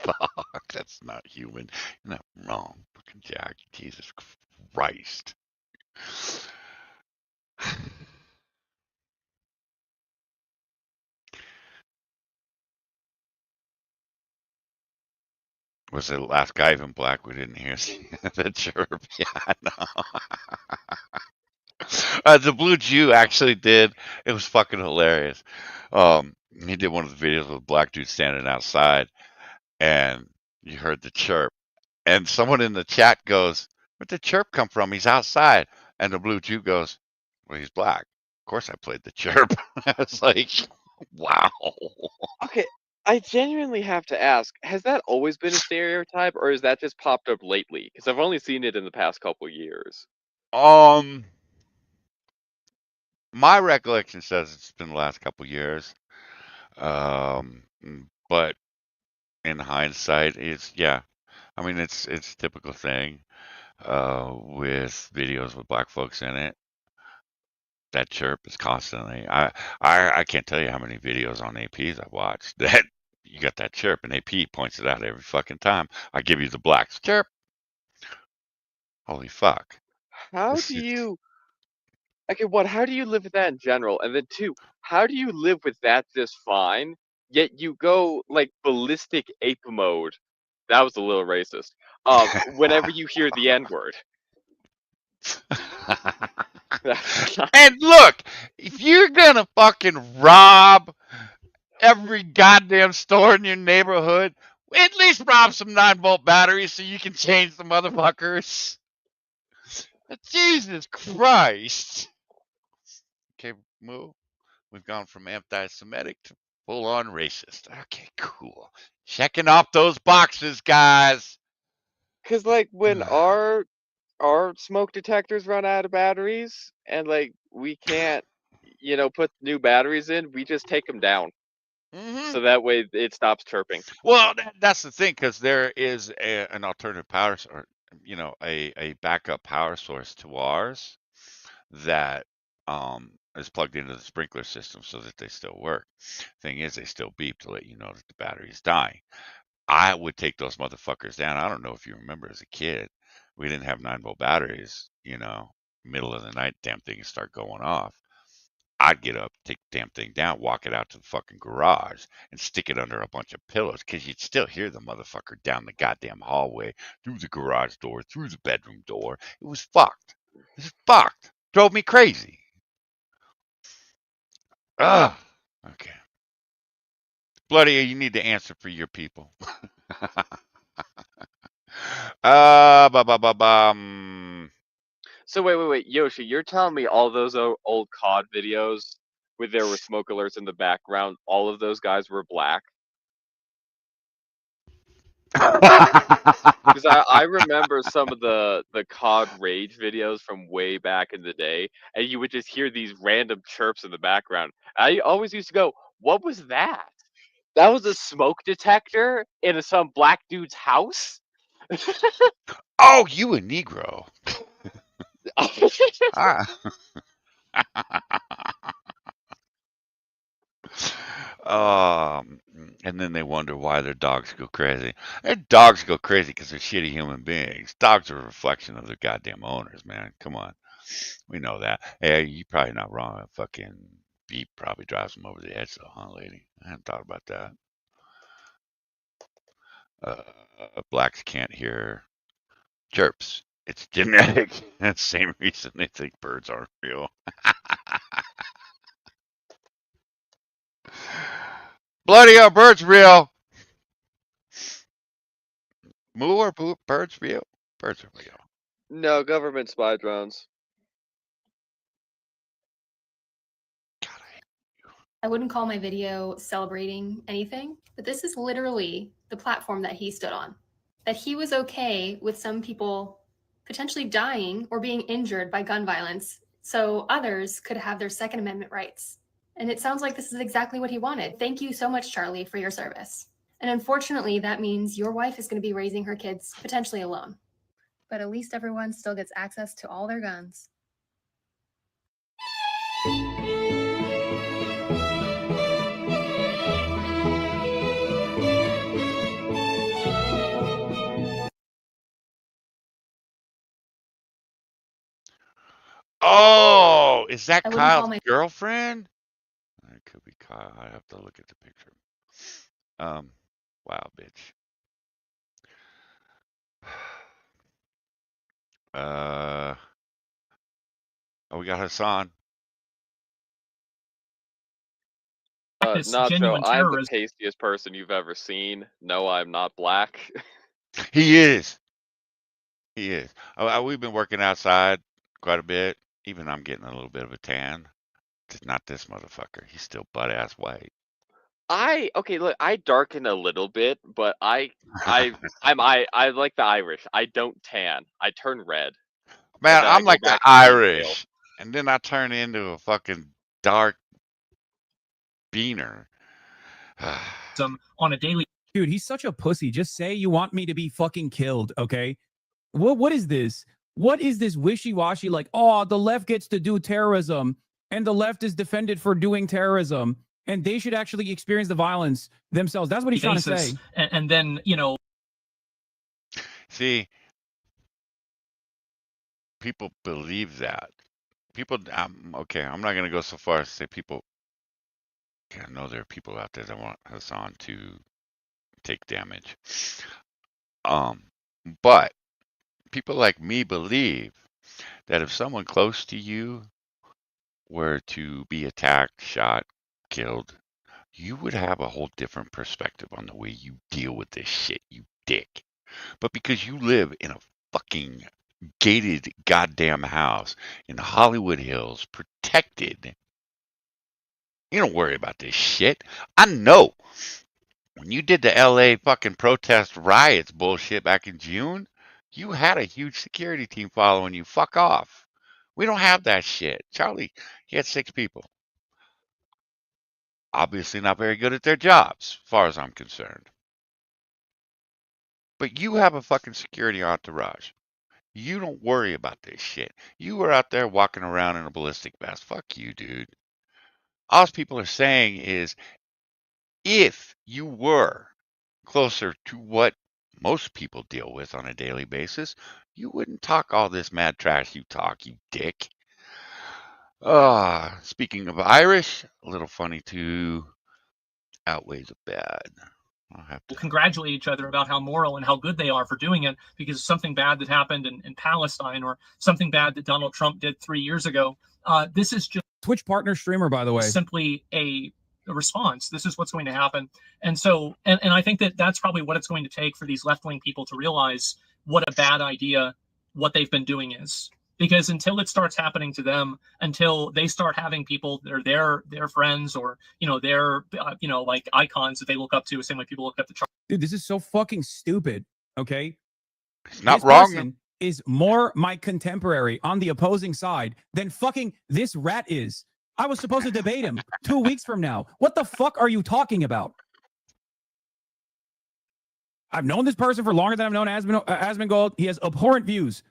fuck, that's not human. You're not wrong, fucking Jack. Jesus Christ. Was the last guy even black? We didn't hear the chirp. Yeah, I know. The Blue Jew actually did. It was fucking hilarious. He did one of the videos with a black dude standing outside, and you heard the chirp. And someone in the chat goes, "Where'd the chirp come from? He's outside." And the Blue Jew goes, "Well, he's black. Of course I played the chirp." I was like, wow. Okay, I genuinely have to ask, has that always been a stereotype, or has that just popped up lately? Because I've only seen it in the past couple years. My recollection says it's been the last couple years. But in hindsight, yeah. I mean, it's a typical thing with videos with black folks in it. That chirp is constantly. I can't tell you how many videos on APs I've watched that you got that chirp, and AP points it out every fucking time. I give you the blacks chirp. Holy fuck. How do you... Okay, one, how do you live with that in general? And then two, how do you live with that just fine, yet you go, like, ballistic ape mode? That was a little racist. Whenever you hear the N-word. And look, if you're gonna fucking rob every goddamn store in your neighborhood. At least rob some 9-volt batteries so you can change the motherfuckers. Jesus Christ. Okay, move. We've gone from anti-Semitic to full-on racist. Okay, cool. Checking off those boxes, guys. Because like when our smoke detectors run out of batteries and like we can't, put new batteries in, we just take them down Mm-hmm. so that way it stops chirping. Well, that's the thing, because there is an alternative power source, a backup power source to ours that is plugged into the sprinkler system so that they still work. Thing is, they still beep to let you know that the battery is dying. I would take those motherfuckers down. I don't know if you remember as a kid, we didn't have 9-volt batteries, middle of the night, damn thing would start going off. I'd get up, take the damn thing down, walk it out to the fucking garage, and stick it under a bunch of pillows, because you'd still hear the motherfucker down the goddamn hallway, through the garage door, through the bedroom door. It was fucked. It was fucked. Drove me crazy. Ugh. Okay. Bloody, you need to answer for your people. So wait, Yoshi, you're telling me all those old COD videos where there were smoke alerts in the background, all of those guys were black? Because I remember some of the COD Rage videos from way back in the day, and you would just hear these random chirps in the background. I always used to go, "What was that? That was a smoke detector in some black dude's house?" Oh, you a Negro. Ah. And then they wonder why their dogs go crazy. Their dogs go crazy because they're shitty human beings. Dogs are a reflection of their goddamn owners, man. Come on. We know that. Hey, you're probably not wrong. A fucking beep probably drives them over the edge, though, huh, lady? I hadn't thought about that. Blacks can't hear chirps. It's genetic. That's the same reason they think birds aren't real. Bloody hell, birds real. Moo or birds real? Birds are real. No, government spy drones. I wouldn't call my video celebrating anything, but this is literally the platform that he stood on. That he was okay with some people potentially dying or being injured by gun violence, so others could have their Second Amendment rights. And it sounds like this is exactly what he wanted. Thank you so much, Charlie, for your service. And unfortunately, that means your wife is going to be raising her kids potentially alone. But at least everyone still gets access to all their guns. Oh, is that I wouldn't call Kyle's my girlfriend? It could be Kyle. I have to look at the picture. Wow, bitch. Oh, we got Hassan. It's Nacho, genuine I'm the terrorism. pastiest person you've ever seen. No, I'm not black. He is. He is. We've been working outside quite a bit. Even I'm getting a little bit of a tan. Just not this motherfucker. He's still butt ass white. Okay, look, I darken a little bit, but I'm I like the Irish. I don't tan. I turn red, and Man, then I I'm go like the back to being pale. Irish, and then I turn into a fucking dark beaner. On a daily. Dude, he's such a pussy. Just say you want me to be fucking killed, okay? What is this? What is this wishy-washy like, oh, the left gets to do terrorism and the left is defended for doing terrorism and they should actually experience the violence themselves. That's what he's trying to say. And then, See, people believe that. People, okay, I'm not going to go so far as to say people. I know there are people out there that want Hassan to take damage. But people like me believe that if someone close to you were to be attacked, shot, killed, you would have a whole different perspective on the way you deal with this shit, you dick. But because you live in a fucking gated goddamn house in the Hollywood Hills, protected, you don't worry about this shit. I know when you did the LA fucking protest riots bullshit back in June, you had a huge security team following you. Fuck off. We don't have that shit. Charlie, he had 6 people. Obviously not very good at their jobs, as far as I'm concerned. But you have a fucking security entourage. You don't worry about this shit. You were out there walking around in a ballistic vest. Fuck you, dude. All people are saying is if you were closer to what most people deal with on a daily basis, you wouldn't talk all this mad trash you talk, you dick. Speaking of Irish, a little funny too. Outweighs the bad. I'll have to. Congratulate each other about how moral and how good they are for doing it, because something bad that happened in Palestine or something bad that Donald Trump did 3 years ago. This is just Twitch partner streamer, by the way. Simply a response. This is what's going to happen. And so, and I think that that's probably what it's going to take for these left-wing people to realize what a bad idea what they've been doing is. Because until it starts happening to them, until they start having people that are their friends or, their, like icons that they look up to, the same way people look up to Trump. Dude, this is so fucking stupid. Okay. It's not this wrong. Person is more my contemporary on the opposing side than fucking this rat is. I was supposed to debate him 2 weeks from now. What the fuck are you talking about? I've known this person for longer than I've known Asmongold. He has abhorrent views.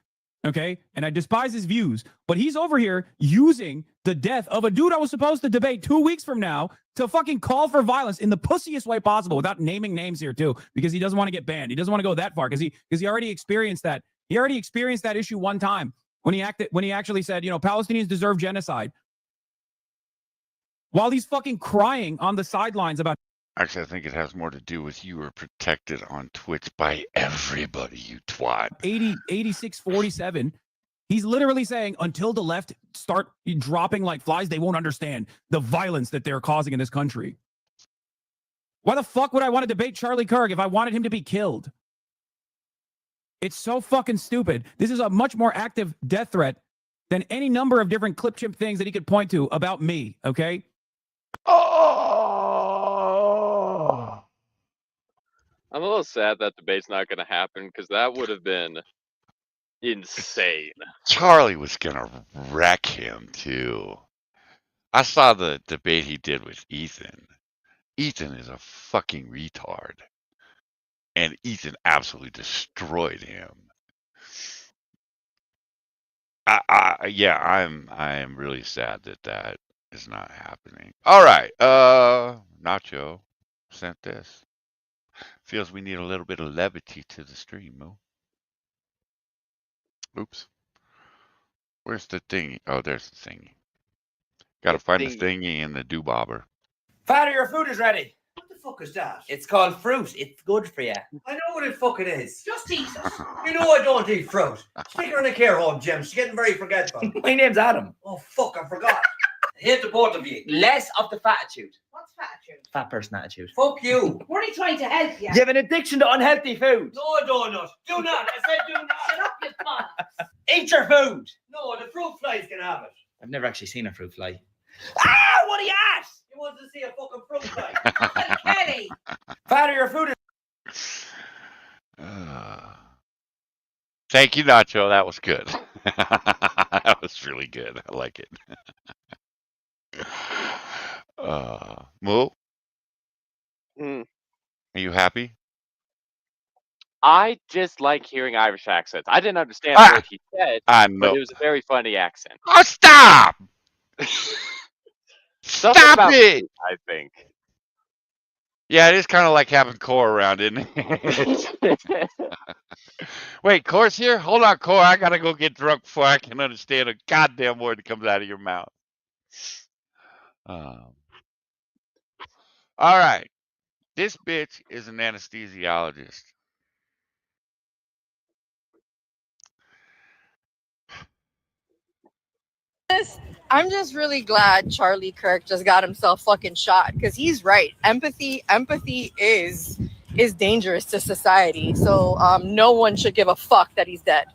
Okay. And I despise his views, but he's over here using the death of a dude I was supposed to debate 2 weeks from now to fucking call for violence in the pussiest way possible without naming names here too, because he doesn't want to get banned. He doesn't want to go that far because he already experienced that. He already experienced that issue one time when he actually said, Palestinians deserve genocide. While he's fucking crying on the sidelines about. Actually, I think it has more to do with you were protected on Twitch by everybody, you twat. 8647. He's literally saying until the left start dropping like flies, they won't understand the violence that they're causing in this country. Why the fuck would I want to debate Charlie Kirk if I wanted him to be killed? It's so fucking stupid. This is a much more active death threat than any number of different clip chimp things that he could point to about me, okay? I'm a little sad that debate's not going to happen because that would have been insane. Charlie was going to wreck him, too. I saw the debate he did with Ethan. Ethan is a fucking retard. And Ethan absolutely destroyed him. I'm really sad that is not happening. All right. Nacho sent this. Feels we need a little bit of levity to the stream, Mo. Oops. Where's the thingy? Oh, there's the thingy. Gotta find the thingy in the doobobber. Father, your food is ready. What the fuck is that? It's called fruit. It's good for you. I know what the fuck it is. Just eat it. You know I don't eat fruit. Stick her in a care home, Jim. She's getting very forgetful. My name's Adam. Oh, fuck, I forgot. I hate the both of you. Less of the fatitude. What's attitude? Fat person attitude. Fuck you. We're only trying to help you. You have an addiction to unhealthy food. No, I don't. Do not. I said do not. Shut up, you cunt. Eat your food. No, the fruit flies can have it. I've never actually seen a fruit fly. Ah, what are you at? You want to see a fucking fruit fly? Kelly. Father, your food is... Thank you, Nacho. That was good. That was really good. I like it. Mo? Mm. Are you happy? I just like hearing Irish accents. I didn't understand a word he said, I but know. it was a very funny accent. Oh, stop! Something Stop about it! food, I think. Yeah, it is kind of like having Core around, isn't it? Wait, Core's here? Hold on, Core. I gotta go get drunk before I can understand a goddamn word that comes out of your mouth. All right. This bitch is an anesthesiologist. I'm just really glad Charlie Kirk just got himself fucking shot because he's right. Empathy is dangerous to society. So no one should give a fuck that he's dead.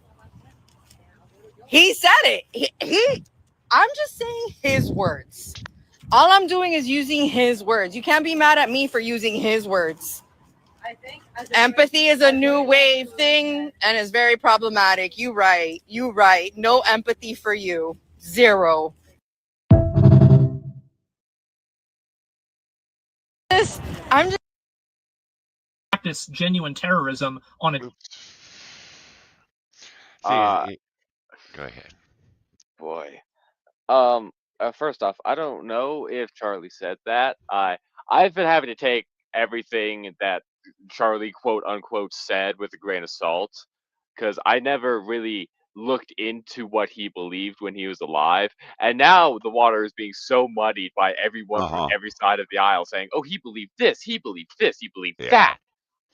He said it. I'm just saying his words. All I'm doing is using his words. You can't be mad at me for using his words. Empathy is a new wave thing and is very problematic. You right. No empathy for you. Zero. I'm just practice genuine terrorism on a. See, go ahead. Boy. First off, I don't know if Charlie said that. I've been having to take everything that Charlie quote unquote said with a grain of salt because I never really looked into what he believed when he was alive, and now the water is being so muddied by everyone from every side of the aisle saying, "Oh, he believed this, he believed this, he believed that."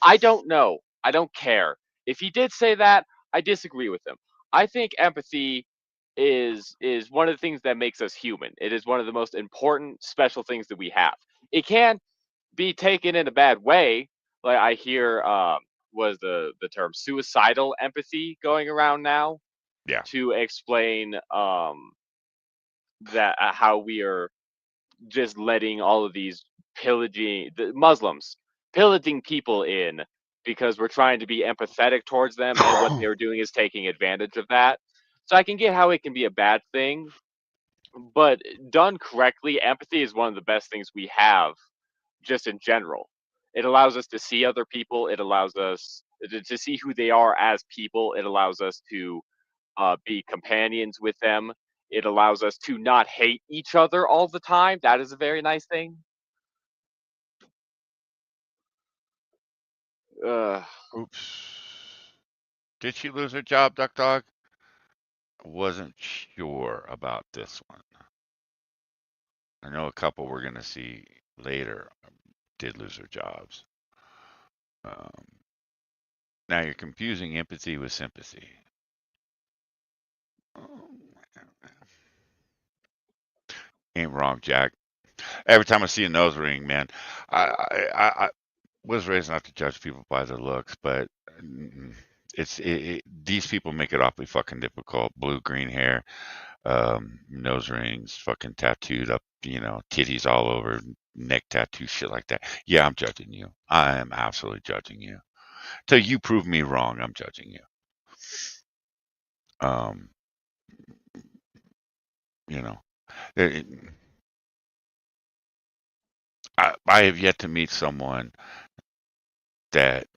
I don't know. I don't care. If he did say that, I disagree with him. I think empathy is one of the things that makes us human. It is one of the most important special things that we have. It can be taken in a bad way. Like I hear was the term suicidal empathy going around now Yeah. to explain that how we are just letting all of these the Muslims pillaging people in because we're trying to be empathetic towards them, and what they're doing is taking advantage of that. So I can get how it can be a bad thing, but done correctly, empathy is one of the best things we have just in general. It allows us to see other people. It allows us to see who they are as people. It allows us to be companions with them. It allows us to not hate each other all the time. That is a very nice thing. Oops. Did she lose her job, Duck Dog? Wasn't sure about this one. I know a couple we're going to see later did lose their jobs. Now you're confusing empathy with sympathy. Ain't wrong, Jack. Every time I see a nose ring, man, I was raised not to judge people by their looks, but these people make it awfully fucking difficult. Blue, green hair, nose rings, fucking tattooed up, titties all over, neck tattoo, shit like that. Yeah, I'm judging you. I am absolutely judging you. Till you prove me wrong, I'm judging you. You know, I have yet to meet someone that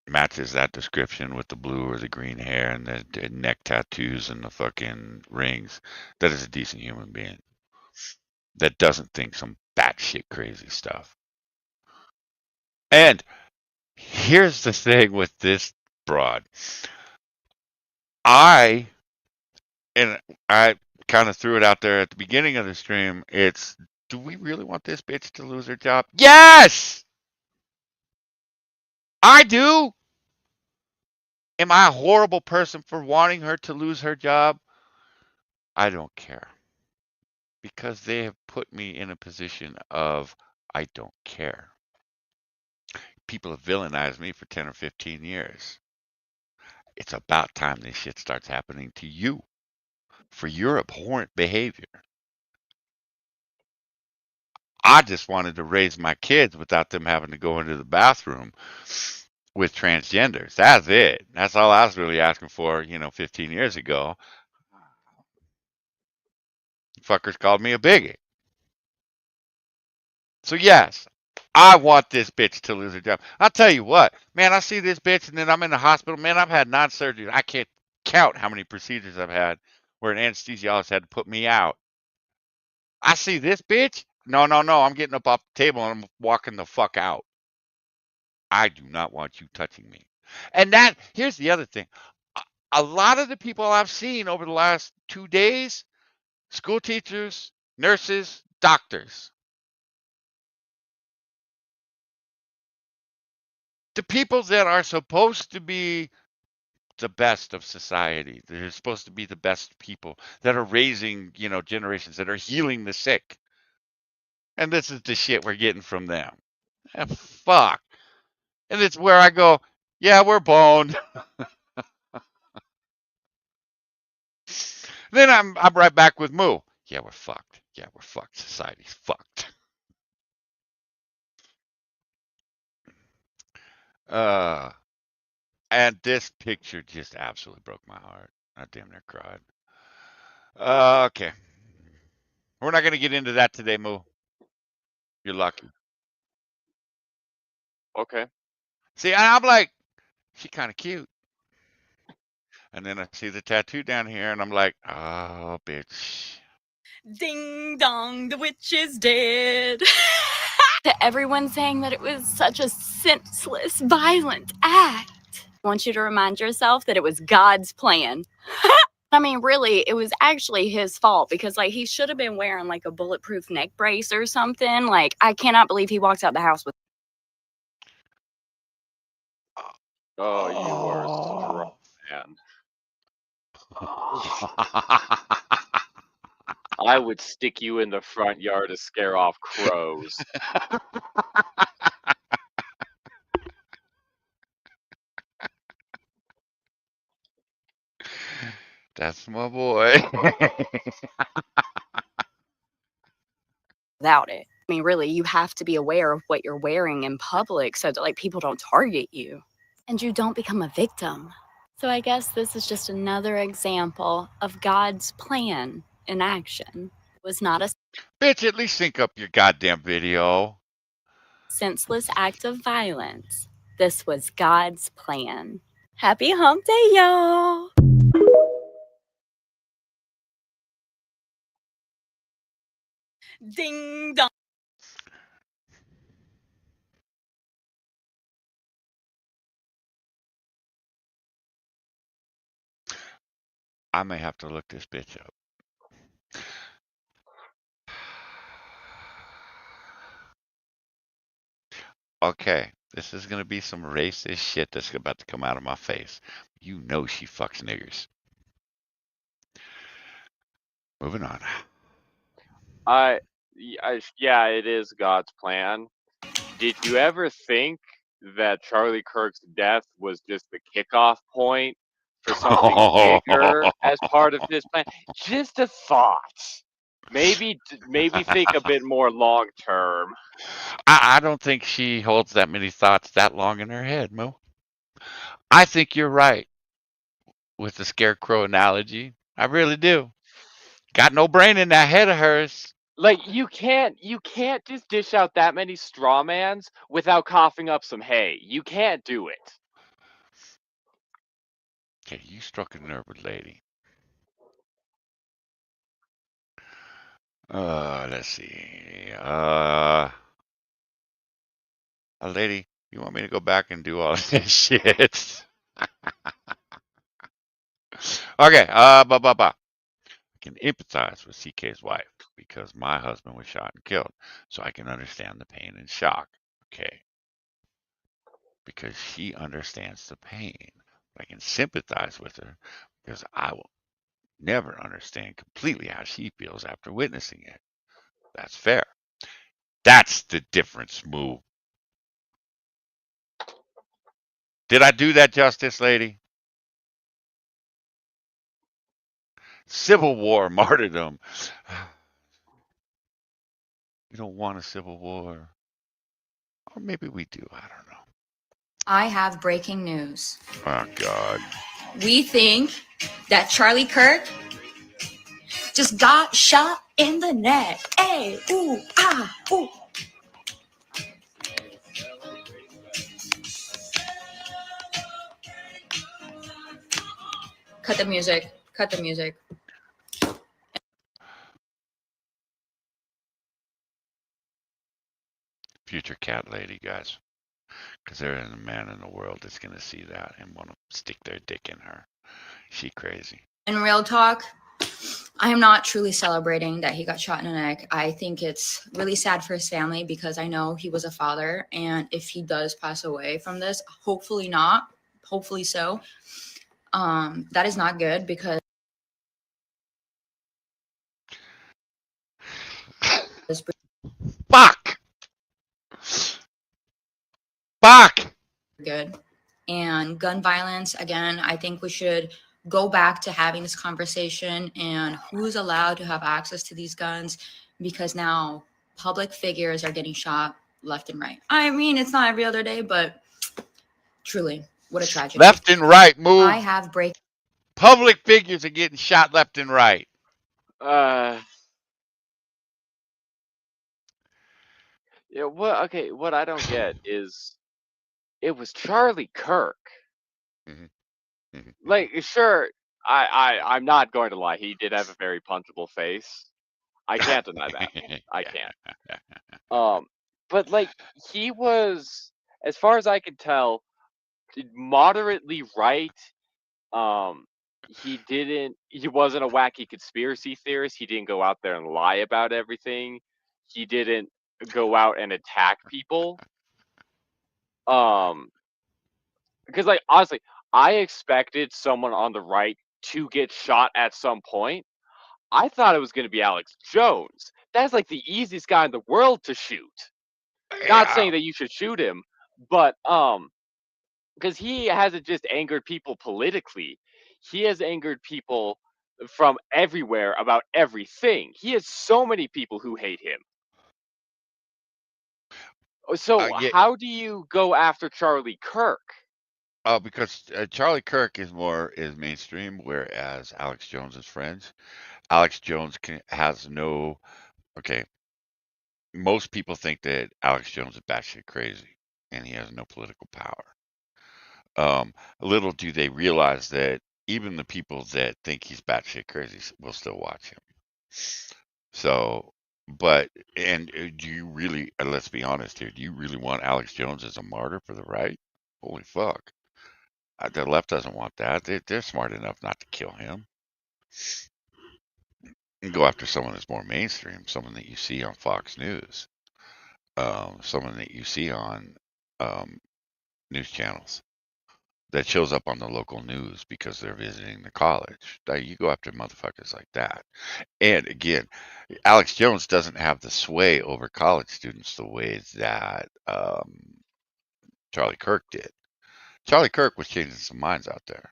matches that description with the blue or the green hair and the neck tattoos and the fucking rings. That is a decent human being that doesn't think some batshit crazy stuff. And here's the thing with this broad. I kind of threw it out there at the beginning of the stream. It's, do we really want this bitch to lose her job? Yes! I do. Am I a horrible person for wanting her to lose her job? I don't care. Because they have put me in a position of I don't care. People have villainized me for 10 or 15 years. It's about time this shit starts happening to you for your abhorrent behavior. I just wanted to raise my kids without them having to go into the bathroom with transgenders. That's it. That's all I was really asking for, 15 years ago. Fuckers called me a bigot. So yes, I want this bitch to lose her job. I'll tell you what, man, I see this bitch and then I'm in the hospital. Man, I've had 9 surgeries. I can't count how many procedures I've had where an anesthesiologist had to put me out. I see this bitch. No. I'm getting up off the table and I'm walking the fuck out. I do not want you touching me. And here's the other thing. A lot of the people I've seen over the last 2 days, school teachers, nurses, doctors, the people that are supposed to be the best of society. They're supposed to be the best people that are raising, generations that are healing the sick. And this is the shit we're getting from them. Fuck. And it's where I go, yeah, we're boned. Then I'm right back with Moo. Yeah, we're fucked. Yeah, we're fucked. Society's fucked. And this picture just absolutely broke my heart. I damn near cried. Okay. We're not going to get into that today, Moo. You're lucky. Okay. See, I'm like, she kind of cute. And then I see the tattoo down here, and I'm like, oh, bitch. Ding dong, the witch is dead. To everyone saying that it was such a senseless, violent act. I want you to remind yourself that it was God's plan. I mean, really, it was actually his fault because, like, he should have been wearing, like, a bulletproof neck brace or something. Like, I cannot believe he walked out the house with. Oh, you were strong, man. I would stick you in the front yard to scare off crows. That's my boy. Without it. I mean, really, you have to be aware of what you're wearing in public so that, like, people don't target you and you don't become a victim. So I guess this is just another example of God's plan in action. It was not a Bitch, at least sync up your goddamn video. senseless act of violence. This was God's plan. Happy hump day, y'all. Ding dong. I may have to look this bitch up. Okay, this is going to be some racist shit that's about to come out of my face. You know she fucks niggers. Moving on. Yeah, it is God's plan. Did you ever think that Charlie Kirk's death was just the kickoff point for something bigger as part of this plan? Just a thought. Maybe think a bit more long term. I don't think she holds that many thoughts that long in her head, Mo. I think you're right with the scarecrow analogy. I really do. Got no brain in that head of hers. Like you can't just dish out that many straw mans without coughing up some hay. You can't do it. Okay, you struck a nerve with lady. Let's see. Lady, you want me to go back and do all this shit? Okay, I can empathize with CK's wife because my husband was shot and killed, so I can understand the pain and shock. Okay, because she understands the pain. I can sympathize with her because I will never understand completely how she feels after witnessing it. That's fair. That's the difference, Moo. Did I do that justice, lady? Civil War martyrdom. We don't want a civil war. Or maybe we do. I don't know. I have breaking news. Oh, God. We think that Charlie Kirk just got shot in the neck. Hey, ooh, ah, ooh. Cut the music. Cut the music. Future cat lady, guys. Because there isn't a man in the world that's going to see that and want to stick their dick in her. She crazy. In real talk, I am not truly celebrating that he got shot in the neck. I think it's really sad for his family because I know he was a father. And if he does pass away from this, hopefully not, hopefully so. That is not good because Fuck. Fuck. good. And gun violence, again, I think we should go back to having this conversation and who's allowed to have access to these guns, because now public figures are getting shot left and right. I mean, it's not every other day, but truly, what a tragedy. Left and right, move. I have break. Public figures are getting shot left and right. Yeah, what I don't get is it was Charlie Kirk. Like, sure, I'm not going to lie, he did have a very punchable face. I can't deny that. I can't. But like he was, as far as I could tell, moderately right. He wasn't a wacky conspiracy theorist. He didn't go out there and lie about everything. He didn't go out and attack people. Because like honestly, I expected someone on the right to get shot at some point. I thought it was going to be Alex Jones. That's like the easiest guy in the world to shoot. Not saying that you should shoot him, but because he hasn't just angered people politically, he has angered people from everywhere about everything. He has so many people who hate him. So Yeah. how do you go after Charlie Kirk? Because Charlie Kirk is mainstream, whereas Alex Jones is Fringe. Alex Jones has no. Okay, most people think that Alex Jones is batshit crazy, and he has no political power. Little do they realize that even the people that think he's batshit crazy will still watch him. So, do you really? Let's be honest here. Do you really want Alex Jones as a martyr for the right? Holy fuck! The left doesn't want that. They're smart enough not to kill him. And go after someone that's more mainstream, someone that you see on Fox News, someone that you see on news channels that shows up on the local news because they're visiting the college. Now, you go after motherfuckers like that. And again, Alex Jones doesn't have the sway over college students the way that Charlie Kirk did. Charlie Kirk was changing some minds out there.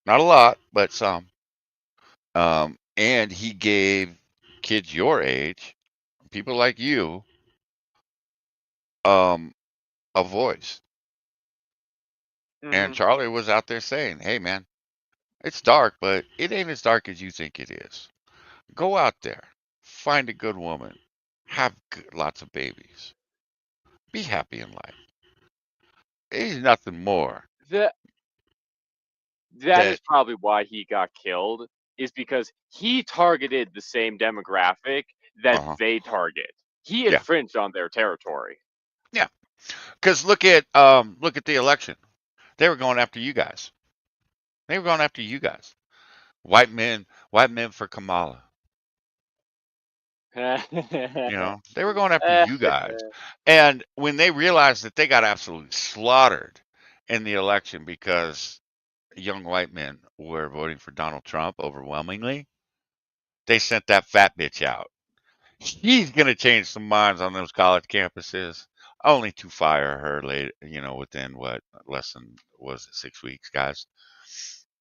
Not a lot, but some. And he gave kids your age, people like you, a voice. And Charlie was out there saying, "Hey, man, it's dark, but it ain't as dark as you think it is. Go out there, find a good woman, have lots of babies, be happy in life. There's nothing more." That is probably why he got killed, is because he targeted the same demographic that they target. He infringed on their territory. Yeah, because look at the election. They were going after you guys. They were going after you guys. White men for Kamala. They were going after you guys. And when they realized that they got absolutely slaughtered in the election because young white men were voting for Donald Trump overwhelmingly, they sent that fat bitch out. She's going to change some minds on those college campuses, only to fire her later, within less than, was it 6 weeks, guys?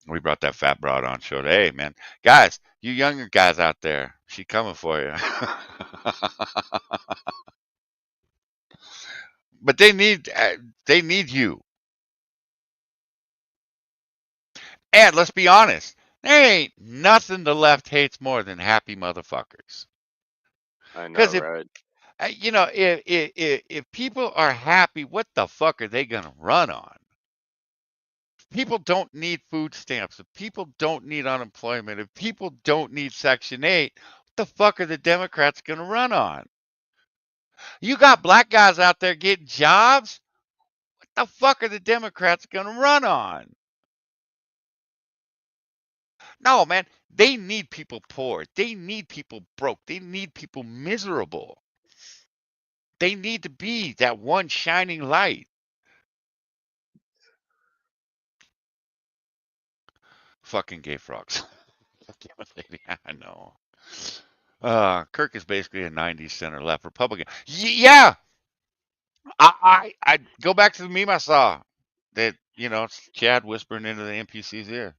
We brought that fat broad on, showed, hey, man, guys, you younger guys out there, she coming for you. But they need you. And let's be honest, there ain't nothing the left hates more than happy motherfuckers. I know, Because right? if people are happy, what the fuck are they gonna run on? People don't need food stamps. If people don't need unemployment, if people don't need Section 8, what the fuck are the Democrats gonna run on? You got black guys out there getting jobs? What the fuck are the Democrats gonna run on? No, man, they need people poor. They need people broke. They need people miserable. They need to be that one shining light. Fucking gay frogs. I know. Kirk is basically a 90s center left Republican. Yeah, I go back to the meme I saw that it's Chad whispering into the NPC's ear.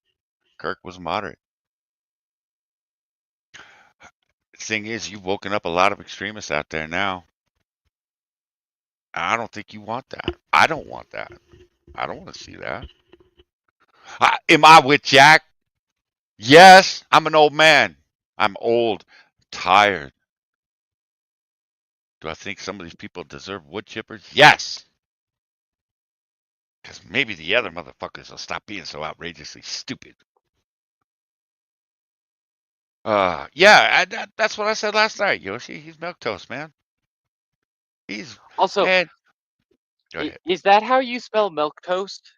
Kirk was moderate. Thing is, you've woken up a lot of extremists out there now. I don't think you want that. I don't want that. I don't want to see that. Am I with Jack? Yes, I'm an old man. I'm old, tired. Do I think some of these people deserve wood chippers? Yes. Because maybe the other motherfuckers will stop being so outrageously stupid. Yeah, that's what I said last night, Yoshi. He's milquetoast, man. He's Also, and go ahead. is that how you spell milk toast?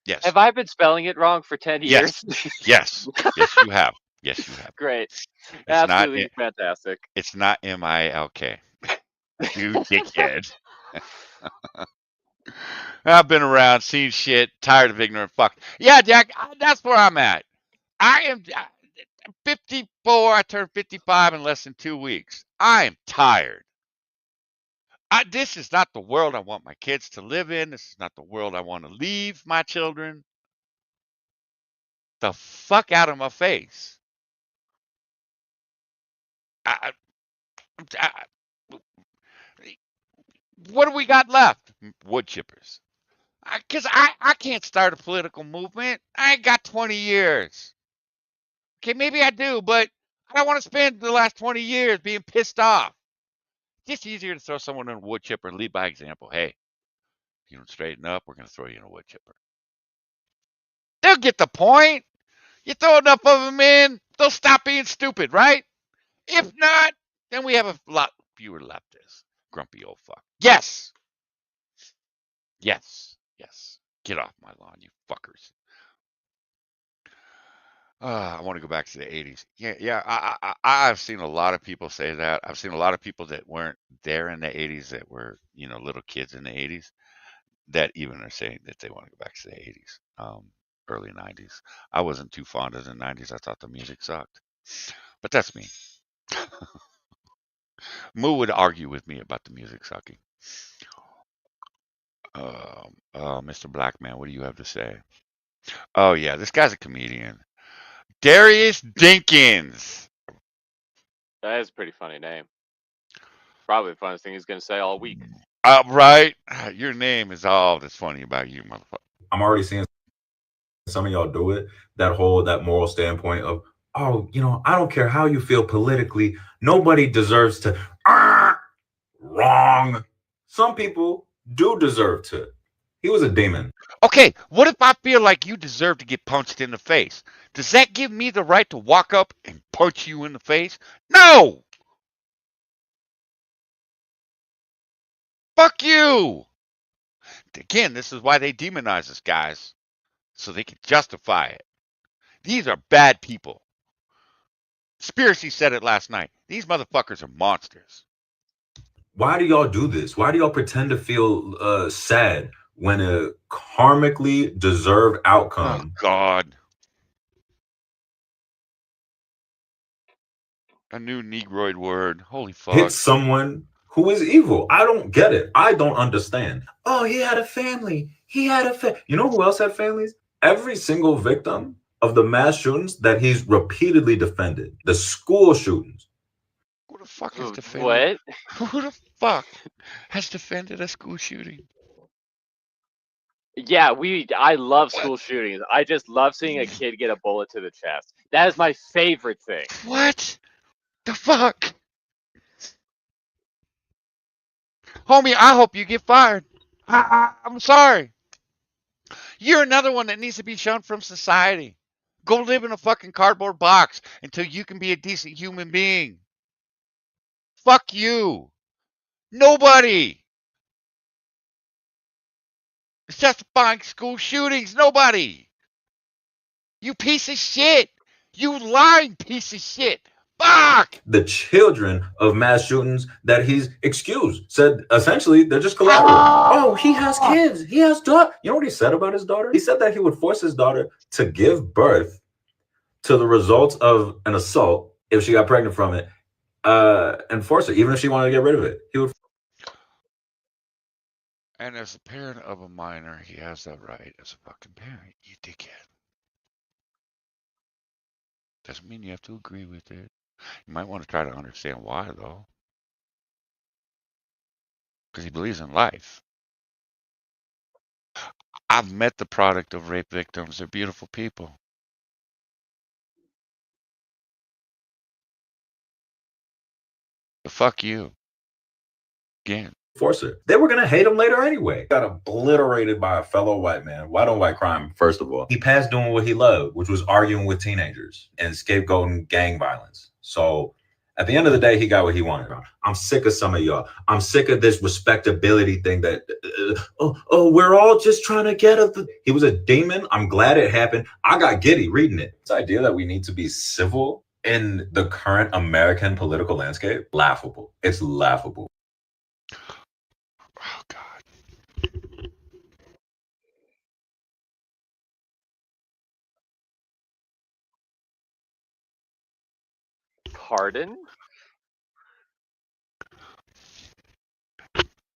Yes. Have I been spelling it wrong for 10 years? Yes. Yes, you have. Yes, you have. Great. It's Absolutely not, fantastic. It's not MILK. You dickhead. I've been around, seen shit, tired of ignorant fuck. Yeah, Jack, that's where I'm at. I am 54. I turned 55 in less than 2 weeks. I am tired. This is not the world I want my kids to live in. This is not the world I want to leave my children. The fuck out of my face. What do we got left? Wood chippers. Because I can't start a political movement. I ain't got 20 years. Okay, maybe I do, but I don't want to spend the last 20 years being pissed off. It's just easier to throw someone in a wood chipper and lead by example. Hey, if you don't straighten up, we're going to throw you in a wood chipper. They'll get the point. You throw enough of them in, they'll stop being stupid, right? If not, then we have a lot fewer leftists. Grumpy old fuck. Yes. Yes. Yes. Get off my lawn, you fuckers. I want to go back to the 80s. Yeah. I've seen a lot of people say that. I've seen a lot of people that weren't there in the 80s that were, little kids in the 80s that even are saying that they want to go back to the 80s, early 90s. I wasn't too fond of the 90s. I thought the music sucked. But that's me. Moo would argue with me about the music sucking. Mr. Blackman, what do you have to say? Oh, yeah, this guy's a comedian. Darius Dinkins. That is a pretty funny name. Probably the funniest thing he's going to say all week. Right? Your name is all that's funny about you, motherfucker. I'm already seeing some of y'all do it. That moral standpoint of, oh, I don't care how you feel politically. Nobody deserves to. Wrong. Some people do deserve to. He was a demon. Okay, what if I feel like you deserve to get punched in the face? Does that give me the right to walk up and punch you in the face? No! Fuck you! Again, this is why they demonize us, guys. So they can justify it. These are bad people. Spiracy said it last night. These motherfuckers are monsters. Why do y'all do this? Why do y'all pretend to feel sad when a karmically deserved outcome? Oh, God. A new Negroid word. Holy fuck. Hits someone who is evil. I don't get it. I don't understand. Oh, he had a family. You know who else had families? Every single victim of the mass shootings that he's repeatedly defended. The school shootings. Who the fuck has defended? What? Who the fuck has defended a school shooting? Yeah, I love school shootings. I just love seeing a kid get a bullet to the chest. That is my favorite thing. What the fuck? Homie, I hope you get fired. I'm sorry. You're another one that needs to be shunned from society. Go live in a fucking cardboard box until you can be a decent human being. Fuck you. Nobody is justifying school shootings. Nobody. You piece of shit. You lying piece of shit. Fuck. The children of mass shootings that he's excused said essentially they're just collateral. Oh, he has kids. He has daughter. You know what he said about his daughter? He said that he would force his daughter to give birth to the results of an assault if she got pregnant from it, and force it, even if she wanted to get rid of it. He would. And as a parent of a minor, he has that right as a fucking parent. You dickhead. Doesn't mean you have to agree with it. You might want to try to understand why, though. Because he believes in life. I've met the product of rape victims. They're beautiful people. But fuck you. Again. Force it. They were gonna hate him later anyway. Got obliterated by a fellow white man. White on white crime, first of all. He passed doing what he loved, which was arguing with teenagers and scapegoating gang violence. So at the end of the day, he got what he wanted. I'm sick of some of y'all. I'm sick of this respectability thing that, we're all just trying to get up. He was a demon. I'm glad it happened. I got giddy reading it. This idea that we need to be civil in the current American political landscape, laughable. It's laughable. Oh, God. Pardon?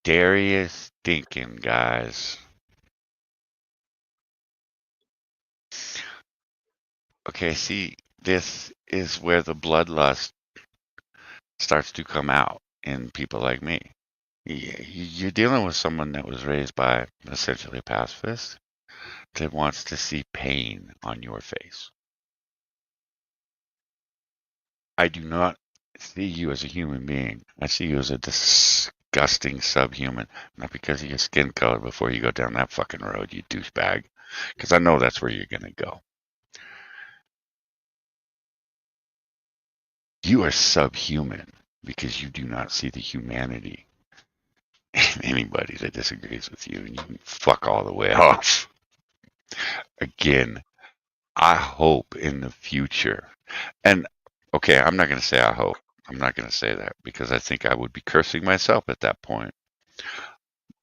Darius stinking, guys. Okay, see, this is where the bloodlust starts to come out in people like me. You're dealing with someone that was raised by essentially a pacifist that wants to see pain on your face. I do not see you as a human being. I see you as a disgusting subhuman. Not because of your skin color before you go down that fucking road, you douchebag. Because I know that's where you're going to go. You are subhuman because you do not see the humanity in anybody that disagrees with you, and you can fuck all the way off. Again, I hope in the future, and okay, I'm not going to say I hope. I'm not going to say that because I think I would be cursing myself at that point.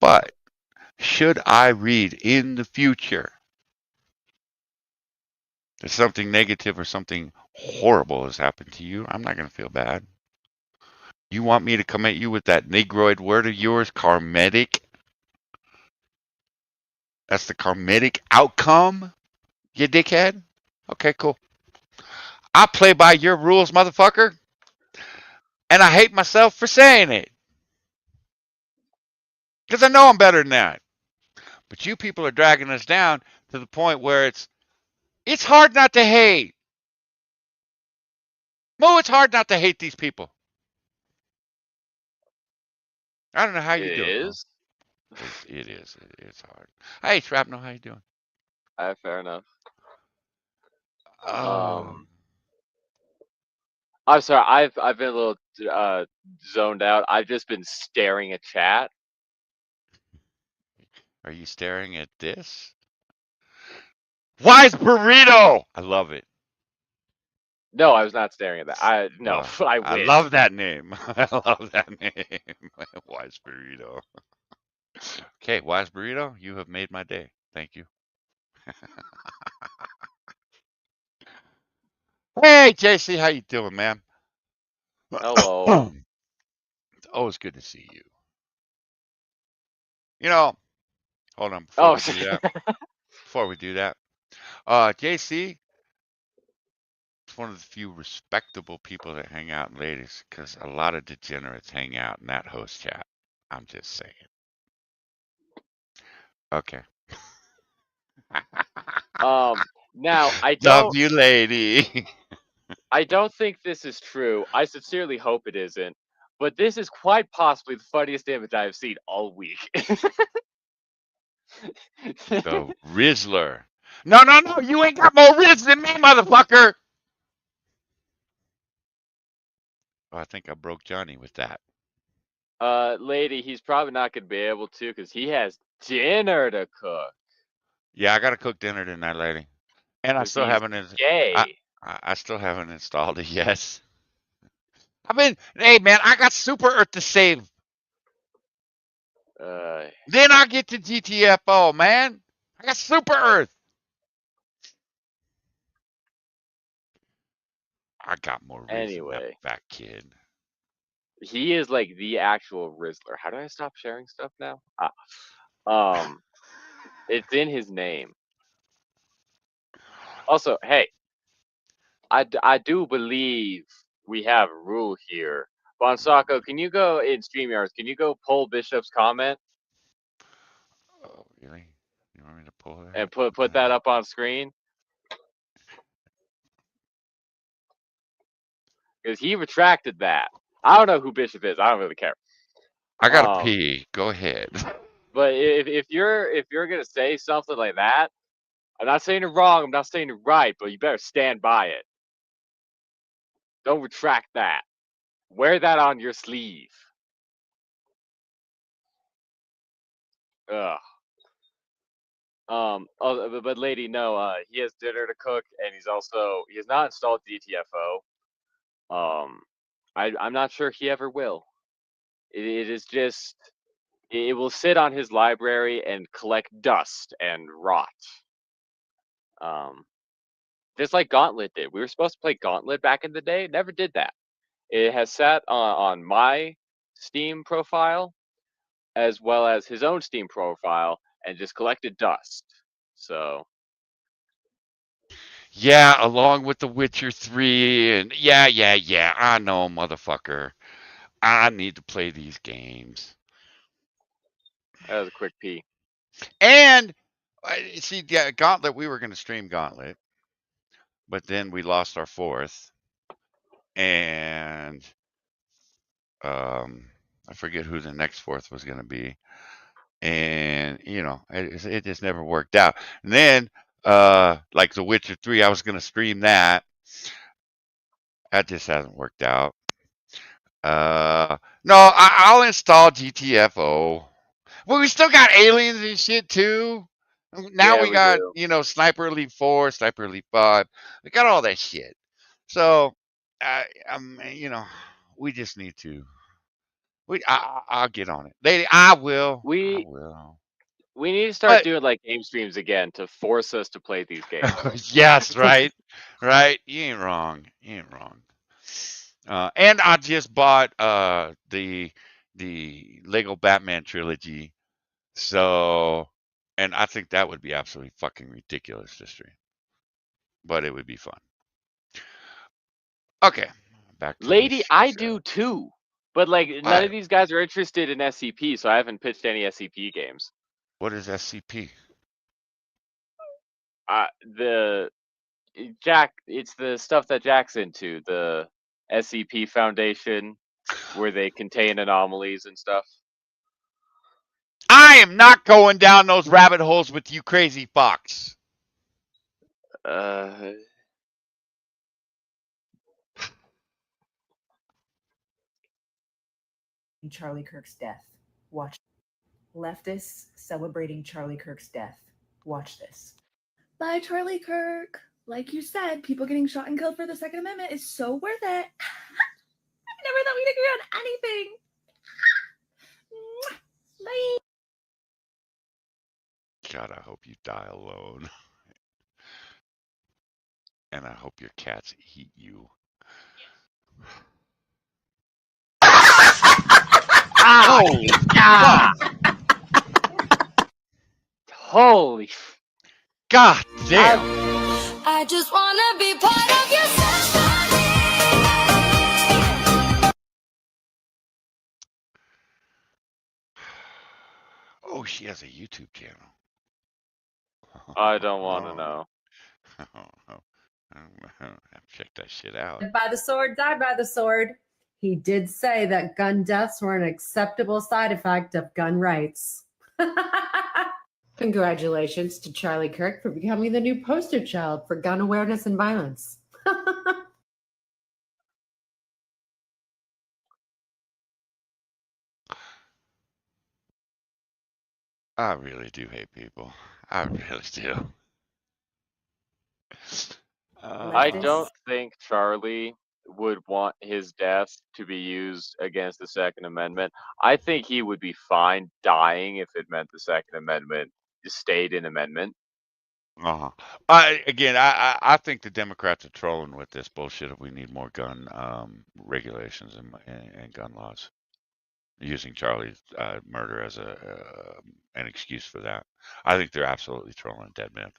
But should I read in the future that something negative or something horrible has happened to you, I'm not going to feel bad. You want me to come at you with that negroid word of yours, karmetic? That's the karmetic outcome, you dickhead? Okay, cool. I play by your rules, motherfucker. And I hate myself for saying it. Because I know I'm better than that. But you people are dragging us down to the point where it's hard not to hate. Mo, it's hard not to hate these people. I don't know how you It do it, Mo. is? It is. It's hard. Hey, Shrapnel, how you doing? Fair enough. Oh. I'm sorry. I've been a little zoned out. I've just been staring at chat. Are you staring at this? Wise burrito! I love it. No, I was not staring at that. I I wish. love that name. I love that name. Wise burrito. Okay, Wise burrito, you have made my day. Thank you. Hey, JC, how you doing, man? Hello. It's always good to see you. You know, hold on before Oh, we do that. JC is one of the few respectable people that hang out in ladies, because a lot of degenerates hang out in that host chat. I'm just saying. Okay. now I Love don't. you, lady. I don't think this is true. I sincerely hope it isn't. But this is quite possibly the funniest image I have seen all week. The Rizzler. No, you ain't got more Riz than me, motherfucker. Oh, I think I broke Johnny with that. Lady, he's probably not gonna be able to because he has dinner to cook. Yeah, I gotta cook dinner tonight, lady. And I 'Cause still he's haven't. gay. I still haven't installed it yet. Hey man, I got Super Earth to save. Then I get to GTFO, man. I got Super Earth. I got more reason than that Anyway, fat kid. he is like the actual Rizzler. How do I stop sharing stuff now? It's in his name. Also, hey, I do believe we have a rule here. Bonsako, can you go in StreamYards? Can you go pull Bishop's comment Oh, really? You want me to pull that? and put that up on screen? Because he retracted that. I don't know who Bishop is. I don't really care. I gotta pee. Go ahead. But if you're gonna say something like that, I'm not saying it wrong. I'm not saying it right, but you better stand by it. Don't retract that. Wear that on your sleeve. Ugh. But lady, no. He has dinner to cook, and he has not installed DTFO. I'm not sure he ever will. It is just it will sit on his library and collect dust and rot. Just like Gauntlet did. We were supposed to play Gauntlet back in the day. Never did that. It has sat on my Steam profile as well as his own Steam profile and just collected dust. So Yeah, along with The Witcher 3 and yeah. I know, motherfucker. I need to play these games. that was a quick pee. And see, yeah, Gauntlet. We were going to stream Gauntlet, but then we lost our fourth, and I forget who the next fourth was going to be, and it just never worked out. And then, like The Witcher 3, I was going to stream that. That just hasn't worked out. No, I'll install GTFO. Well, we still got aliens and shit too. Now Yeah, we we got, do. Sniper Elite 4, Sniper Elite 5. We got all that shit. So, we just need to. I'll get on it, lady. I will. We need to start doing like game streams again to force us to play these games. Yes, right, right. You ain't wrong. You ain't wrong. And I just bought the Lego Batman trilogy. So, and I think that would be absolutely fucking ridiculous to stream, but it would be fun. Okay, back to Lady, this I show. do too. But like none of these guys are interested in SCP, so I haven't pitched any SCP games. What is SCP? It's the stuff that Jack's into, the SCP Foundation, where they contain anomalies and stuff. I am not going down those rabbit holes with you, crazy fox. Charlie Kirk's death. Watch. Leftists celebrating Charlie Kirk's death. Watch this. Bye, Charlie Kirk. Like you said, people getting shot and killed for the Second Amendment is so worth it. I never thought we'd agree on anything. Bye. God, I hope you die alone. And I hope your cats eat you. Holy God! Holy God damn! I just wanna be part of your Oh, she has a YouTube channel. I don't want to know. Check that shit out. Live by the sword, die by the sword. He did say that gun deaths were an acceptable side effect of gun rights. Congratulations to Charlie Kirk for becoming the new poster child for gun awareness and violence. I really do hate people. I really do. I don't think Charlie would want his death to be used against the Second Amendment. I think he would be fine dying if it meant the Second Amendment stayed an amendment. Uh-huh. I think the Democrats are trolling with this bullshit. If we need more gun regulations and gun laws, using Charlie's murder as an excuse for that. I think they're absolutely trolling dead men,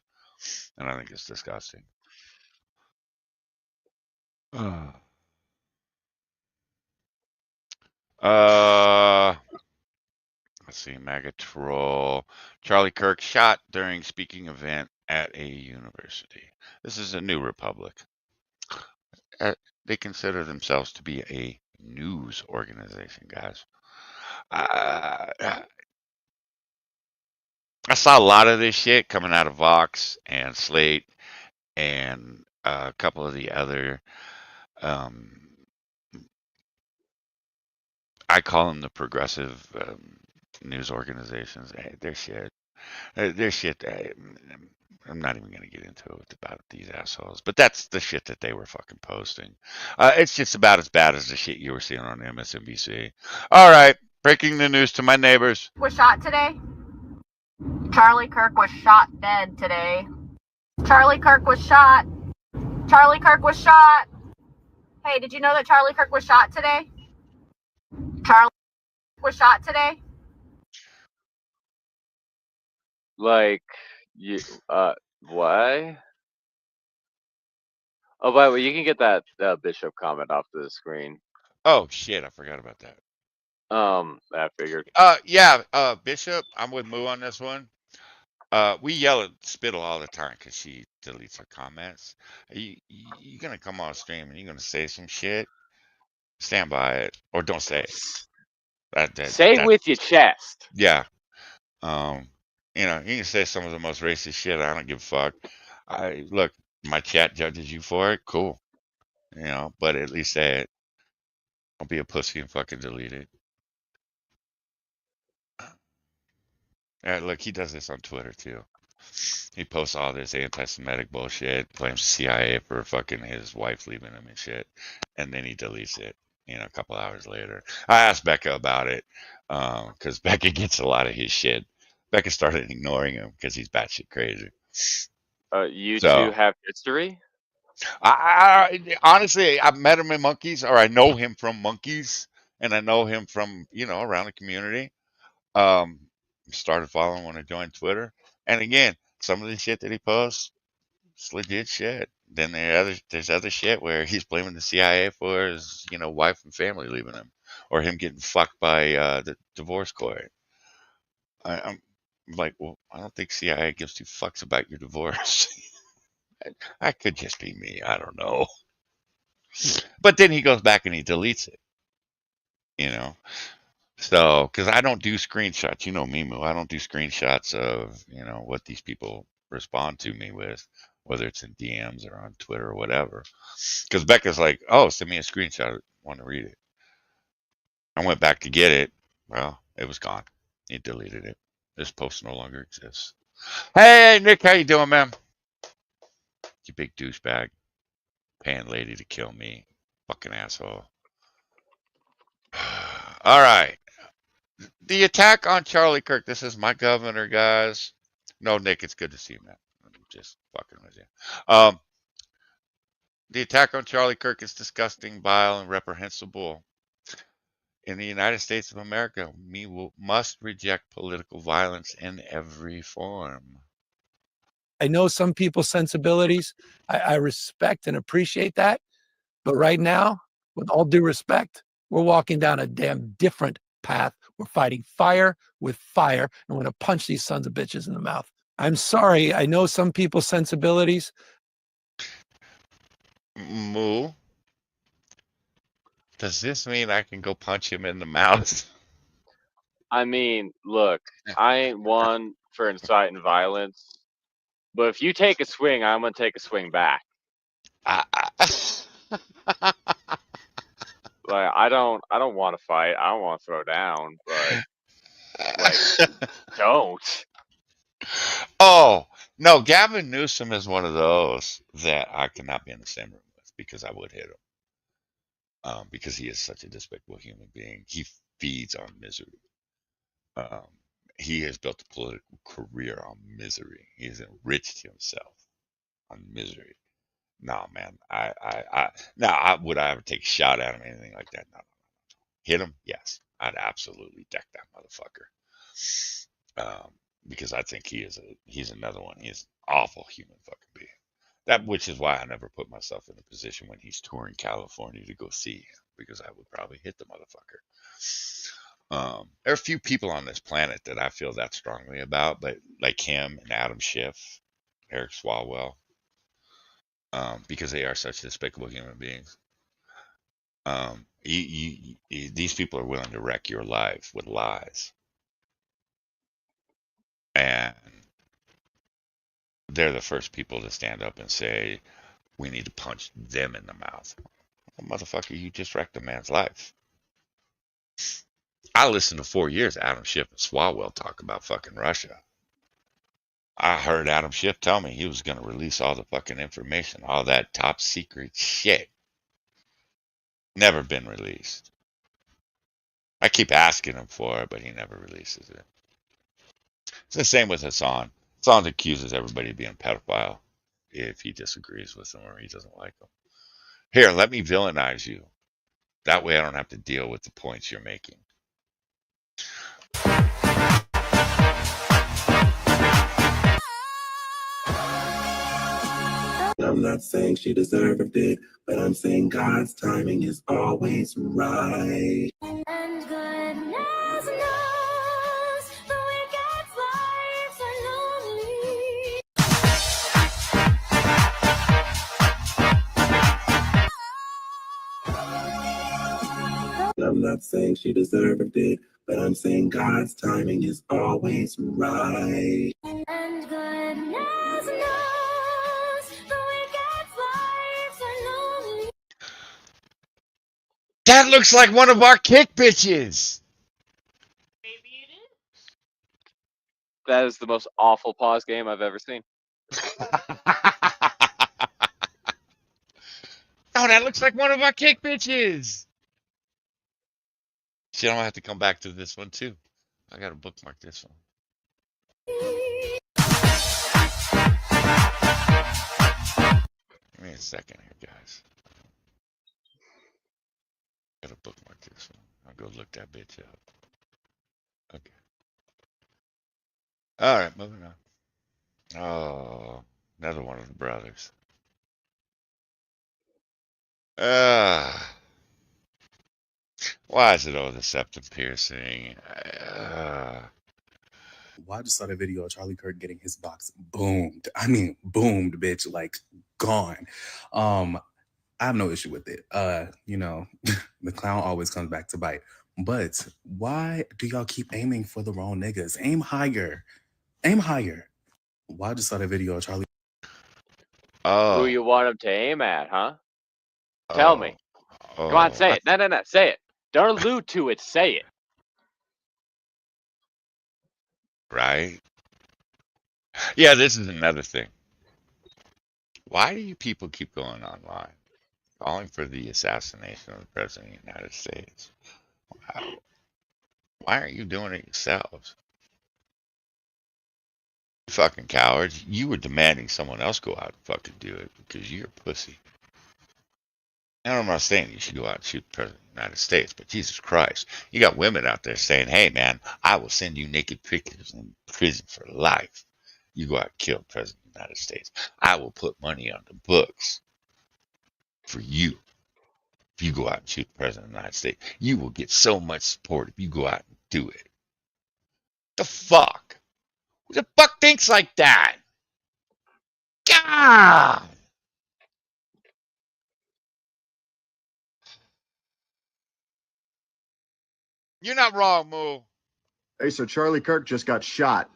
and I think it's disgusting. Uh, let's see, MAGA troll. Charlie Kirk shot during speaking event at a university. This is a New Republic. Uh, they consider themselves to be a news organization, guys. I saw a lot of this shit coming out of Vox and Slate and a couple of the other, um, I call them the progressive news organizations. They're shit. They're shit. I'm not even going to get into it about these assholes, but that's the shit that they were fucking posting. It's just about as bad as the shit you were seeing on MSNBC. All right, breaking the news to my neighbors. Was shot today. Charlie Kirk was shot dead today. Charlie Kirk was shot. Charlie Kirk was shot. Hey, did you know that Charlie Kirk was shot today? Charlie was shot today. Like, you, what? Oh, by the way, you can get that Bishop comment off the screen. Oh shit, I forgot about that. I figured. Yeah, Bishop, I'm with Moo on this one. We yell at Spittle all the time because she deletes her comments. You're gonna come on stream and you're gonna say some shit. Stand by it, or don't say it. Say That with your chest. yeah. You know, you can say some of the most racist shit. I don't give a fuck. Look, my chat judges you for it. Cool. You know, but at least say it. Don't be a pussy and fucking delete it. Look, he does this on Twitter too. He posts all this anti-Semitic bullshit, blames CIA for fucking his wife leaving him and shit, and then he deletes it. You know, a couple hours later. I asked Becca about it because Becca gets a lot of his shit. Becca started ignoring him because he's batshit crazy. You two So have history? honestly, I've met him in Monkeys, or I know him from Monkeys, and I know him from around the community. Um, Started following when I joined Twitter, and again, some of the shit that he posts, it's legit shit. Then there's other shit where he's blaming the CIA for his wife and family leaving him, or him getting fucked by the divorce court. I'm like, well, I don't think CIA gives two fucks about your divorce. I could just be me. I don't know. But then he goes back and he deletes it, you know. So, because I don't do screenshots, you know me, Moo. I don't do screenshots of what these people respond to me with, whether it's in DMs or on Twitter or whatever. Because Becca's like, "Oh, send me a screenshot. I want to read it." I went back to get it. Well, it was gone. He deleted it. This post no longer exists. Hey, Nick, how you doing, man? You big douchebag, paying lady to kill me, fucking asshole. All right. The attack on Charlie Kirk. This is my governor, guys. No, Nick, it's good to see you, man. I'm just fucking with you. The attack on Charlie Kirk is disgusting, vile, and reprehensible. In the United States of America, we must reject political violence in every form. I know some people's sensibilities. I respect and appreciate that. But right now, with all due respect, we're walking down a damn different path. We're fighting fire with fire, and we're going to punch these sons of bitches in the mouth. I'm sorry. I know some people's sensibilities. Moo, does this mean I can go punch him in the mouth? I mean, look, I ain't one for inciting violence, but if you take a swing, I'm gonna take a swing back. Like I don't want to fight. I don't want to throw down, but like, don't. Oh, no, Gavin Newsom is one of those that I cannot be in the same room with because I would hit him. Because he is such a despicable human being. He feeds on misery. He has built a political career on misery. He has enriched himself on misery. No, man. Would I ever take a shot at him, anything like that? No. Hit him? Yes. I'd absolutely deck that motherfucker. Because I think he's another one. He's an awful human fucking being. Which is why I never put myself in a position when he's touring California to go see him, because I would probably hit the motherfucker. There are a few people on this planet that I feel that strongly about, but like him and Adam Schiff, Eric Swalwell, because they are such despicable human beings. These people are willing to wreck your life with lies, and they're the first people to stand up and say, we need to punch them in the mouth. Well, motherfucker, you just wrecked a man's life. I listened to 4 years of Adam Schiff and Swalwell talk about fucking Russia. I heard Adam Schiff tell me he was going to release all the fucking information, all that top secret shit. Never been released. I keep asking him for it, but he never releases it. It's the same with Hassan. Hassan accuses everybody of being a pedophile if he disagrees with them or he doesn't like them. Here, let me villainize you. That way I don't have to deal with the points you're making. I'm not saying she deserved it, but I'm saying God's timing is always right. And goodness knows the wicked's lives are lonely. I'm not saying she deserved it, but I'm saying God's timing is always right. And goodness knows the wicked's lives are lonely. That looks like one of our kick bitches. That is the most awful pause game I've ever seen. Oh, that looks like one of our kick bitches. Shit, I'm gonna have to come back to this one too. I gotta bookmark this one. Give me a second here, guys. Gotta bookmark this one. I'll go look that bitch up. Okay. All right, moving on. Oh, another one of the brothers. Why is it all the septum piercing? Well, I just saw the video of Charlie Kirk getting his box boomed. I mean, boomed, bitch, like gone. I have no issue with it. You know, the clown always comes back to bite. But why do y'all keep aiming for the wrong niggas? Aim higher. Aim higher. Well, I just saw the video of Charlie. Who you want him to aim at, huh? Tell me. Come on, say it. No, say it. Don't allude to it. Say it. Right? Yeah, this is another thing. Why do you people keep going online calling for the assassination of the President of the United States? Wow. Why aren't you doing it yourselves? You fucking cowards. You were demanding someone else go out and fucking do it because you're a pussy. And I'm not saying you should go out and shoot the President of the United States, but Jesus Christ, you got women out there saying, hey man, I will send you naked pictures in prison for life. You go out and kill the President of the United States. I will put money on the books for you. If you go out and shoot the President of the United States, you will get so much support if you go out and do it. The fuck? Who the fuck thinks like that? God! You're not wrong, Moo. Hey, so Charlie Kirk just got shot.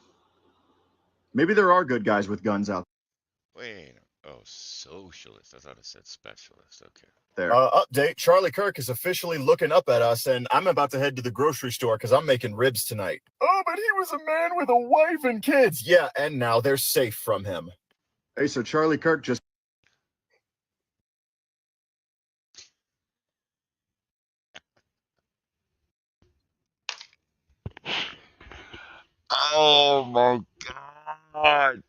Maybe there are good guys with guns out Wait. Oh, socialist. I thought it said specialist. Okay. there. Update. Charlie Kirk is officially looking up at us, and I'm about to head to the grocery store because I'm making ribs tonight. Oh, but he was a man with a wife and kids. Yeah, and now they're safe from him. Hey, so Charlie Kirk just... Oh my god.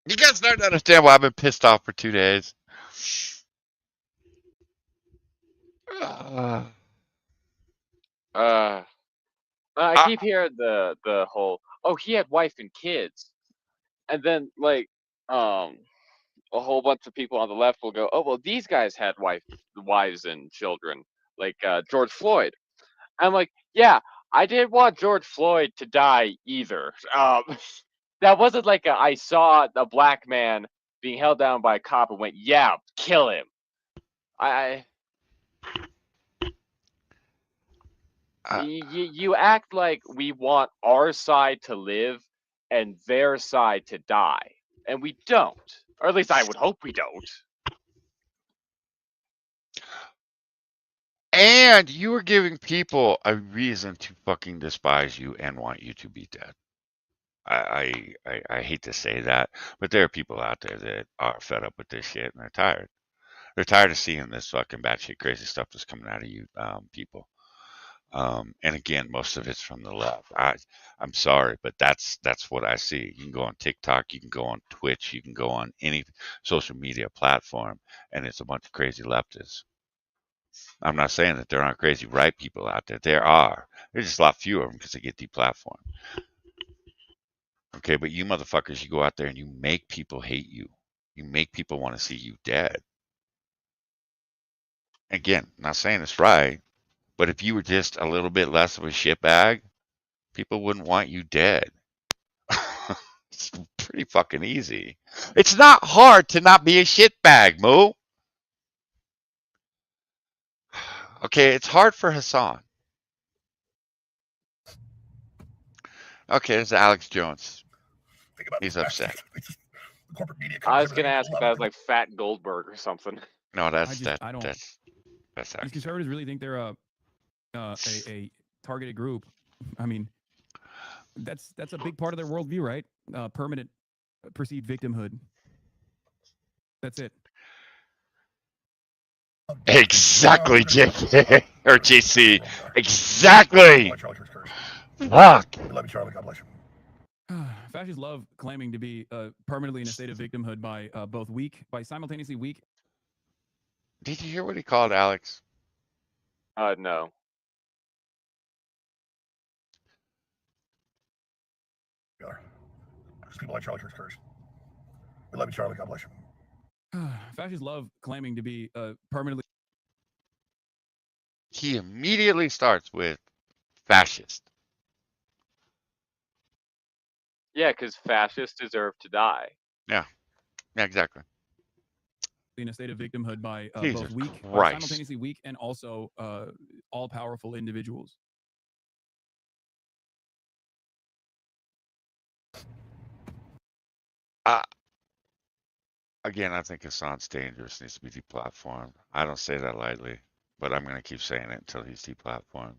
You guys starting to understand why I've been pissed off for 2 days. Uh, I keep hearing the whole, oh, he had wife and kids, and then like a whole bunch of people on the left will go, oh well, these guys had wives and children, like George Floyd. I'm like, yeah, I didn't want George Floyd to die either. That wasn't like I saw a black man being held down by a cop and went, yeah, kill him. I you act like we want our side to live and their side to die, and we don't. Or at least I would hope we don't. and you are giving people a reason to fucking despise you and want you to be dead. I hate to say that, but there are people out there that are fed up with this shit and they're tired. They're tired of seeing this fucking batshit crazy stuff that's coming out of you people. And again, most of it's from the left. I'm sorry, but that's what I see. You can go on TikTok, you can go on Twitch, you can go on any social media platform, and it's a bunch of crazy leftists. I'm not saying that there aren't crazy right people out there. There are. There's just a lot fewer of them because they get deplatformed. Okay, but you motherfuckers, you go out there and you make people hate you. You make people want to see you dead. Again, not saying it's right, but if you were just a little bit less of a shitbag, people wouldn't want you dead. It's pretty fucking easy. It's not hard to not be a shitbag, Moo. Okay, it's hard for Hassan. Okay, there's Alex Jones. He's upset. I was gonna ask if that was like Fat Goldberg or something. No, I that's just I don't. that's These Alex. conservatives really think they're a targeted group. I mean, that's a big part of their worldview, right? Permanent perceived victimhood. That's it. Exactly, JK or JC. Exactly. Fuck. Fascists love claiming to be permanently in a state of victimhood by simultaneously weak. Did you hear what he called Alex? No. People like Charlie Kirk's curse. We love you, Charlie. God bless you. Fascists love claiming to be permanently. He immediately starts with fascist. Yeah, because fascists deserve to die. Yeah, exactly. In a state of victimhood by Jesus both weak, Christ. simultaneously weak, and also all-powerful individuals. Again, I think Hassan's dangerous, needs to be deplatformed. I don't say that lightly, but I'm going to keep saying it until he's deplatformed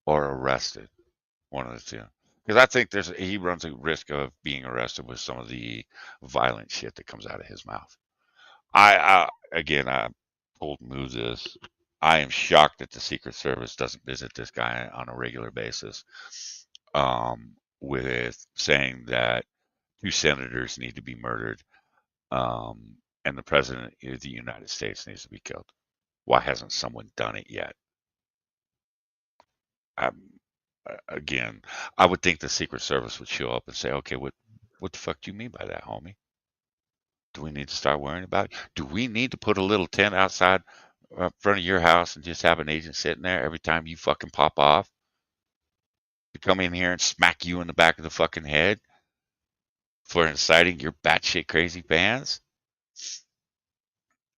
or arrested. One of the two. Because I think he runs a risk of being arrested with some of the violent shit that comes out of his mouth. I told Moo this. I am shocked that the Secret Service doesn't visit this guy on a regular basis, with saying that 2 senators need to be murdered, and the president of the United States needs to be killed. Why hasn't someone done it yet? Again, I would think the Secret Service would show up and say, okay, what the fuck do you mean by that, homie? Do we need to start worrying about it? Do we need to put a little tent outside front of your house and just have an agent sitting there every time you fucking pop off to come in here and smack you in the back of the fucking head for inciting your batshit crazy fans?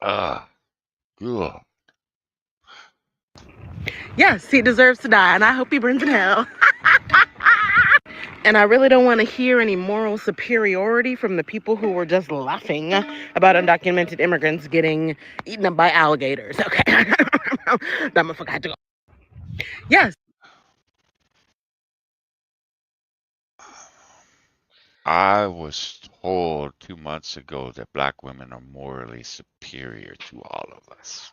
Ugh. Yes, he deserves to die, and I hope he burns in hell. And I really don't want to hear any moral superiority from the people who were just laughing about undocumented immigrants getting eaten up by alligators. Okay. That motherfucker had to go. Yes. I was told 2 months ago that black women are morally superior to all of us.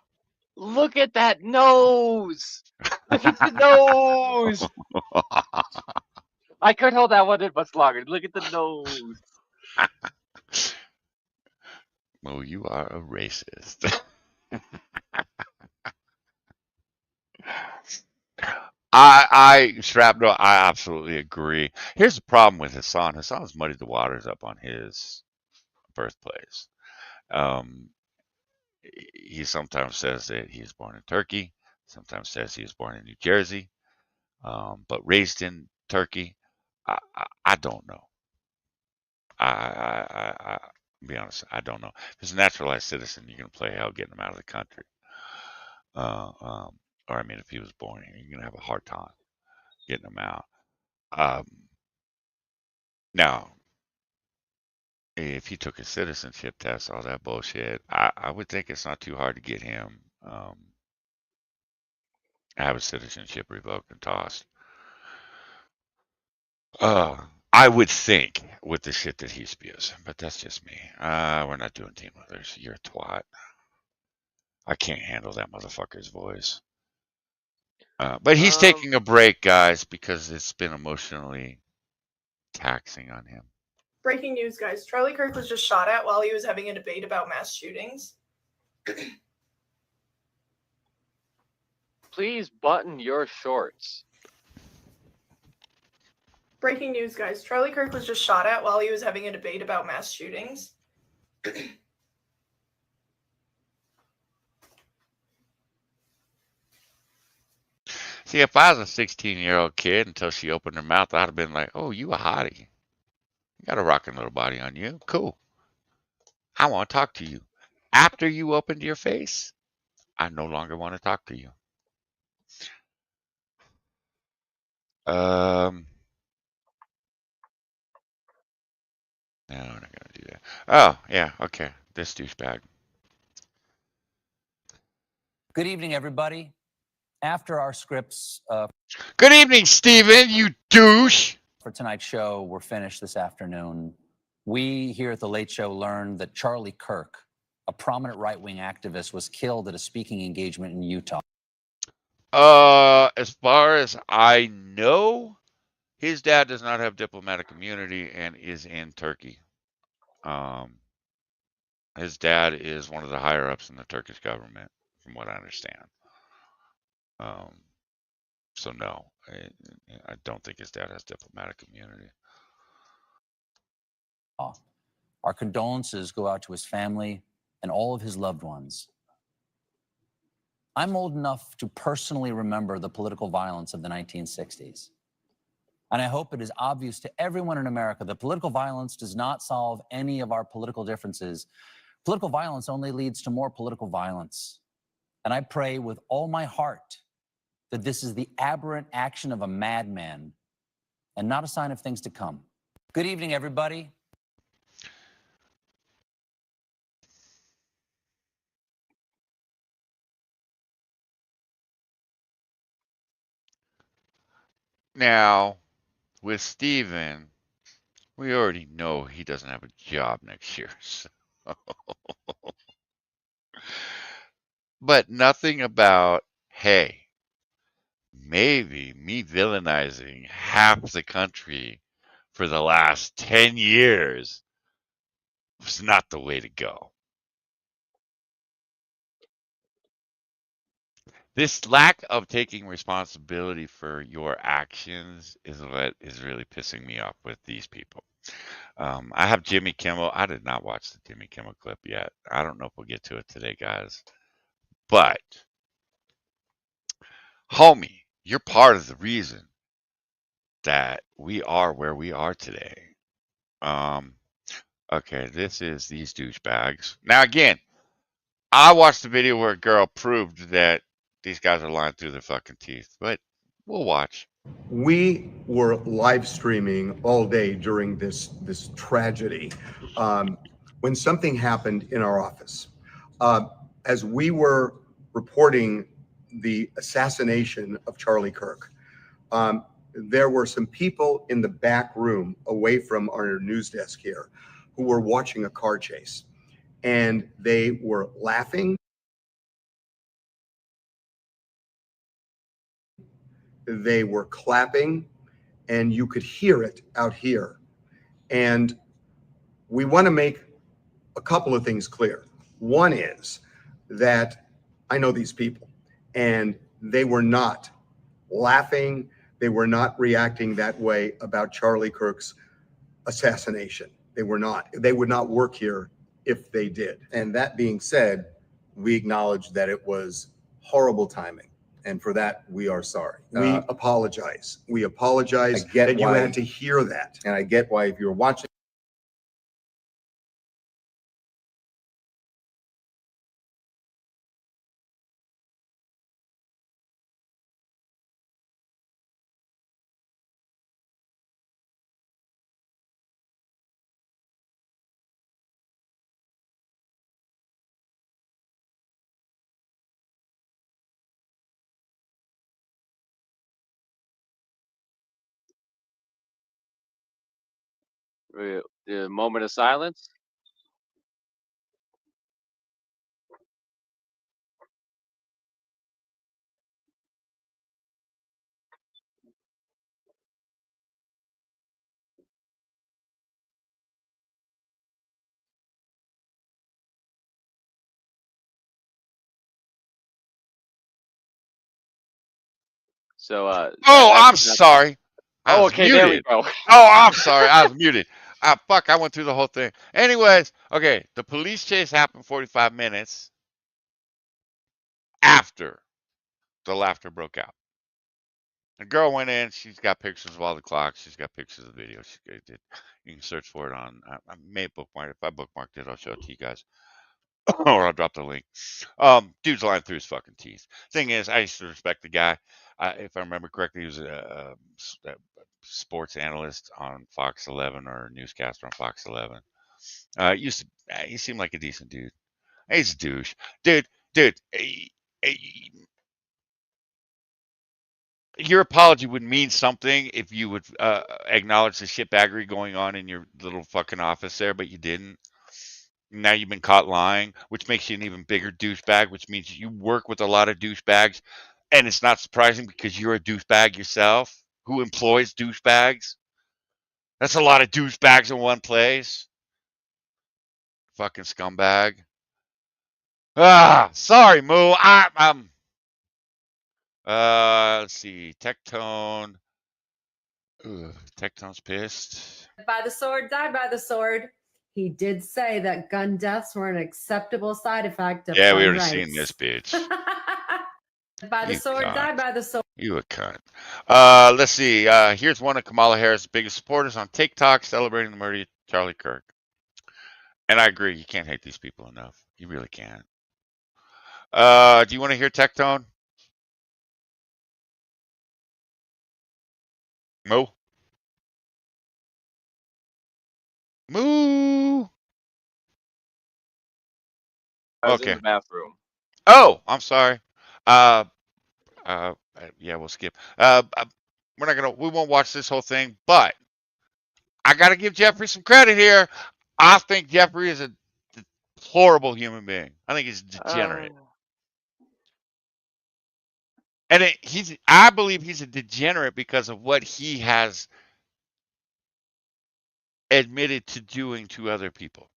Look at that nose. Look at the nose. I could hold that one in much longer. Look at the nose. Well, you are a racist. Shrapnel, I absolutely agree. Here's the problem with Hassan. Hassan's muddied the waters up on his birthplace. Um, he sometimes says that he was born in Turkey, sometimes says he was born in New Jersey, but raised in Turkey. I don't know. I be honest, I don't know. If he's a naturalized citizen, you're gonna play hell getting him out of the country. Or I mean, if he was born here, you're gonna have a hard time getting him out. Um, Now, if he took a citizenship test, all that bullshit, I would think it's not too hard to get him have his citizenship revoked and tossed. I would think with the shit that he spews, but that's just me. We're not doing team others. You're a twat. I can't handle that motherfucker's voice. But he's taking a break, guys, because it's been emotionally taxing on him. Breaking news, guys. Charlie Kirk was just shot at while he was having a debate about mass shootings. Please button your shorts. Breaking news, guys. Charlie Kirk was just shot at while he was having a debate about mass shootings. See, if I was a 16-year-old kid until she opened her mouth, I'd have been like, oh, you a hottie. You got a rocking little body on you. Cool. I want to talk to you. After you opened your face, I no longer want to talk to you. No, we're not going to do that. Oh, yeah, okay. This douchebag. Good evening, everybody. After our scripts Good evening, Steven, you douche. for tonight's show were finished this afternoon, we here at The Late Show learned that Charlie Kirk, a prominent right-wing activist, was killed at a speaking engagement in Utah. As far as I know, his dad does not have diplomatic immunity and is in Turkey. His dad is one of the higher ups in the Turkish government, from what I understand. So no, I don't think his dad has diplomatic immunity. Our condolences go out to his family and all of his loved ones. I'm old enough to personally remember the political violence of the 1960s. And I hope it is obvious to everyone in America that political violence does not solve any of our political differences. Political violence only leads to more political violence. And I pray with all my heart that this is the aberrant action of a madman and not a sign of things to come. Good evening, everybody. Now, with Steven, we already know he doesn't have a job next year. So. But nothing about, hey, maybe me villainizing half the country for the last 10 years was not the way to go. This lack of taking responsibility for your actions is what is really pissing me off with these people. I have Jimmy Kimmel. I did not watch the Jimmy Kimmel clip yet. I don't know if we'll get to it today, guys. But, homie, you're part of the reason that we are where we are today. Okay, this is these douchebags. Now, again, I watched the video where a girl proved that these guys are lying through their fucking teeth, but we'll watch. We were live streaming all day during this tragedy when something happened in our office. As we were reporting the assassination of Charlie Kirk, there were some people in the back room away from our news desk here who were watching a car chase, and they were laughing. they were clapping, and you could hear it out here. And we want to make a couple of things clear. One is that I know these people, and they were not laughing. They were not reacting that way about Charlie Kirk's assassination. They were not. They would not work here if they did. And that being said, we acknowledge that it was horrible timing. And for that, we are sorry. We apologize. We apologize that you had to hear that. And I get why, if you're watching. The moment of silence. So Oh, I'm sorry. I Oh, was okay, there we muted. go. Oh, I'm sorry. I was muted. Fuck, I went through the whole thing. Anyways, okay, the police chase happened 45 minutes after the laughter broke out. The girl went in. She's got pictures of all the clocks. She's got pictures of the video. You can search for it on. I may bookmark it. If I bookmarked it, I'll show it to you guys, or I'll drop the link. Dude's lying through his fucking teeth. Thing is, I used to respect the guy. If I remember correctly, he was a sports analyst on Fox 11 or newscaster on Fox 11. He seemed like a decent dude. He's a douche, dude. Your apology would mean something if you would acknowledge the shitbaggery going on in your little fucking office there, but you didn't. Now you've been caught lying, which makes you an even bigger douchebag, which means you work with a lot of douchebags, and it's not surprising because you're a douchebag yourself who employs douchebags. That's a lot of douchebags in one place. Fucking scumbag. Sorry, Moo. Let's see. Tectone. Ugh, Tectone's pissed. By the sword, die by the sword. He did say that gun deaths were an acceptable side effect of Yeah, gun we already rights. seen this bitch. By the You sword, die cunt. by the sword. You a cunt. Let's see. Here's one of Kamala Harris' biggest supporters on TikTok celebrating the murder of Charlie Kirk. And I agree, you can't hate these people enough. You really can't. Do you want to hear Tectone? Mo? Moo. I was in Okay. the bathroom. Oh, I'm sorry. Yeah, we'll skip. We won't watch this whole thing, but I got to give Jeffrey some credit here. I think Jeffrey is a deplorable human being. I think he's degenerate. And I believe he's a degenerate because of what he has admitted to doing to other people.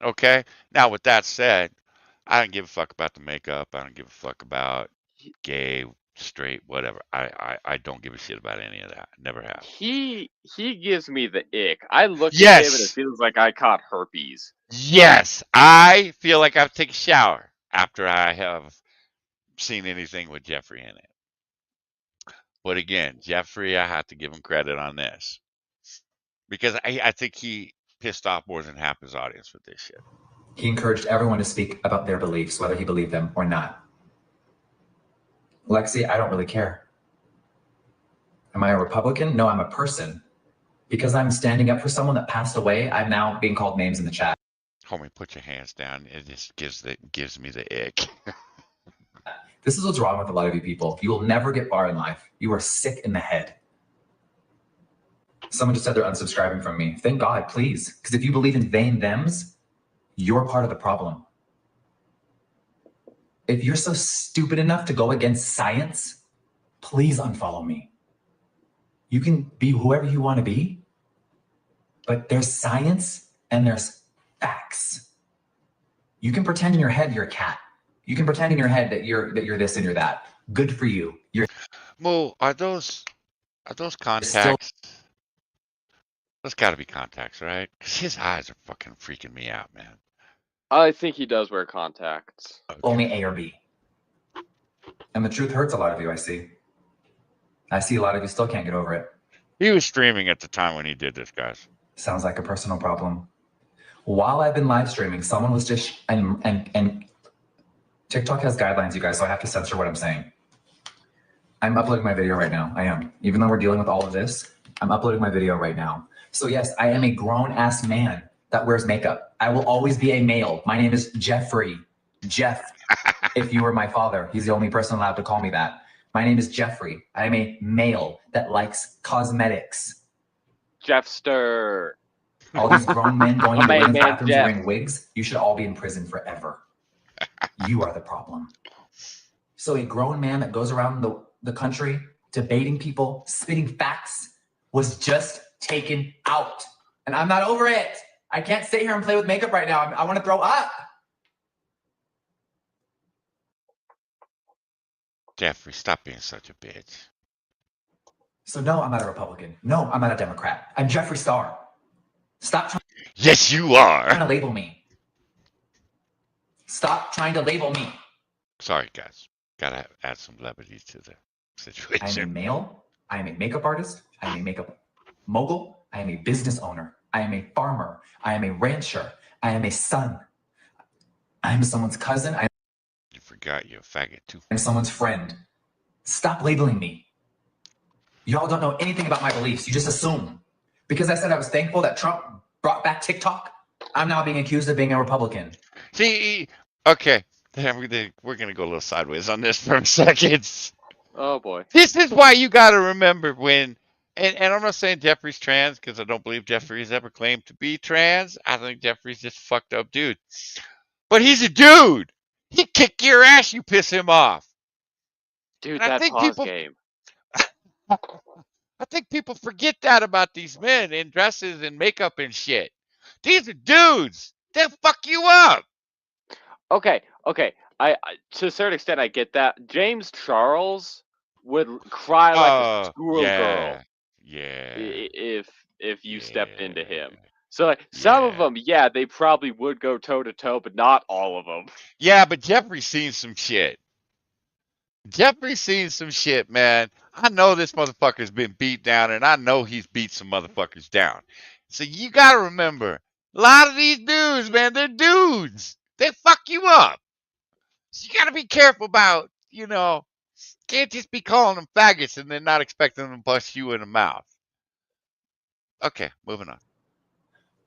Okay? Now, with that said, I don't give a fuck about the makeup. I don't give a fuck about gay, straight, whatever. I don't give a shit about any of that. Never have. He gives me the ick. I look at him and it Yes. feels like I caught herpes. Yes. I feel like I have to take a shower after I have seen anything with Jeffrey in it. But again, Jeffrey, I have to give him credit on this. Because I think he pissed off more than half his audience with this shit. He encouraged everyone to speak about their beliefs, whether he believed them or not. Lexi, I don't really care. Am I a Republican? No, I'm a person. Because I'm standing up for someone that passed away, I'm now being called names in the chat. Homie, put your hands down. It just gives me the ick. This is what's wrong with a lot of you people. You will never get far in life. You are sick in the head. Someone just said they're unsubscribing from me. Thank God, please. Because if you believe in they and thems, you're part of the problem. If you're so stupid enough to go against science, please unfollow me. You can be whoever you want to be, but there's science and there's facts. You can pretend in your head you're a cat. You can pretend in your head that you're this and you're that. Good for you. You're Mo, are those contacts? Those got to be contacts, right? Because his eyes are fucking freaking me out, man. I think he does wear contacts. only A or B. And the truth hurts a lot of you, I see. I see a lot of you still can't get over it. He was streaming at the time when he did this, guys. Sounds like a personal problem. While I've been live streaming, someone was just and TikTok has guidelines, you guys, so I have to censor what I'm saying. I'm uploading my video right now. I am. Even though we're dealing with all of this, I'm uploading my video right now. So yes, I am a grown-ass man that wears makeup. I will always be a male. My name is Jeffrey. Jeff, if you were my father, he's the only person allowed to call me that. My name is Jeffrey. I am a male that likes cosmetics. Jeffster. All these grown men going into women's bathrooms Jeff. wearing wigs, you should all be in prison forever. You are the problem. So a grown man that goes around the country debating people, spitting facts, was just taken out. And I'm not over it. I can't sit here and play with makeup right now. I want to throw up. Jeffrey, stop being such a bitch. So no, I'm not a Republican. No, I'm not a Democrat. I'm Jeffree Star. Stop trying. Yes, you are. Trying to label me. Stop trying to label me. Sorry, guys. Gotta add some levity to the situation. I am a male. I am a makeup artist. I am a makeup mogul. I am a business owner. I am a farmer. I am a rancher. I am a son. I am someone's cousin. You forgot you're a faggot too. I'm someone's friend. Stop labeling me. Y'all don't know anything about my beliefs. You just assume. Because I said I was thankful that Trump brought back TikTok, I'm now being accused of being a Republican. See, okay. We're going to go a little sideways on this for a second. Oh, boy. This is why you got to remember when, and I'm not saying Jeffrey's trans because I don't believe Jeffrey's ever claimed to be trans. I think Jeffrey's just a fucked up dude. But he's a dude. He kick your ass, you piss him off. Dude, And I that think pause people, game. I think people forget that about these men in dresses and makeup and shit. These are dudes. They'll fuck you up. Okay. I to a certain extent I get that. James Charles would cry like a schoolgirl. Yeah. If you stepped into him. So like some of them, yeah, they probably would go toe to toe, but not all of them. Yeah, but Jeffrey's seen some shit. Jeffrey's seen some shit, man. I know this motherfucker's been beat down, and I know he's beat some motherfuckers down. So you gotta remember, a lot of these dudes, man, they're dudes. They fuck you up. So you gotta be careful about, can't just be calling them faggots and then not expecting them to bust you in the mouth. Okay, moving on.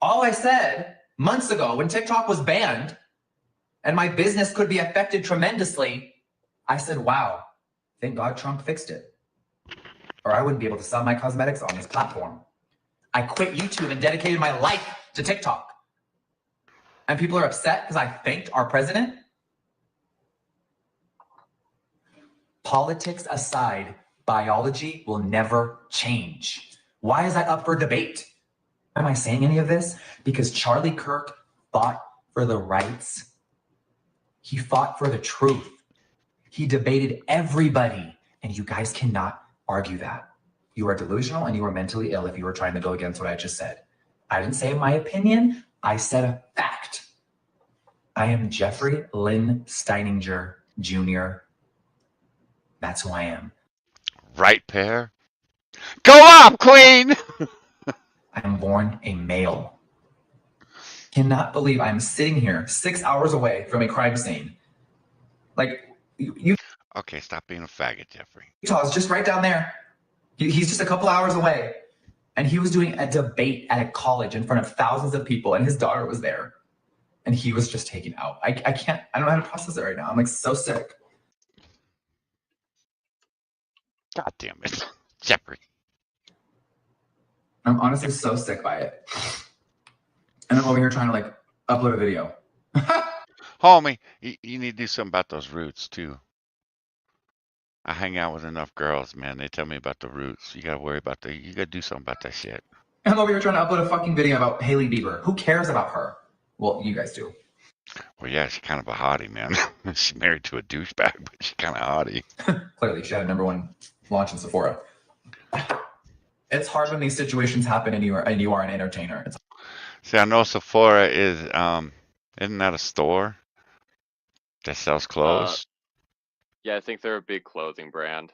All I said months ago when TikTok was banned and my business could be affected tremendously, I said, wow, thank God Trump fixed it. Or I wouldn't be able to sell my cosmetics on this platform. I quit YouTube and dedicated my life to TikTok. And people are upset because I thanked our president? Politics aside, biology will never change. Why is that up for debate? Am I saying any of this? Because Charlie Kirk fought for the rights. He fought for the truth. He debated everybody, and you guys cannot argue that. You are delusional and you are mentally ill if you were trying to go against what I just said. I didn't say my opinion. I said a fact. I am Jeffrey Lynn Steininger Jr. That's who I am. Right, pair? Go up, queen! I am born a male. Cannot believe I'm sitting here 6 hours away from a crime scene. Like, you. Okay, stop being a faggot, Jeffrey. Utah's just right down there. He's just a couple hours away. And he was doing a debate at a college in front of thousands of people, and his daughter was there. And he was just taken out. I can't, I don't know how to process it right now. I'm like so sick. God damn it. Jeffrey. I'm honestly so sick by it. And I'm over here trying to like upload a video. Homie, you need to do something about those roots too. I hang out with enough girls, man. They tell me about the roots. You gotta worry about you gotta do something about that shit. I'm over here trying to upload a fucking video about Hailey Bieber. Who cares about her? Well, you guys do. Well, yeah, she's kind of a hottie, man. She's married to a douchebag, but she's kind of hottie. Clearly, she had a #1 launch in Sephora. It's hard when these situations happen and you are an entertainer. See, I know Sephora is isn't that a store that sells clothes? Yeah, I think they're a big clothing brand.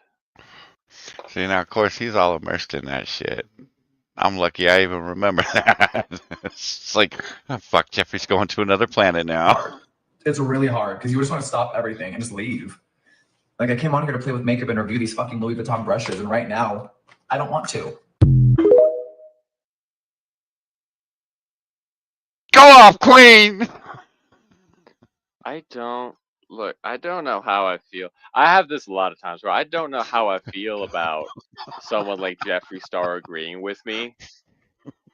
See, now of course he's all immersed in that shit. I'm lucky I even remember that. It's like, oh, fuck, Jeffrey's going to another planet now. It's really hard because you just want to stop everything and just leave. Like, I came on here to play with makeup and review these fucking Louis Vuitton brushes, and right now, I don't want to. Go off, Queen! I don't know how I feel. I have this a lot of times where I don't know how I feel about someone like Jeffree Star agreeing with me.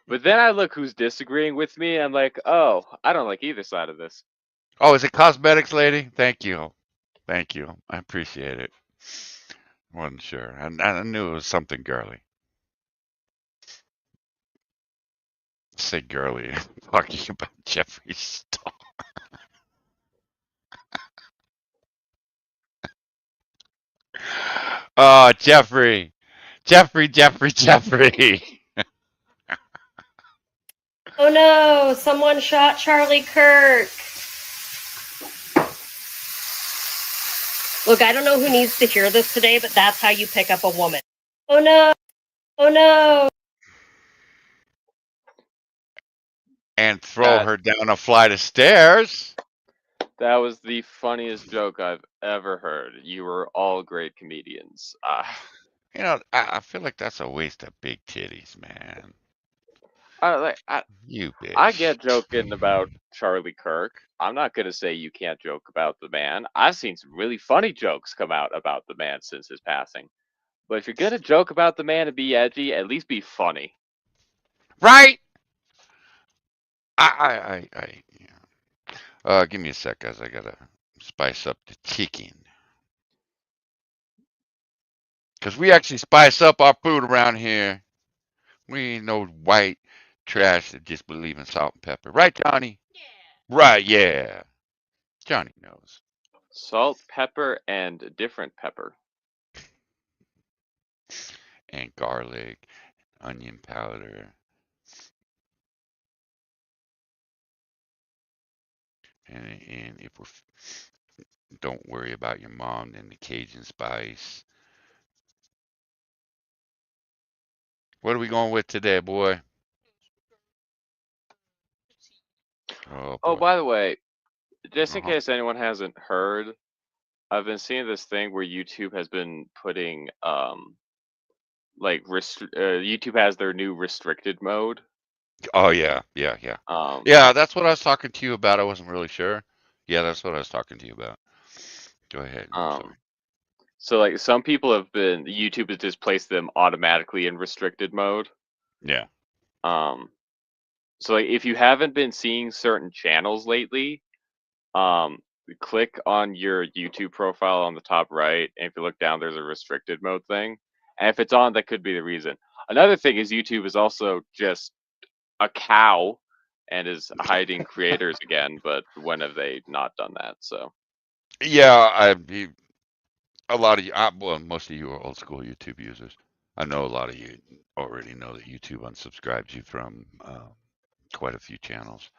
But then I look who's disagreeing with me, and I'm like, oh, I don't like either side of this. Oh, is it cosmetics, lady? Thank you. Thank you. I appreciate it. Wasn't sure. I knew it was something girly. Say girly. Talking about Jeffree Star. Oh, Jeffrey. Jeffrey. Oh no, someone shot Charlie Kirk. Look, I don't know who needs to hear this today, but that's how you pick up a woman. Oh no. Oh no. And throw her down a flight of stairs. That was the funniest joke I've ever heard. You were all great comedians. You know, I feel like that's a waste of big titties, man. You bitch. I get joking about Charlie Kirk. I'm not gonna say you can't joke about the man. I've seen some really funny jokes come out about the man since his passing. But if you're gonna joke about the man and be edgy, at least be funny. Right? Give me a sec, guys. I gotta spice up the chicken. Because we actually spice up our food around here. We ain't no white trash that just believe in salt and pepper. Right, Johnny? Yeah. Right, yeah. Johnny knows. Salt, pepper, and different pepper. And garlic, onion powder. And if we're don't worry about your mom and the Cajun spice. What are we going with today, boy? Oh, by the way, just in case anyone hasn't heard, I've been seeing this thing where YouTube has been putting YouTube has their new restricted mode. Oh yeah. Yeah, that's what I was talking to you about. I wasn't really sure. Yeah, that's what I was talking to you about. Go ahead. Sorry. So like some people have been YouTube has just placed them automatically in restricted mode. Yeah. So like if you haven't been seeing certain channels lately, click on your YouTube profile on the top right, and if you look down, there's a restricted mode thing. And if it's on, that could be the reason. Another thing is YouTube is also just a cow and is hiding creators again, but when have they not done that? So yeah, a lot of you, well, most of you are old school YouTube users. I know a lot of you already know that YouTube unsubscribes you from quite a few channels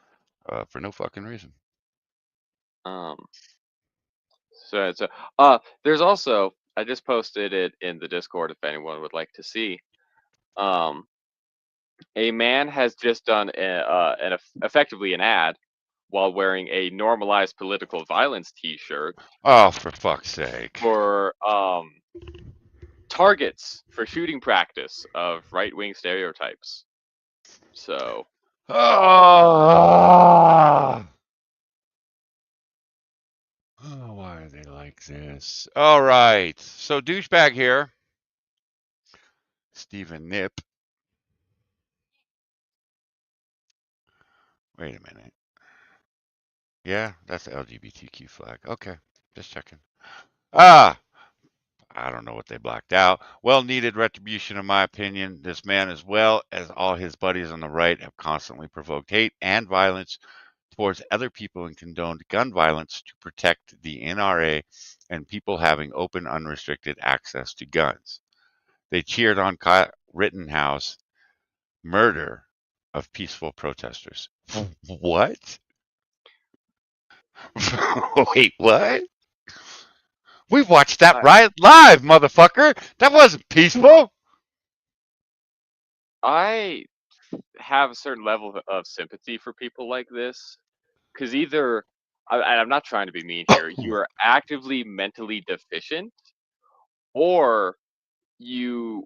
for no fucking reason. There's also, I just posted it in the Discord if anyone would like to see. A man has just done effectively an ad while wearing a normalized political violence T-shirt. Oh, for fuck's sake! For targets for shooting practice of right-wing stereotypes. So. Oh, why are they like this? All right. So douchebag here. Stephen Nip. Wait a minute. Yeah, that's the LGBTQ flag. Okay, just checking. I don't know what they blacked out. Well needed retribution, in my opinion. This man, as well as all his buddies on the right, have constantly provoked hate and violence towards other people and condoned gun violence to protect the NRA and people having open, unrestricted access to guns. They cheered on Kyle Rittenhouse murder of peaceful protesters. What? Wait, what? We watched that riot live, motherfucker. That wasn't peaceful. I have a certain level of sympathy for people like this, because either, and I'm not trying to be mean here, you are actively mentally deficient, or you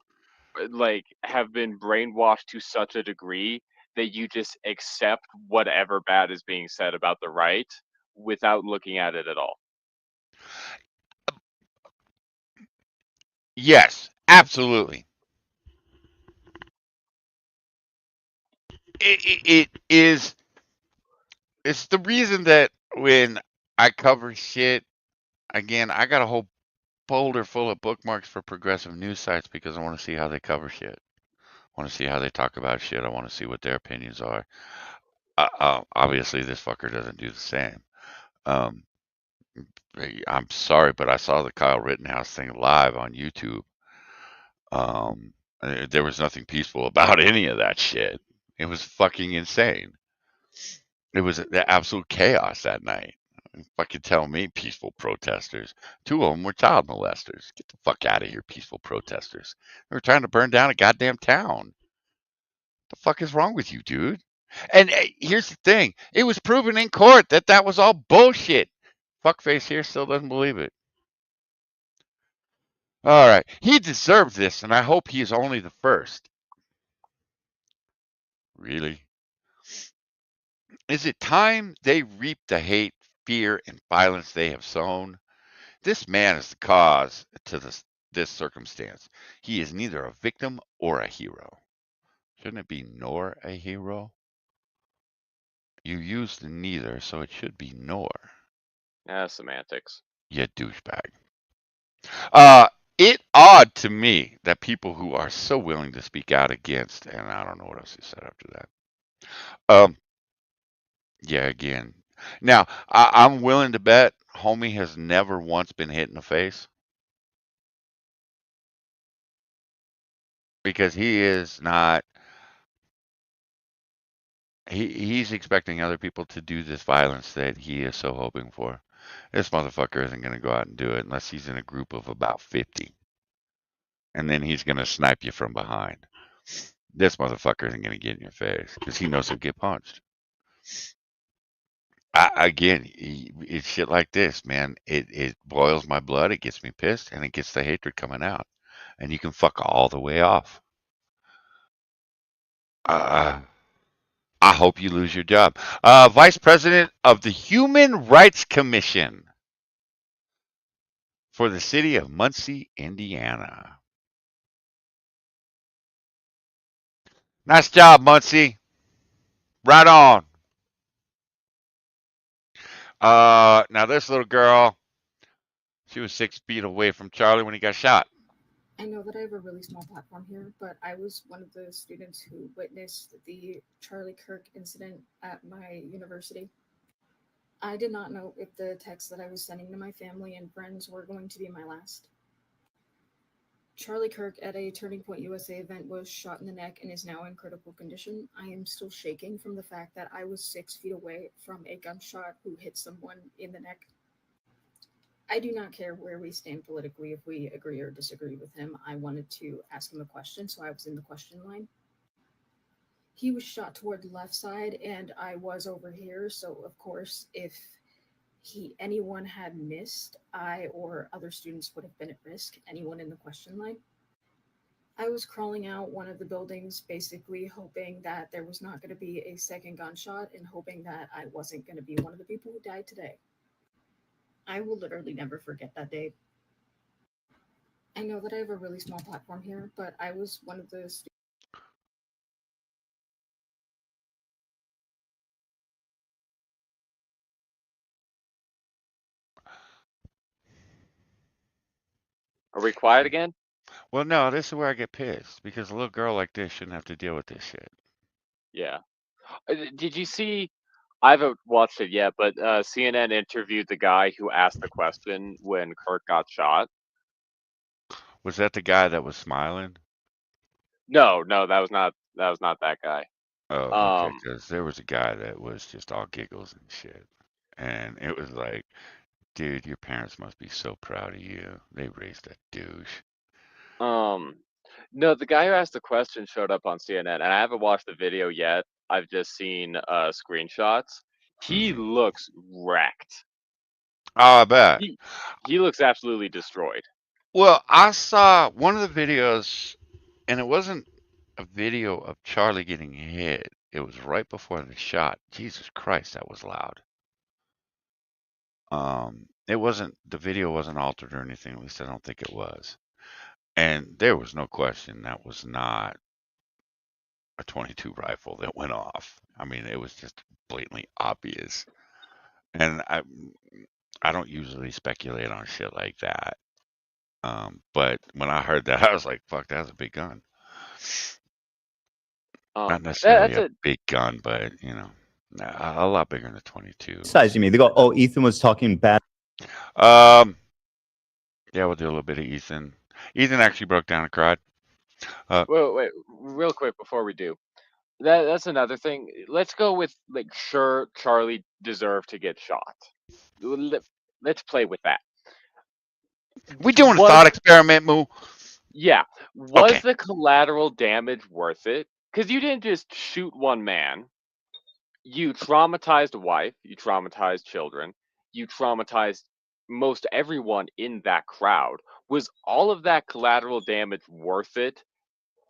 like have been brainwashed to such a degree that you just accept whatever bad is being said about the right without looking at it at all. Yes, absolutely. It is. It's the reason that when I cover shit, again, I got a whole folder full of bookmarks for progressive news sites because I want to see how they cover shit. I want to see how they talk about shit. I want to see what their opinions are. Obviously, this fucker doesn't do the same. Um, I'm sorry, but I saw the Kyle Rittenhouse thing live on YouTube. There was nothing peaceful about any of that shit. It was fucking insane. It was the absolute chaos that night. Fucking tell me, peaceful protesters. Two of them were child molesters. Get the fuck out of here, peaceful protesters. They were trying to burn down a goddamn town. The fuck is wrong with you, dude? And here's the thing: it was proven in court that that was all bullshit. Fuckface here still doesn't believe it. All right, he deserved this, and I hope he is only the first. Really? Is it time they reap the hate, fear, and violence they have sown? This man is the cause to this circumstance. He is neither a victim or a hero. Shouldn't it be nor a hero? You used neither, so it should be nor. Semantics. You douchebag. Uh, it odd to me that people who are so willing to speak out against, and I don't know what else he said after that. Yeah, again. Now, I'm willing to bet homie has never once been hit in the face because he is not. He's expecting other people to do this violence that he is so hoping for. This motherfucker isn't going to go out and do it unless he's in a group of about 50. And then he's going to snipe you from behind. This motherfucker isn't going to get in your face because he knows he'll get punched. Again, it's shit like this, man. It boils my blood. It gets me pissed, and it gets the hatred coming out. And you can fuck all the way off. I hope you lose your job. Vice President of the Human Rights Commission for the city of Muncie, Indiana. Nice job, Muncie. Right on. Now this little girl, she was 6 feet away from Charlie when he got shot. I know that I have a really small platform here, but I was one of the students who witnessed the Charlie Kirk incident at my university. I did not know if the texts that I was sending to my family and friends were going to be my last. Charlie Kirk at a Turning Point USA event was shot in the neck and is now in critical condition. I am still shaking from the fact that I was 6 feet away from a gunshot who hit someone in the neck. I do not care where we stand politically, if we agree or disagree with him. I wanted to ask him a question, so I was in the question line. He was shot toward the left side, and I was over here, so of course, if anyone had missed, I or other students would have been at risk, anyone in the question line. I was crawling out one of the buildings, basically hoping that there was not going to be a second gunshot and hoping that I wasn't going to be one of the people who died today. I will literally never forget that day. I know that I have a really small platform here, but I was one of the Are we quiet again? Well, no, this is where I get pissed because a little girl like this shouldn't have to deal with this shit. Yeah. Did you see? I haven't watched it yet, but CNN interviewed the guy who asked the question when Kirk got shot. Was that the guy that was smiling? No, no, that was not that guy. Oh, okay, because there was a guy that was just all giggles and shit. And it was like, dude, your parents must be so proud of you. They raised a douche. No, the guy who asked the question showed up on CNN, and I haven't watched the video yet. I've just seen screenshots. He looks wrecked. Oh, I bet. He looks absolutely destroyed. Well, I saw one of the videos, and it wasn't a video of Charlie getting hit. It was right before the shot. Jesus Christ, that was loud. It wasn't, the video wasn't altered or anything. At least I don't think it was. And there was no question that was not a 22 rifle that went off. I mean, it was just blatantly obvious. And I don't usually speculate on shit like that. But when I heard that, I was like, fuck, that's a big gun. Not necessarily That's a big gun, but, you know, a lot bigger than a 22. Size me. They go, oh, Ethan was talking bad. Yeah, we'll do a little bit of Ethan. Ethan actually broke down and cried. Wait, real quick before we do. That's another thing. Let's go with like, sure, Charlie deserved to get shot. Let's play with that. We doing a thought experiment, Moo? Yeah. Was Okay. the collateral damage worth it? Because you didn't just shoot one man. You traumatized a wife. You traumatized children. You traumatized most everyone in that crowd. Was all of that collateral damage worth it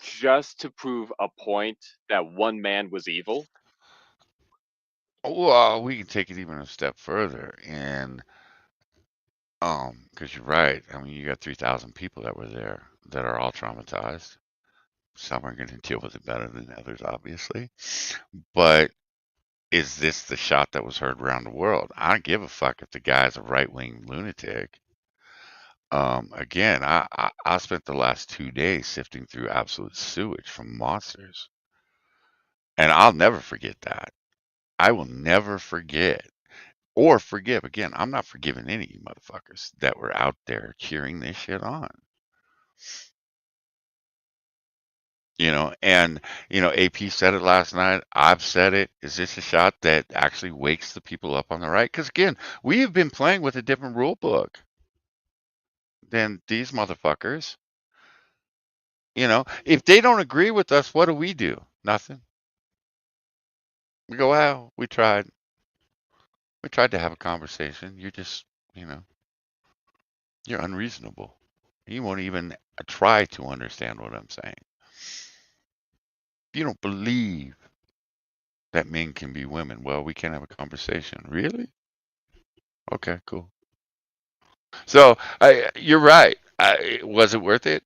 just to prove a point that one man was evil? Well, we can take it even a step further, and because you're right. I mean, you got 3,000 people that were there that are all traumatized. Some are going to deal with it better than others, obviously. But is this the shot that was heard around the world? I don't give a fuck if the guy's a right-wing lunatic. Again, I spent the last 2 days sifting through absolute sewage from monsters, and I'll never forget that. I will never forget or forgive. Again, I'm not forgiving any of you motherfuckers that were out there cheering this shit on. You know, and AP said it last night. I've said it. Is this a shot that actually wakes the people up on the right? Because again, we have been playing with a different rule book than these motherfuckers. You know, if they don't agree with us, what do? Nothing. We go, well, we tried. We tried to have a conversation. You're just, you're unreasonable. You won't even try to understand what I'm saying. If you don't believe that men can be women, well, we can't have a conversation. Really? Okay, cool. So you're right. Was it worth it?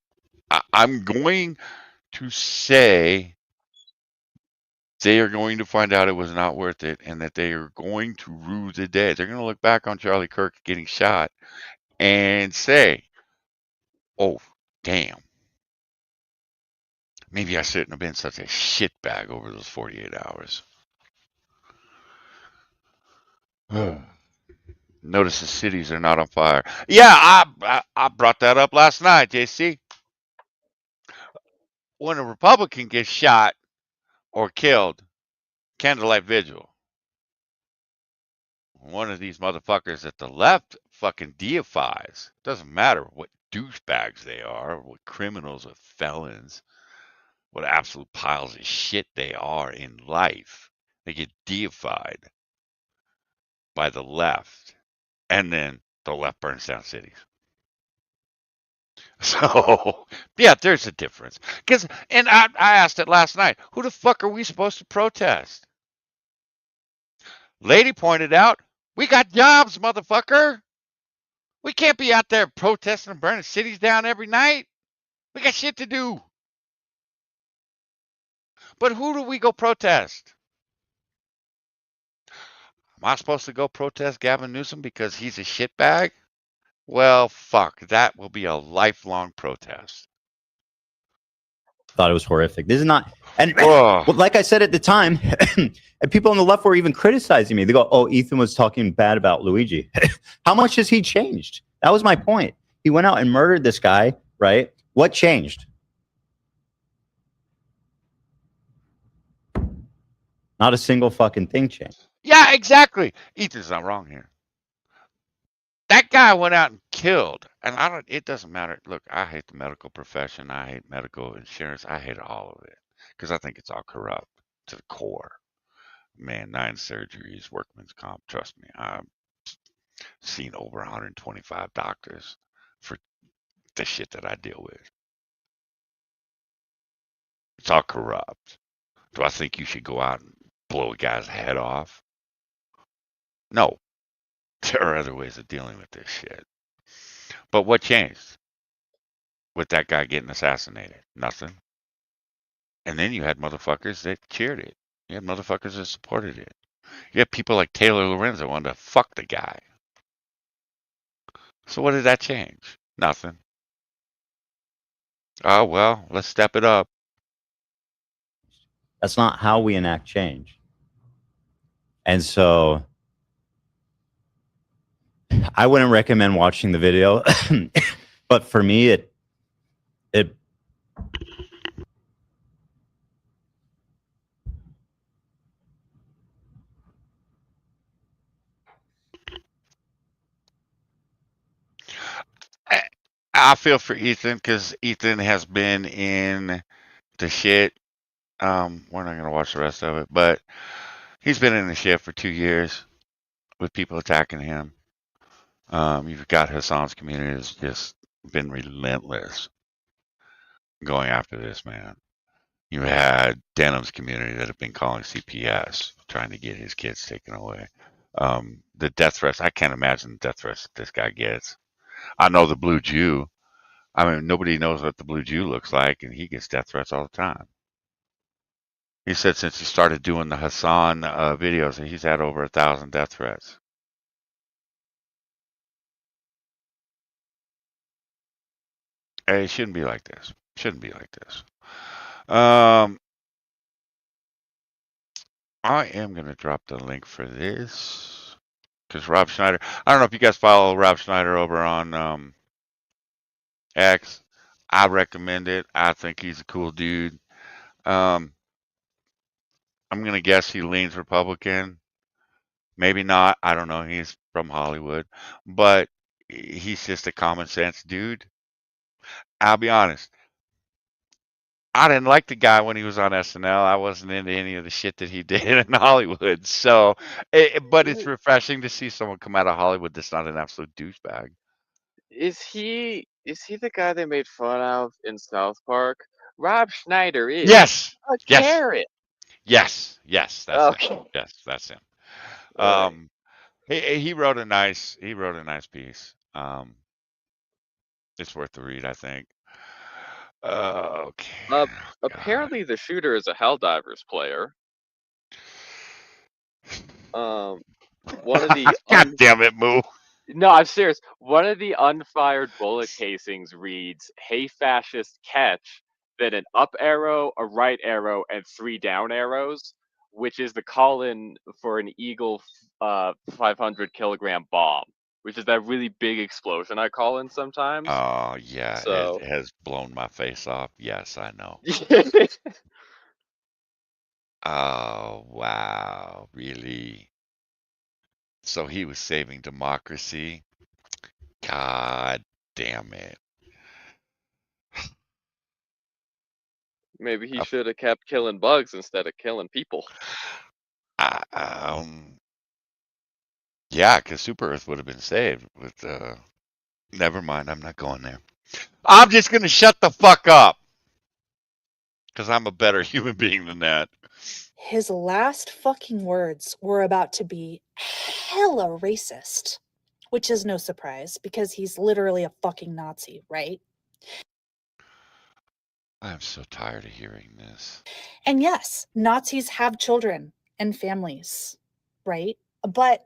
I'm going to say they are going to find out it was not worth it and that they are going to rue the day. They're going to look back on Charlie Kirk getting shot and say, oh, damn. Maybe I shouldn't have been such a shitbag over those 48 hours. Notice the cities are not on fire. Yeah, I brought that up last night, JC. When a Republican gets shot or killed, candlelight vigil. One of these motherfuckers that the left fucking deifies. Doesn't matter what douchebags they are, what criminals or felons, what absolute piles of shit they are in life. They get deified by the left, and then the left burns down cities. So, yeah, there's a difference. And I asked it last night. Who the fuck are we supposed to protest? Lady pointed out, we got jobs, motherfucker. We can't be out there protesting and burning cities down every night. We got shit to do. But who do we go protest? Am I supposed to go protest Gavin Newsom because he's a shitbag? Well, fuck. That will be a lifelong protest. Thought it was horrific. This is not, and Whoa. well, like I said at the time, and people on the left were even criticizing me. They go, "Oh, Ethan was talking bad about Luigi." How much has he changed? That was my point. He went out and murdered this guy, right? What changed? Not a single fucking thing changed. Yeah, exactly. Ethan's not wrong here. That guy went out and killed. And I don't, it doesn't matter. Look, I hate the medical profession. I hate medical insurance. I hate all of it because I think it's all corrupt to the core. Man, 9 surgeries, workman's comp. Trust me, I've seen over 125 doctors for the shit that I deal with. It's all corrupt. Do I think you should go out and blow a guy's head off? No. There are other ways of dealing with this shit. But what changed with that guy getting assassinated? Nothing. And then you had motherfuckers that cheered it. You had motherfuckers that supported it. You had people like Taylor Lorenz that wanted to fuck the guy. So what did that change? Nothing. Oh, well, let's step it up. That's not how we enact change. And so I wouldn't recommend watching the video, but for me, it I feel for Ethan because Ethan has been in the shit. We're not gonna watch the rest of it, but he's been in the shit for 2 years with people attacking him. You've got Hassan's community has just been relentless going after this man. You had Denham's community that have been calling CPS, trying to get his kids taken away. The death threats, I can't imagine the death threats that this guy gets. I know the Blue Jew. I mean, nobody knows what the Blue Jew looks like, and he gets death threats all the time. He said since he started doing the Hassan videos, that he's had over 1,000 death threats. Hey, it shouldn't be like this. Shouldn't be like this. I am going to drop the link for this because Rob Schneider. I don't know if you guys follow Rob Schneider over on X. I recommend it. I think he's a cool dude. I'm going to guess he leans Republican. Maybe not. I don't know. He's from Hollywood, but he's just a common sense dude. I'll be honest. I didn't like the guy when he was on SNL. I wasn't into any of the shit that he did in Hollywood. So, but it's refreshing to see someone come out of Hollywood that's not an absolute douchebag. Is he the guy they made fun of in South Park? Rob Schneider is Yes. a Yes. carrot. Yes. Yes. That's him. Okay. Yes, that's him. All right. He wrote a nice piece. It's worth the read, I think. Okay. God. Apparently the shooter is a Helldivers player. One of the God damn it, Moo. No, I'm serious. One of the unfired bullet casings reads, "Hey fascist, catch," then an up arrow, a right arrow, and 3 down arrows, which is the call-in for an Eagle 500 kilogram bomb, which is that really big explosion I call in sometimes. Oh yeah, So it has blown my face off. Yes, I know. Oh wow, really? So he was saving democracy? God damn it. maybe he should have kept killing bugs instead of killing people. Yeah, because Super Earth would have been saved with never mind, I'm not going there. I'm just gonna shut the fuck up. Because I'm a better human being than that. His last fucking words were about to be hella racist, which is no surprise because he's literally a fucking Nazi, right? I'm so tired of hearing this. And yes, Nazis have children and families, right? But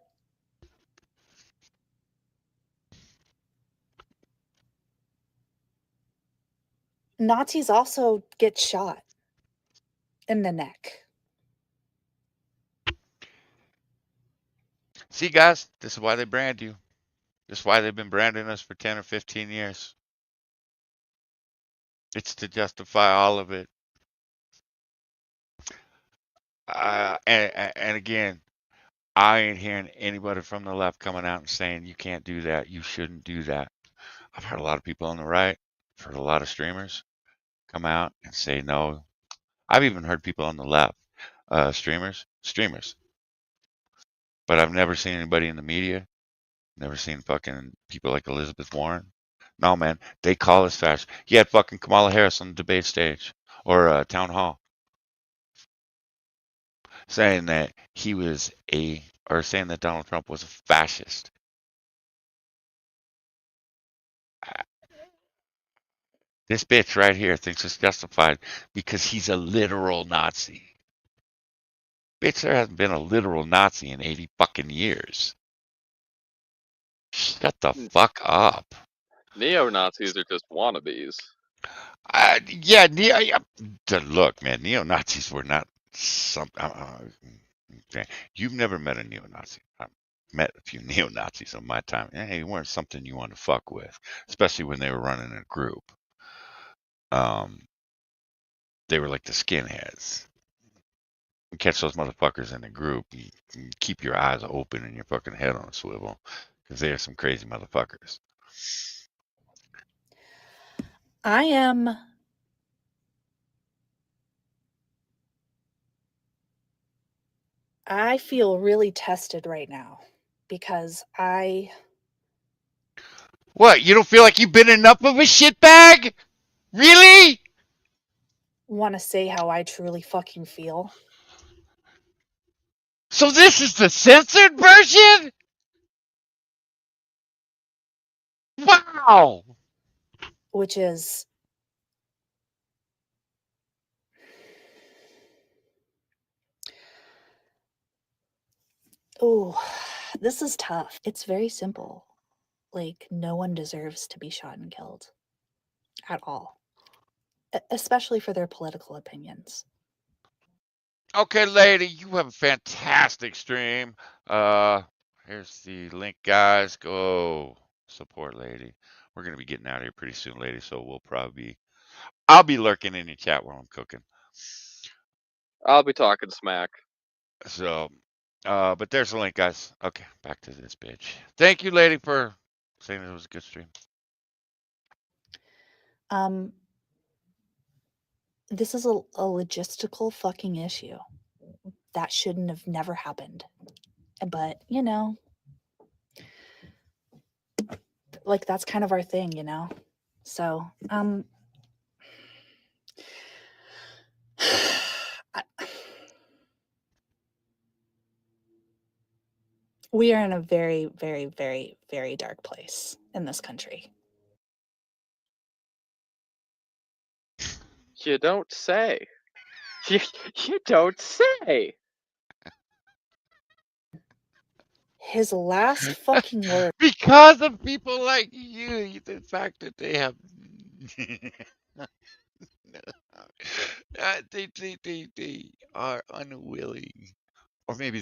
Nazis also get shot in the neck. See, guys, this is why they brand you. This is why they've been branding us for 10 or 15 years. It's to justify all of it. And again, I ain't hearing anybody from the left coming out and saying you can't do that. You shouldn't do that. I've heard a lot of people on the right. I've heard a lot of streamers come out and say no. I've even heard people on the left, streamers. But I've never seen anybody in the media. Never seen fucking people like Elizabeth Warren. No, man, they call us fascist. You had fucking Kamala Harris on the debate stage or town hall saying that saying that Donald Trump was a fascist. This bitch right here thinks it's justified because he's a literal Nazi. Bitch, there hasn't been a literal Nazi in 80 fucking years. Shut the fuck up. Neo-Nazis are just wannabes. Look, man, neo-Nazis were not something. Okay. You've never met a neo-Nazi. I've met a few neo-Nazis in my time. They weren't something you want to fuck with, especially when they were running a group. They were like the skinheads. You catch those motherfuckers in a group, you keep your eyes open and your fucking head on a swivel, because they are some crazy motherfuckers. I feel really tested right now because What? You don't feel like you've been enough of a shitbag? Really? want to say how I truly fucking feel. So this is the censored version? Wow. Which is this is tough. It's very simple. Like, no one deserves to be shot and killed at all, especially for their political opinions. Okay, lady, you have a fantastic stream. Here's the link, guys. Go support lady. We're gonna be getting out of here pretty soon, lady. So I'll be lurking in your chat while I'm cooking. I'll be talking smack. So, but there's the link, guys. Okay, back to this bitch. Thank you, lady, for saying it was a good stream. This is a logistical fucking issue that shouldn't have never happened. But, like, that's kind of our thing, So, we are in a very, very, very, very dark place in this country. You don't say. You don't say. His last fucking word. Because of people like you, the fact that they have they are unwilling, or maybe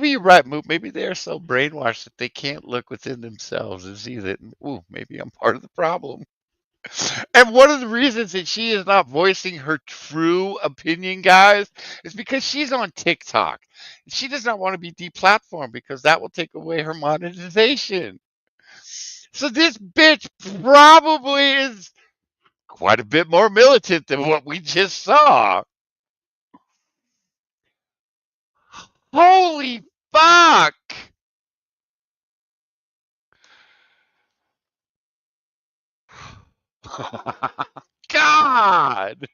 you're right, Moot. Maybe they are so brainwashed that they can't look within themselves and see that, ooh, maybe I'm part of the problem. And one of the reasons that she is not voicing her true opinion, guys, is because she's on TikTok. She does not want to be deplatformed because that will take away her monetization. So this bitch probably is quite a bit more militant than what we just saw. Holy fuck! God!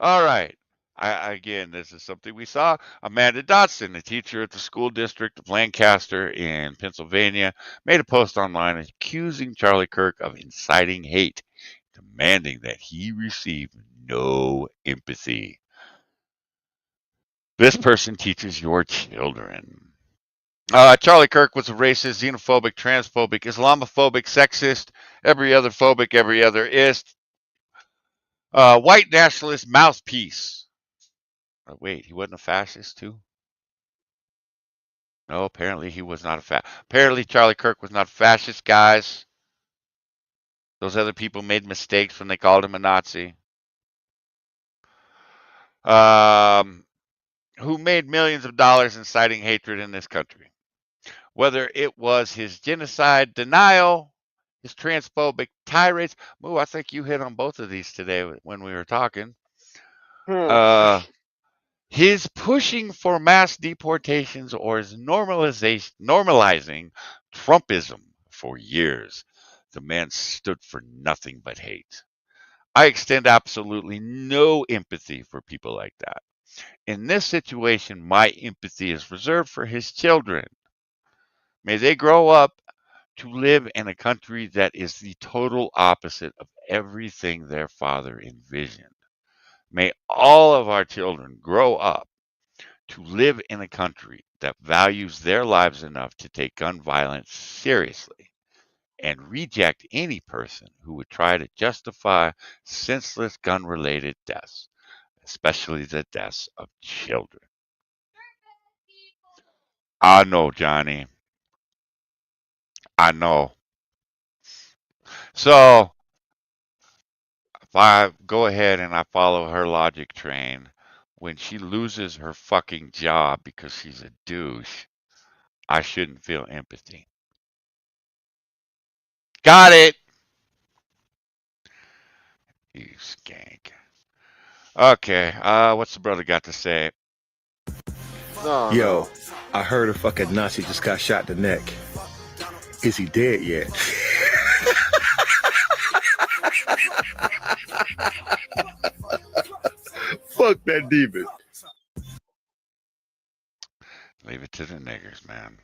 All right. Again, this is something we saw. Amanda Dotson, a teacher at the school district of Lancaster in Pennsylvania, made a post online accusing Charlie Kirk of inciting hate, demanding that he receive no empathy. This person teaches your children. Charlie Kirk was a racist, xenophobic, transphobic, Islamophobic, sexist, every other phobic, every other ist. White nationalist mouthpiece. Oh, wait, he wasn't a fascist too? No, apparently he was not a Apparently Charlie Kirk was not a fascist, guys. Those other people made mistakes when they called him a Nazi. Who made millions of dollars inciting hatred in this country. Whether it was his genocide denial, his transphobic tirades. Moo, I think you hit on both of these today when we were talking. His pushing for mass deportations or his normalizing Trumpism for years. The man stood for nothing but hate. I extend absolutely no empathy for people like that. In this situation, my empathy is reserved for his children. May they grow up to live in a country that is the total opposite of everything their father envisioned. May all of our children grow up to live in a country that values their lives enough to take gun violence seriously and reject any person who would try to justify senseless gun-related deaths, especially the deaths of children. I know, Johnny. I know. So, if I go ahead and I follow her logic train, when she loses her fucking job because she's a douche, I shouldn't feel empathy. Got it! You skank. Okay, what's the brother got to say? Yo, I heard a fucking Nazi just got shot in the neck. Is he dead yet? Fuck that demon. Leave it to the niggers, man.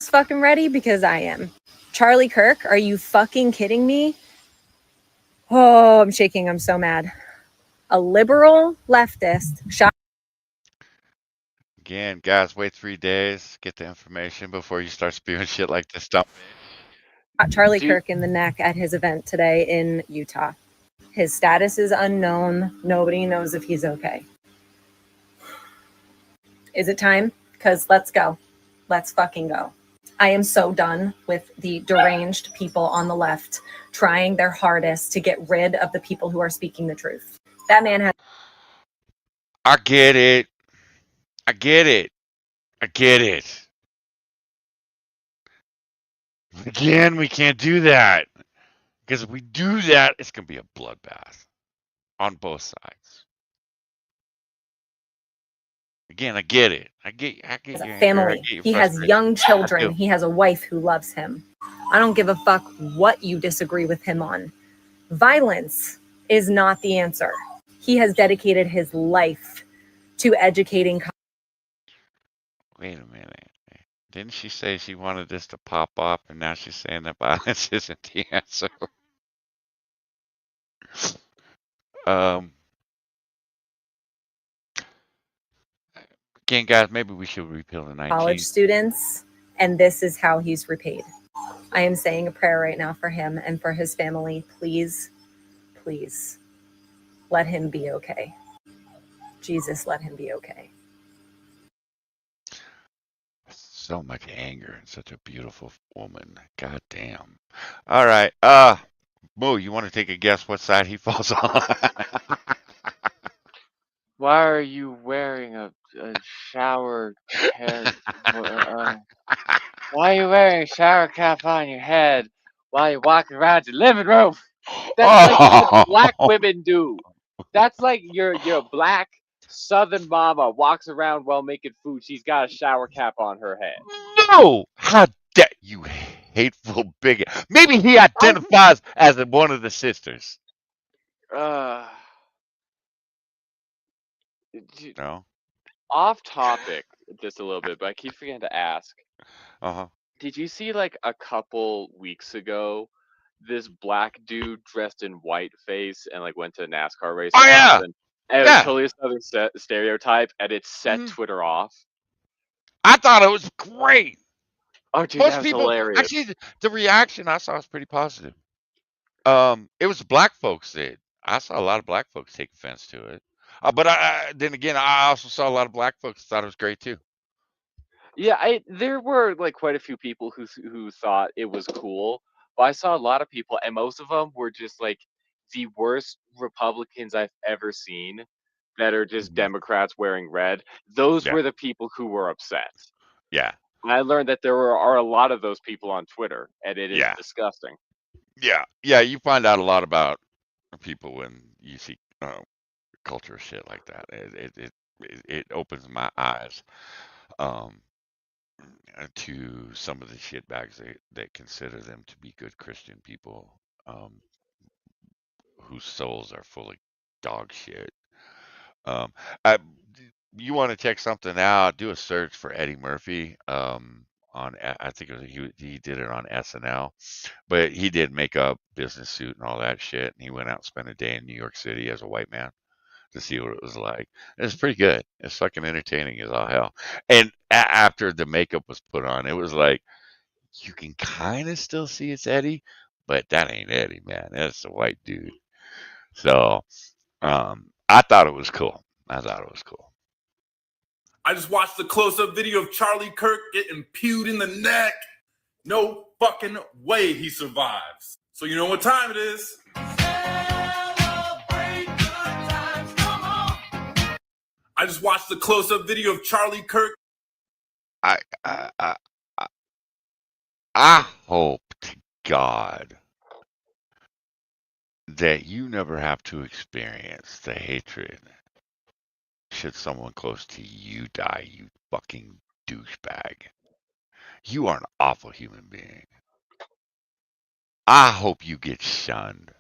Fucking ready? Because I am. Charlie Kirk, are you fucking kidding me? Oh, I'm shaking. I'm so mad. A liberal leftist shot Again, guys, wait 3 days, get the information before you start spewing shit like this stuff. Charlie Kirk in the neck at his event today in Utah. His status is unknown. Nobody knows if he's okay. Is it time? Because let's go. Let's fucking go. I am so done with the deranged people on the left trying their hardest to get rid of the people who are speaking the truth. That man has. I get it. I get it. I get it. Again, we can't do that. Because if we do that, it's going to be a bloodbath on both sides. Again, I get it. I get your anger. Family. He has young children. He has a wife who loves him. I don't give a fuck what you disagree with him on. Violence is not the answer. He has dedicated his life to educating. Wait a minute. Didn't she say she wanted this to pop up, and now she's saying that violence isn't the answer? Again, guys, maybe we should repeal the 19. College students, and this is how he's repaid. I am saying a prayer right now for him and for his family. Please, please, let him be okay. Jesus, let him be okay. So much anger in such a beautiful woman. God damn. All right. Moo, you want to take a guess what side he falls on? Why are you wearing a shower head? Why are you wearing a shower cap on your head while you're walking around your living room? That's like what black women do. That's like your black Southern mama walks around while making food. She's got a shower cap on her head. No! How dare you, hateful bigot? Maybe he identifies as one of the sisters. No. Off topic just a little bit, but I keep forgetting to ask. Did you see like a couple weeks ago this black dude dressed in whiteface and like went to a NASCAR race? Oh yeah. And it was totally a Southern stereotype, and it set Twitter off. I thought it was great. Oh, dude, Most that was people, hilarious. actually, the reaction I saw was pretty positive. It was black folks that I saw a lot of black folks take offense to it. But then again, I also saw a lot of black folks thought it was great too. Yeah, there were like quite a few people who thought it was cool, but I saw a lot of people, and most of them were just like the worst Republicans I've ever seen that are just Democrats wearing red. Those Yeah. were the people who were upset. Yeah. And I learned that are a lot of those people on Twitter, and it is Yeah. disgusting. Yeah. Yeah. You find out a lot about people when you see culture shit like that. It opens my eyes to some of the shitbags that consider them to be good Christian people, whose souls are full of dog shit. I, you want to check something out? Do a search for Eddie Murphy. I think it was he did it on SNL, but he did makeup, business suit, and all that shit. And he went out and spent a day in New York City as a white man to see what it was like. It's pretty good. It's fucking entertaining as all hell. And after the makeup was put on, it was like you can kind of still see it's Eddie, but that ain't Eddie, man. That's a white dude. So, I thought it was cool. I thought it was cool. I just watched the close-up video of Charlie Kirk getting pewed in the neck. No fucking way he survives. So you know what time it is. I just watched the close-up video of Charlie Kirk. I hope to God that you never have to experience the hatred should someone close to you die, you fucking douchebag. You are an awful human being. I hope you get shunned.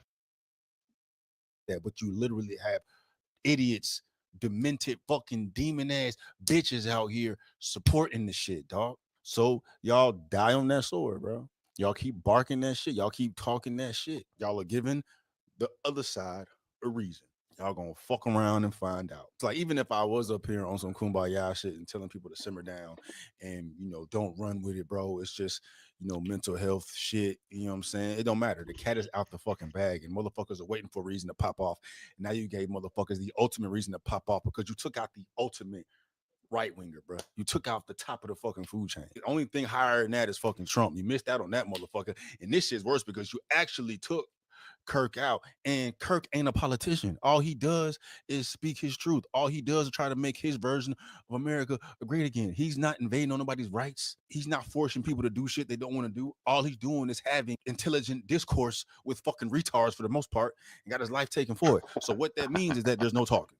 But you literally have idiots, demented, fucking demon ass bitches out here supporting the shit, dog. So y'all die on that sword, bro. Y'all keep barking that shit. Y'all keep talking that shit. Y'all are giving the other side a reason. Y'all gonna fuck around and find out. It's like, even if I was up here on some kumbaya shit and telling people to simmer down and, don't run with it, bro. It's just, mental health shit. You know what I'm saying? It don't matter. The cat is out the fucking bag and motherfuckers are waiting for a reason to pop off. And now you gave motherfuckers the ultimate reason to pop off because you took out the ultimate right winger, bro. You took out the top of the fucking food chain. The only thing higher than that is fucking Trump. You missed out on that motherfucker. And this shit's worse because you actually took Kirk out, and Kirk ain't a politician. All he does is speak his truth. All he does is try to make his version of America great again. He's not invading on nobody's rights. He's not forcing people to do shit they don't want to do. All he's doing is having intelligent discourse with fucking retards for the most part and got his life taken for it. So what that means is that there's no talking.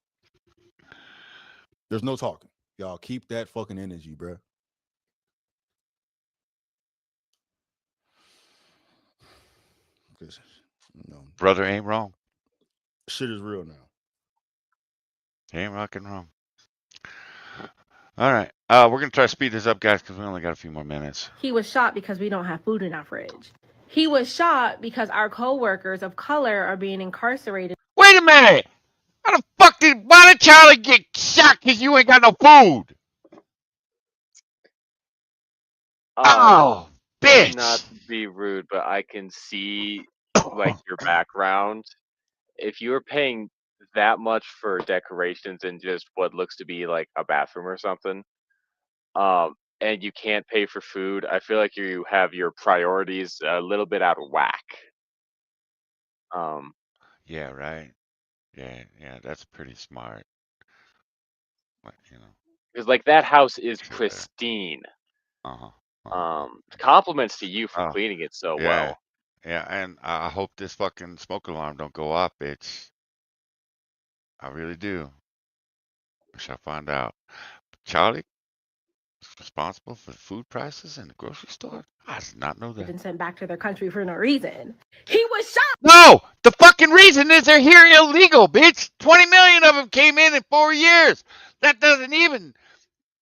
There's no talking. Y'all keep that fucking energy, bro. Because Brother ain't wrong. Shit is real now. Ain't rocking wrong. All right. We're going to try to speed this up, guys, because we only got a few more minutes. He was shot because we don't have food in our fridge. He was shot because our co-workers of color are being incarcerated. Wait a minute! Why did Charlie get shot because you ain't got no food? Oh, bitch! Not to be rude, but I can see like your background. If you were paying that much for decorations in just what looks to be like a bathroom or something, and you can't pay for food, I feel like you have your priorities a little bit out of whack. Yeah, right. Yeah, that's pretty smart. But, Because like that house is pristine. Compliments to you for cleaning it so well. Yeah, and I hope this fucking smoke alarm don't go off, bitch. I really do. We shall find out. Charlie is responsible for the food prices in the grocery store? I did not know that. And sent back to their country for no reason. He was shot. No! The fucking reason is they're here illegal, bitch! 20 million of them came in 4 years! That doesn't even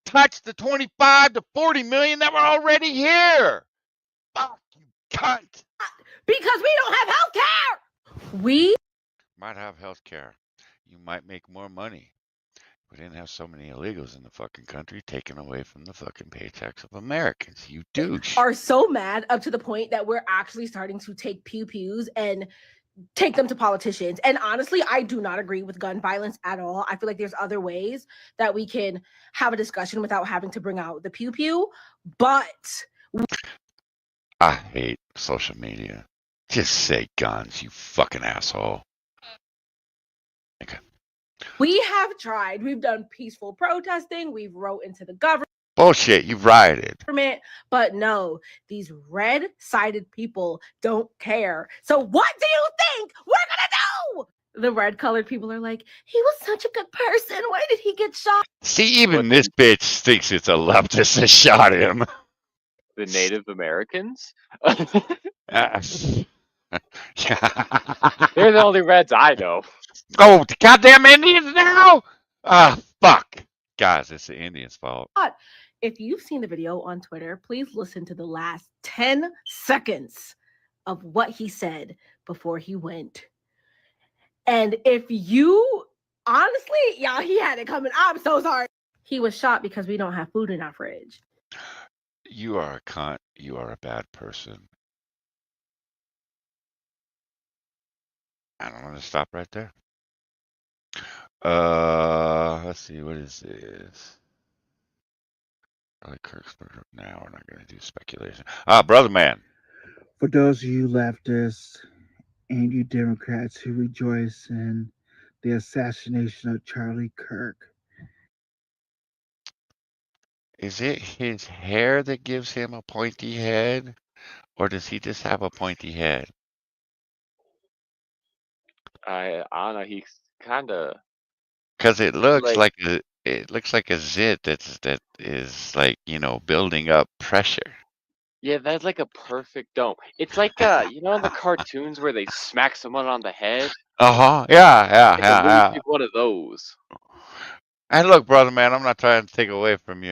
touch the 25 to 40 million that were already here! Fuck, you cunt! Because we don't have health care! We might have health care. You might make more money. We didn't have so many illegals in the fucking country taken away from the fucking paychecks of Americans. You douche. Are so mad up to the point that we're actually starting to take pew-pews and take them to politicians. And honestly, I do not agree with gun violence at all. I feel like there's other ways that we can have a discussion without having to bring out the pew-pew. But I hate social media. Just say guns, you fucking asshole. Okay. we have tried. We've done peaceful protesting. We've wrote into the government. Bullshit, you rioted. But no, these red-sided people don't care. So what do you think we're gonna do? The red-colored people are like, he was such a good person. Why did he get shot? See, even this bitch thinks it's a leftist that shot him. The Native Americans? They're the only Reds I know. Oh, the goddamn Indians now? Ah, fuck. Guys, it's the Indians' fault. If you've seen the video on Twitter, please listen to the last 10 seconds of what he said before he went. And if you, honestly, y'all, he had it coming. I'm so sorry. He was shot because we don't have food in our fridge. You are a cunt. You are a bad person. And I'm going to stop right there. Let's see. What is this? Charlie Kirksburg. Now we're not going to do speculation. Brother man. For those of you leftists and you Democrats who rejoice in the assassination of Charlie Kirk. Is it his hair that gives him a pointy head? Or does he just have a pointy head? I don't know. He's kind of. Because it looks like a zit that is like, building up pressure. Yeah, that's like a perfect dome. It's like in the cartoons where they smack someone on the head. Yeah. Like one of those. And look, brother man, I'm not trying to take away from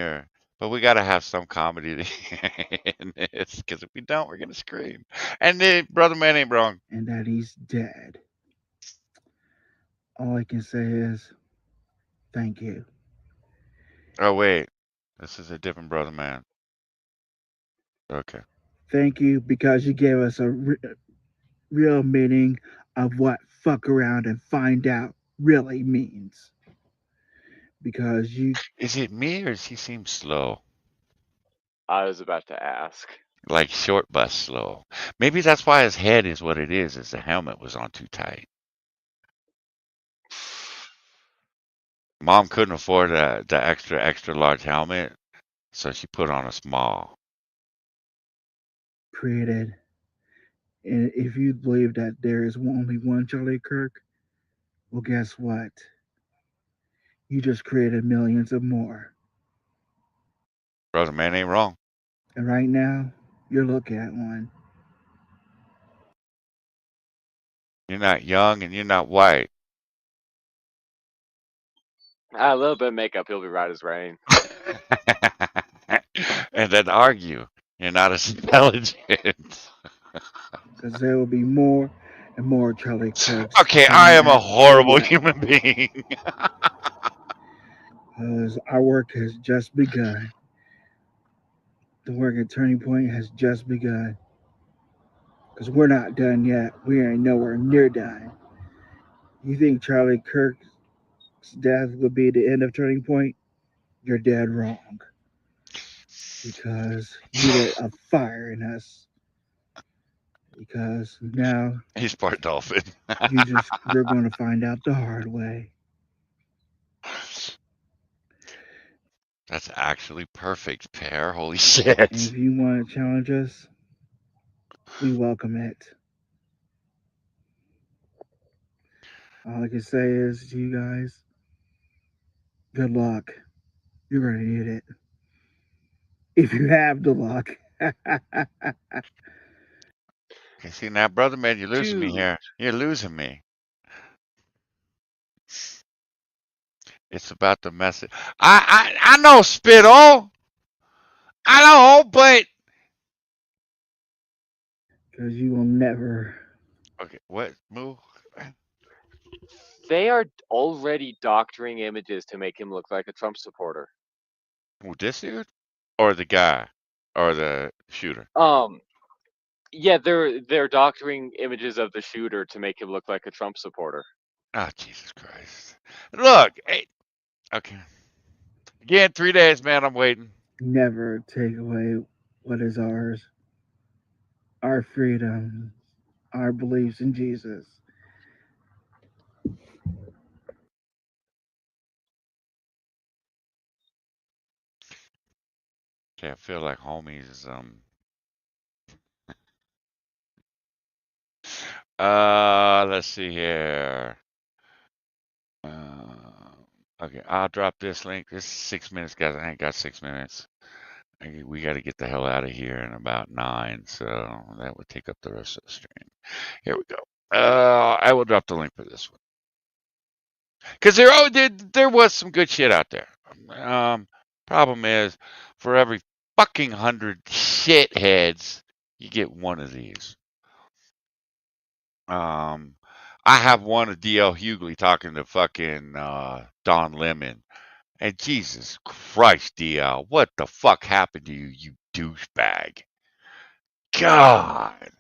but we got to have some comedy in this, because if we don't, we're gonna scream. And brother man ain't wrong. And that he's dead. All I can say is, thank you. Oh wait, this is a different brother man. Okay. Thank you because you gave us a real meaning of what fuck around and find out really means. Because you. Is it me or does he seem slow? I was about to ask. Like short bus slow. Maybe that's why his head is what it is the helmet was on too tight. Mom couldn't afford the extra large helmet, so she put on a small. Created. And if you believe that there is only one Charlie Kirk, well, guess what? You just created millions of more. Brother man ain't wrong. And right now, you're looking at one. You're not young and you're not white. A little bit of makeup, he'll be right as rain. And then argue you're not as intelligent. Because there will be more and more Charlie Kirks. Okay, I am a horrible human being. Because our work has just begun. The work at Turning Point has just begun. Because we're not done yet. We ain't nowhere near done. You think Charlie Kirk's death would be the end of Turning Point? You're dead wrong. Because you lit a fire in us. Because now he's part dolphin. You're going to find out the hard way. That's actually perfect, Pear. Holy shit. And if you want to challenge us, we welcome it. All I can say is to you guys, good luck. You're going to need it. If you have the luck. Okay, see now, brother man, you're losing me here. You're losing me. It's about the message. I know, Spittle. I know, but because you will never. Okay, what move? They are already doctoring images to make him look like a Trump supporter. Who, this dude? Or the guy? Or the shooter? Yeah, they're doctoring images of the shooter to make him look like a Trump supporter. Oh, Jesus Christ. Look, hey, okay. Again, 3 days, man. I'm waiting. Never take away what is ours. Our freedom, our beliefs in Jesus. Okay, I feel like homies. Let's see here. Okay, I'll drop this link. This is 6 minutes, guys. I ain't got 6 minutes. We got to get the hell out of here in about 9, so that would take up the rest of the stream. Here we go. I will drop the link for this one because there was some good shit out there. Problem is, for every fucking 100 shitheads, you get one of these. I have one of D.L. Hughley talking to fucking Don Lemon. And Jesus Christ, DL, what the fuck happened to you, you douchebag? God.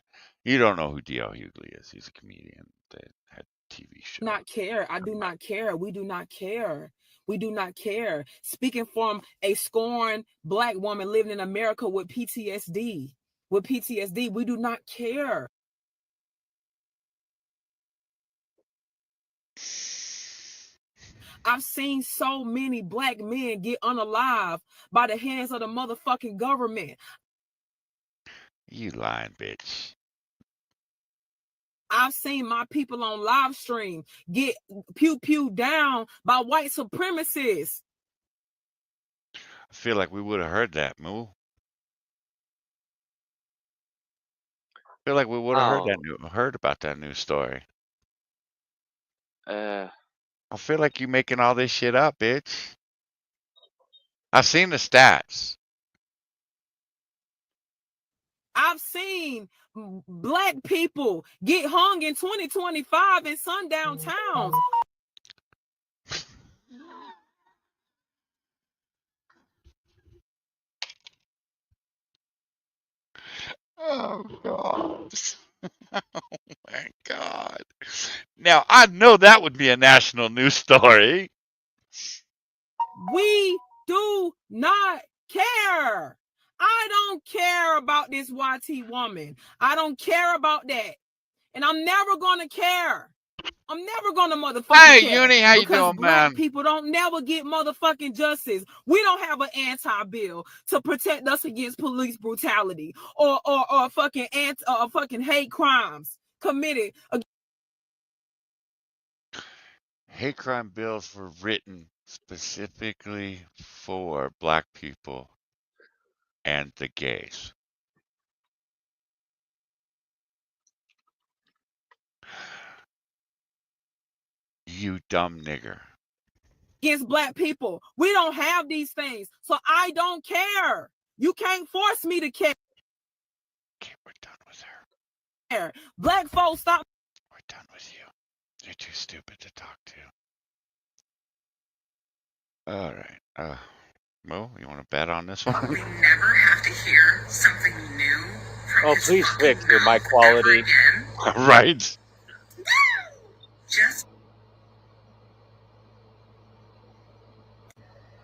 You don't know who D.L. Hughley is. He's a comedian that had a TV show. Not care. I do not care. We do not care. We do not care. Speaking from a scorned Black woman living in America with PTSD. With PTSD, we do not care. I've seen so many Black men get unalive by the hands of the motherfucking government. You lying bitch. I've seen my people on live stream get pew down by white supremacists. I feel like we would have heard that, Moo. I feel like we would have heard about that news story. I feel like you making all this shit up, bitch. I've seen the stats. I've seen Black people get hung in 2025 in sundown towns. Oh, God. Oh, my God. Now, I know that would be a national news story. We do not care. I don't care about this YT woman. I don't care about that. And I'm never going to care. I'm never going to motherfucking care. Uni, how you because doing, Black man? people don't never get motherfucking justice. We don't have an anti-bill to protect us against police brutality or fucking fucking hate crimes committed. Hate crime bills were written specifically for Black people and the gays. You dumb nigger. Against Black people. We don't have these things. So I don't care. You can't force me to care. Okay, we're done with her. Black folks, stop. We're done with you. You're too stupid to talk to. All right. Mo, you want to bet on this one? We never have to hear something new from his please fucking fix your mic mouth quality. ever again. Right. Just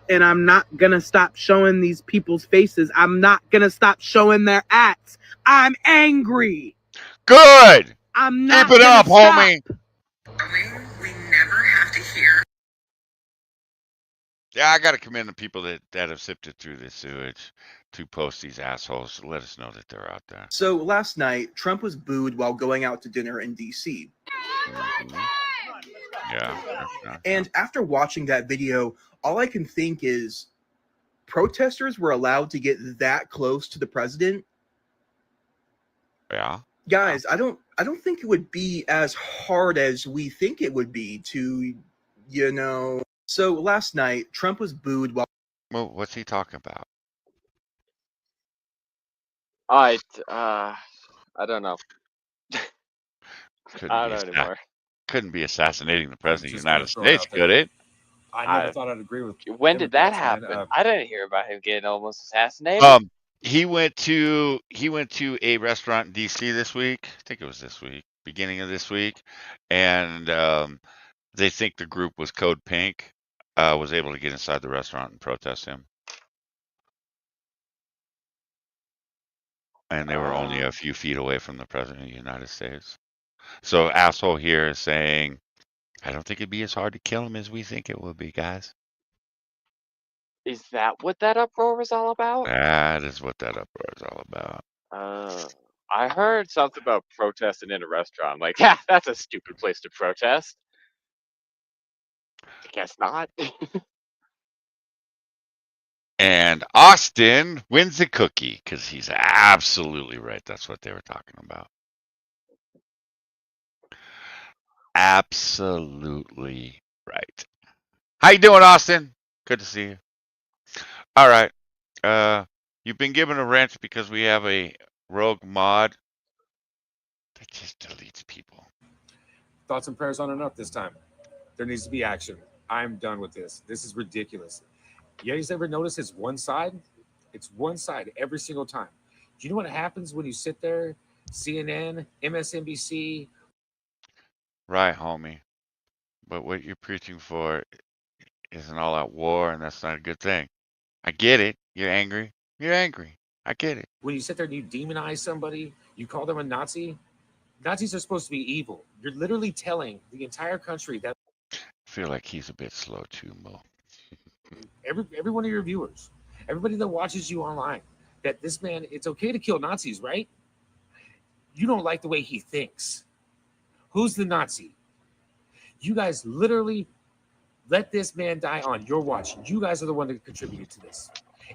And I'm not gonna stop showing these people's faces. I'm not gonna stop showing their acts. I'm angry. Good. I'm not Keep it gonna up, stop. homie. we never have to hear. Yeah, I got to commend the people that have sifted through this sewage to post these assholes to let us know that they're out there. So last night, Trump was booed while going out to dinner in D.C. Yeah. And after watching that video, all I can think is protesters were allowed to get that close to the president. Yeah. Guys, I don't think it would be as hard as we think it would be to, you know. So last night, Trump was booed while. Well, what's he talking about? I don't know. Couldn't I be don't know anymore. couldn't be assassinating the I'm president of just the gonna United throw it States, out there. could it? I never thought I'd agree with When did that Democrats, man. happen? I didn't hear about him getting almost assassinated. He went to a restaurant in DC this week. I think it was this week, beginning of this week, and they think the group was Code Pink. Was able to get inside the restaurant and protest him, and they were only a few feet away from the president of the United States. So asshole here is saying, I don't think it'd be as hard to kill him as we think it would be, guys. Is that what that uproar was all about? That is what that uproar is all about. I heard something about protesting in a restaurant. I'm like, yeah, that's a stupid place to protest. I guess not. And Austin wins the cookie because he's absolutely right. That's what they were talking about. Absolutely right. How you doing, Austin? Good to see you. All right. You've been given a wrench because we have a rogue mod that just deletes people. Thoughts and prayers aren't enough this time. There needs to be action. I'm done with this. This is ridiculous. You guys ever notice it's one side? It's one side every single time. Do you know what happens when you sit there, CNN, MSNBC? Right, homie. But what you're preaching for is an all-out war, and that's not a good thing. I get it. You're angry. You're angry. I get it. When you sit there and you demonize somebody, you call them a Nazi. Nazis are supposed to be evil. You're literally telling the entire country that. I feel like he's a bit slow too, Mo. Every one of your viewers, everybody that watches you online, that this man, it's okay to kill Nazis, right? You don't like the way he thinks. Who's the Nazi? You guys literally let this man die on your watch. You guys are the one that contributed to this.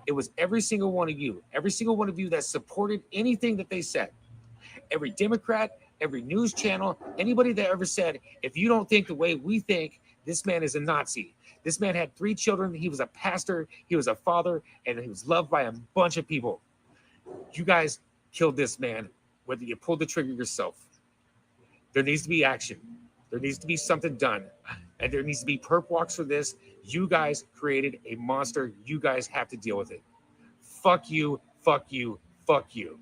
It was every single one of you that supported anything that they said. Every Democrat, every news channel, anybody that ever said, if you don't think the way we think, this man is a Nazi. This man had 3 children. He was a pastor. He was a father, and he was loved by a bunch of people. You guys killed this man, whether you pulled the trigger yourself. There needs to be action. There needs to be something done. And there needs to be perp walks for this. You guys created a monster. You guys have to deal with it. Fuck you, fuck you, fuck you.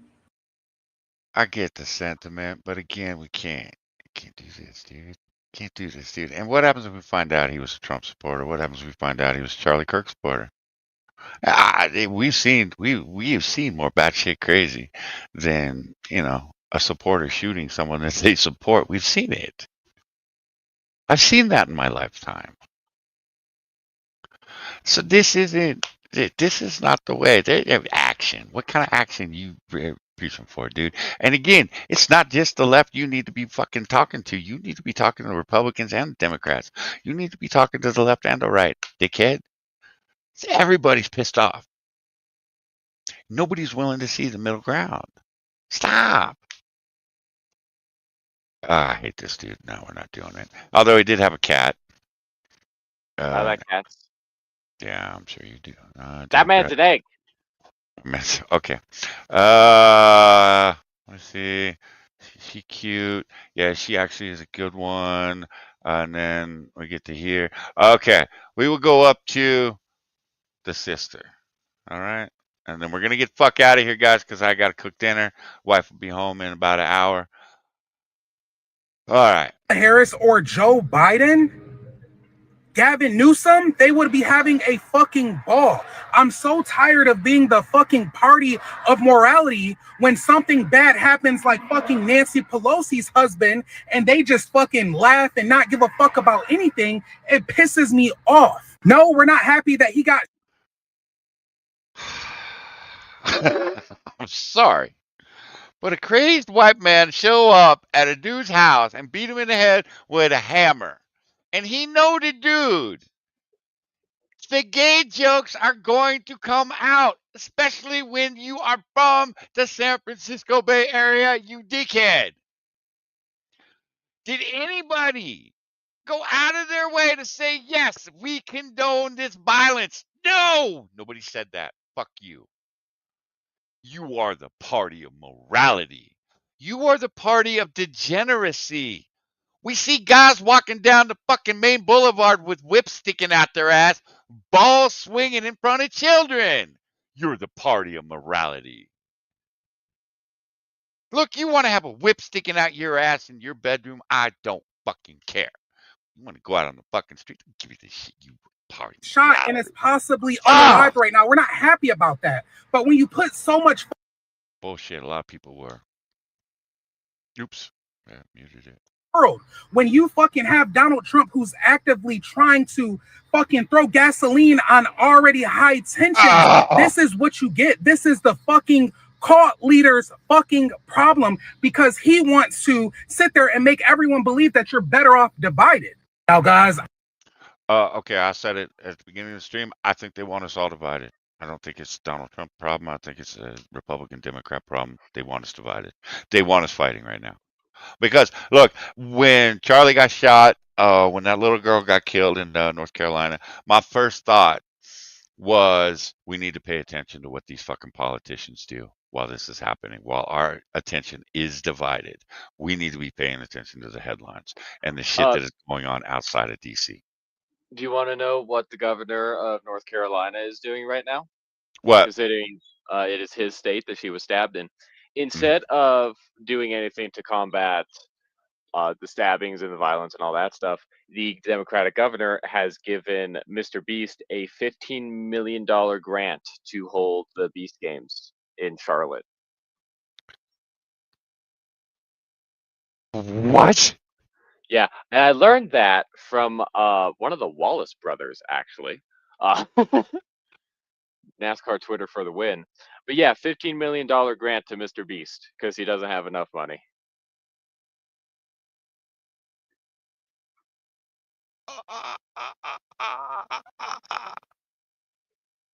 I get the sentiment, but again, we can't do this, dude. Can't do this, dude. And what happens if we find out he was a Trump supporter? What happens if we find out he was a Charlie Kirk supporter? We've seen more batshit crazy than a supporter shooting someone that they support. We've seen it. I've seen that in my lifetime. So this isn't. This is not the way. Action. What kind of action you preaching for, dude? And again, it's not just the left you need to be fucking talking to. You need to be talking to the Republicans and the Democrats. You need to be talking to the left and the right, dickhead. Everybody's pissed off. Nobody's willing to see the middle ground. Stop. I hate this dude. No, we're not doing it. Although he did have a cat. I like cats. Yeah, I'm sure you do. That man's an egg. Okay. Let's see. She cute. Yeah, she actually is a good one. And then we get to here. Okay, we will go up to the sister. All right, and then we're gonna get fuck out of here, guys, because I gotta cook dinner. Wife will be home in about an hour. All right. Harris or Joe Biden, Gavin Newsom, they would be having a fucking ball. I'm so tired of being the fucking party of morality when something bad happens like fucking Nancy Pelosi's husband and they just fucking laugh and not give a fuck about anything. It pisses me off. No, we're not happy that he got... I'm sorry. But a crazed white man show up at a dude's house and beat him in the head with a hammer. And he know the dude. The gay jokes are going to come out, especially when you are from the San Francisco Bay Area, you dickhead. Did anybody go out of their way to say, yes, we condone this violence? No! Nobody said that. Fuck you. You are the party of morality. You are the party of degeneracy. We see guys walking down the fucking main boulevard with whips sticking out their ass, balls swinging in front of children. You're the party of morality. Look, you want to have a whip sticking out your ass in your bedroom? I don't fucking care. You want to go out on the fucking street? Give me this shit, you party. Shot and is possibly unalived right now. We're not happy about that. But when you put so much bullshit, a lot of people were. Oops. Yeah, muted it. world, when you fucking have Donald Trump who's actively trying to fucking throw gasoline on already high tensions, this is what you get. This is the fucking cult leader's fucking problem, because he wants to sit there and make everyone believe that you're better off divided. Now, guys. Okay, I said it at the beginning of the stream. I think they want us all divided. I don't think it's Donald Trump problem. I think it's a Republican Democrat problem. They want us divided. They want us fighting right now. Because look, when Charlie got shot, when that little girl got killed in North Carolina, my first thought was we need to pay attention to what these fucking politicians do while this is happening. While our attention is divided, we need to be paying attention to the headlines and the shit that is going on outside of DC. Do you want to know what the governor of North Carolina is doing right now? What? Considering it is his state that she was stabbed in. Instead of doing anything to combat the stabbings and the violence and all that stuff, the Democratic governor has given Mr. Beast a $15 million grant to hold the Beast Games in Charlotte. What? Yeah, and I learned that from one of the Wallace brothers, actually. NASCAR Twitter for the win. But yeah, $15 million grant to Mr. Beast because he doesn't have enough money.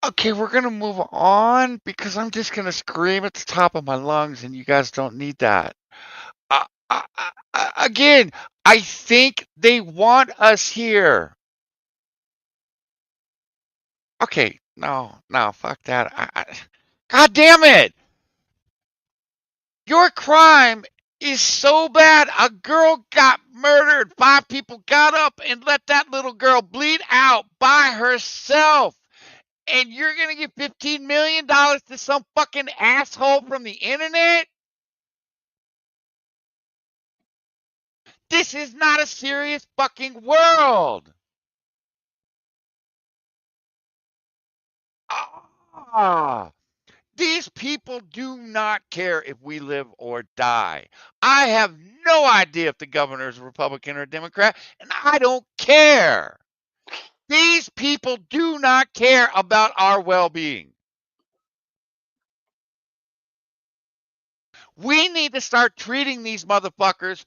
Okay, we're going to move on because I'm just going to scream at the top of my lungs and you guys don't need that. Again, I think they want us here. Okay, no, fuck that. God damn it! Your crime is so bad. A girl got murdered. 5 people got up and let that little girl bleed out by herself. And you're going to give $15 million to some fucking asshole from the internet? This is not a serious fucking world. These people do not care if we live or die. I have no idea if the governor is a Republican or a Democrat, and I don't care. These people do not care about our well-being. We need to start treating these motherfuckers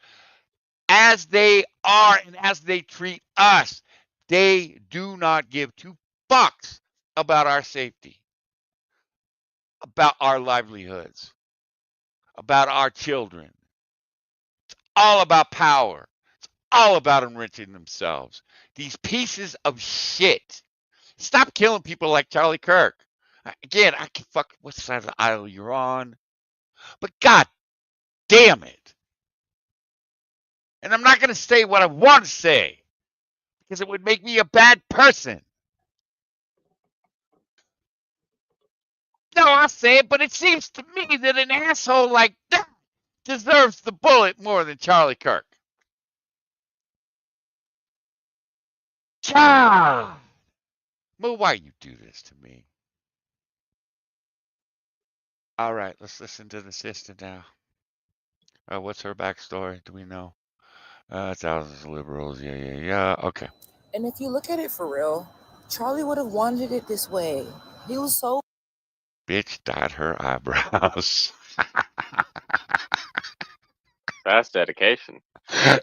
as they are and as they treat us. They do not give 2 fucks about our safety, about our livelihoods, about our children. It's all about power. It's all about enriching themselves. These pieces of shit. Stop killing people like Charlie Kirk. Again, I can fuck what side of the aisle you're on, but god damn it. And I'm not going to say what I want to say because it would make me a bad person. No, I'll say it, but it seems to me that an asshole like that deserves the bullet more than Charlie Kirk. God! Well, why you do this to me? All right, let's listen to the sister now. What's her backstory? Do we know? Thousands of liberals. Yeah. Okay. And if you look at it for real, Charlie would have wanted it this way. He was so... Bitch dyed her eyebrows. That's dedication.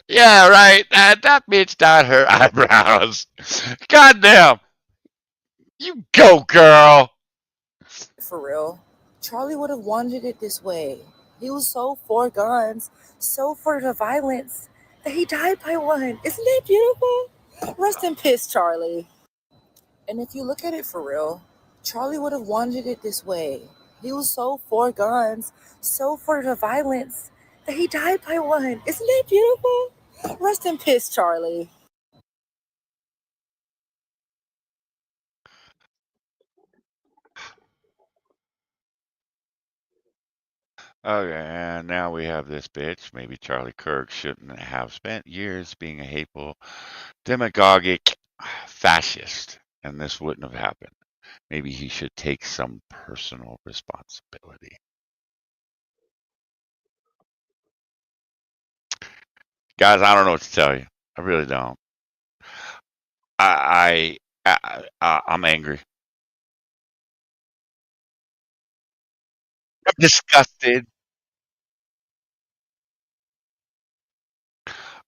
Yeah, right. That bitch dyed her eyebrows. Goddamn. You go, girl. For real, Charlie would have wanted it this way. He was so for guns, so for the violence, that he died by one. Isn't that beautiful? Rest in peace, Charlie. And if you look at it for real, Charlie would have wanted it this way. He was so for guns, so for the violence, that he died by one. Isn't that beautiful? Rest in peace, Charlie. Okay, and now we have this bitch. Maybe Charlie Kirk shouldn't have spent years being a hateful, demagogic fascist, and this wouldn't have happened. Maybe he should take some personal responsibility. Guys, I don't know what to tell you. I really don't. I'm angry. I'm disgusted.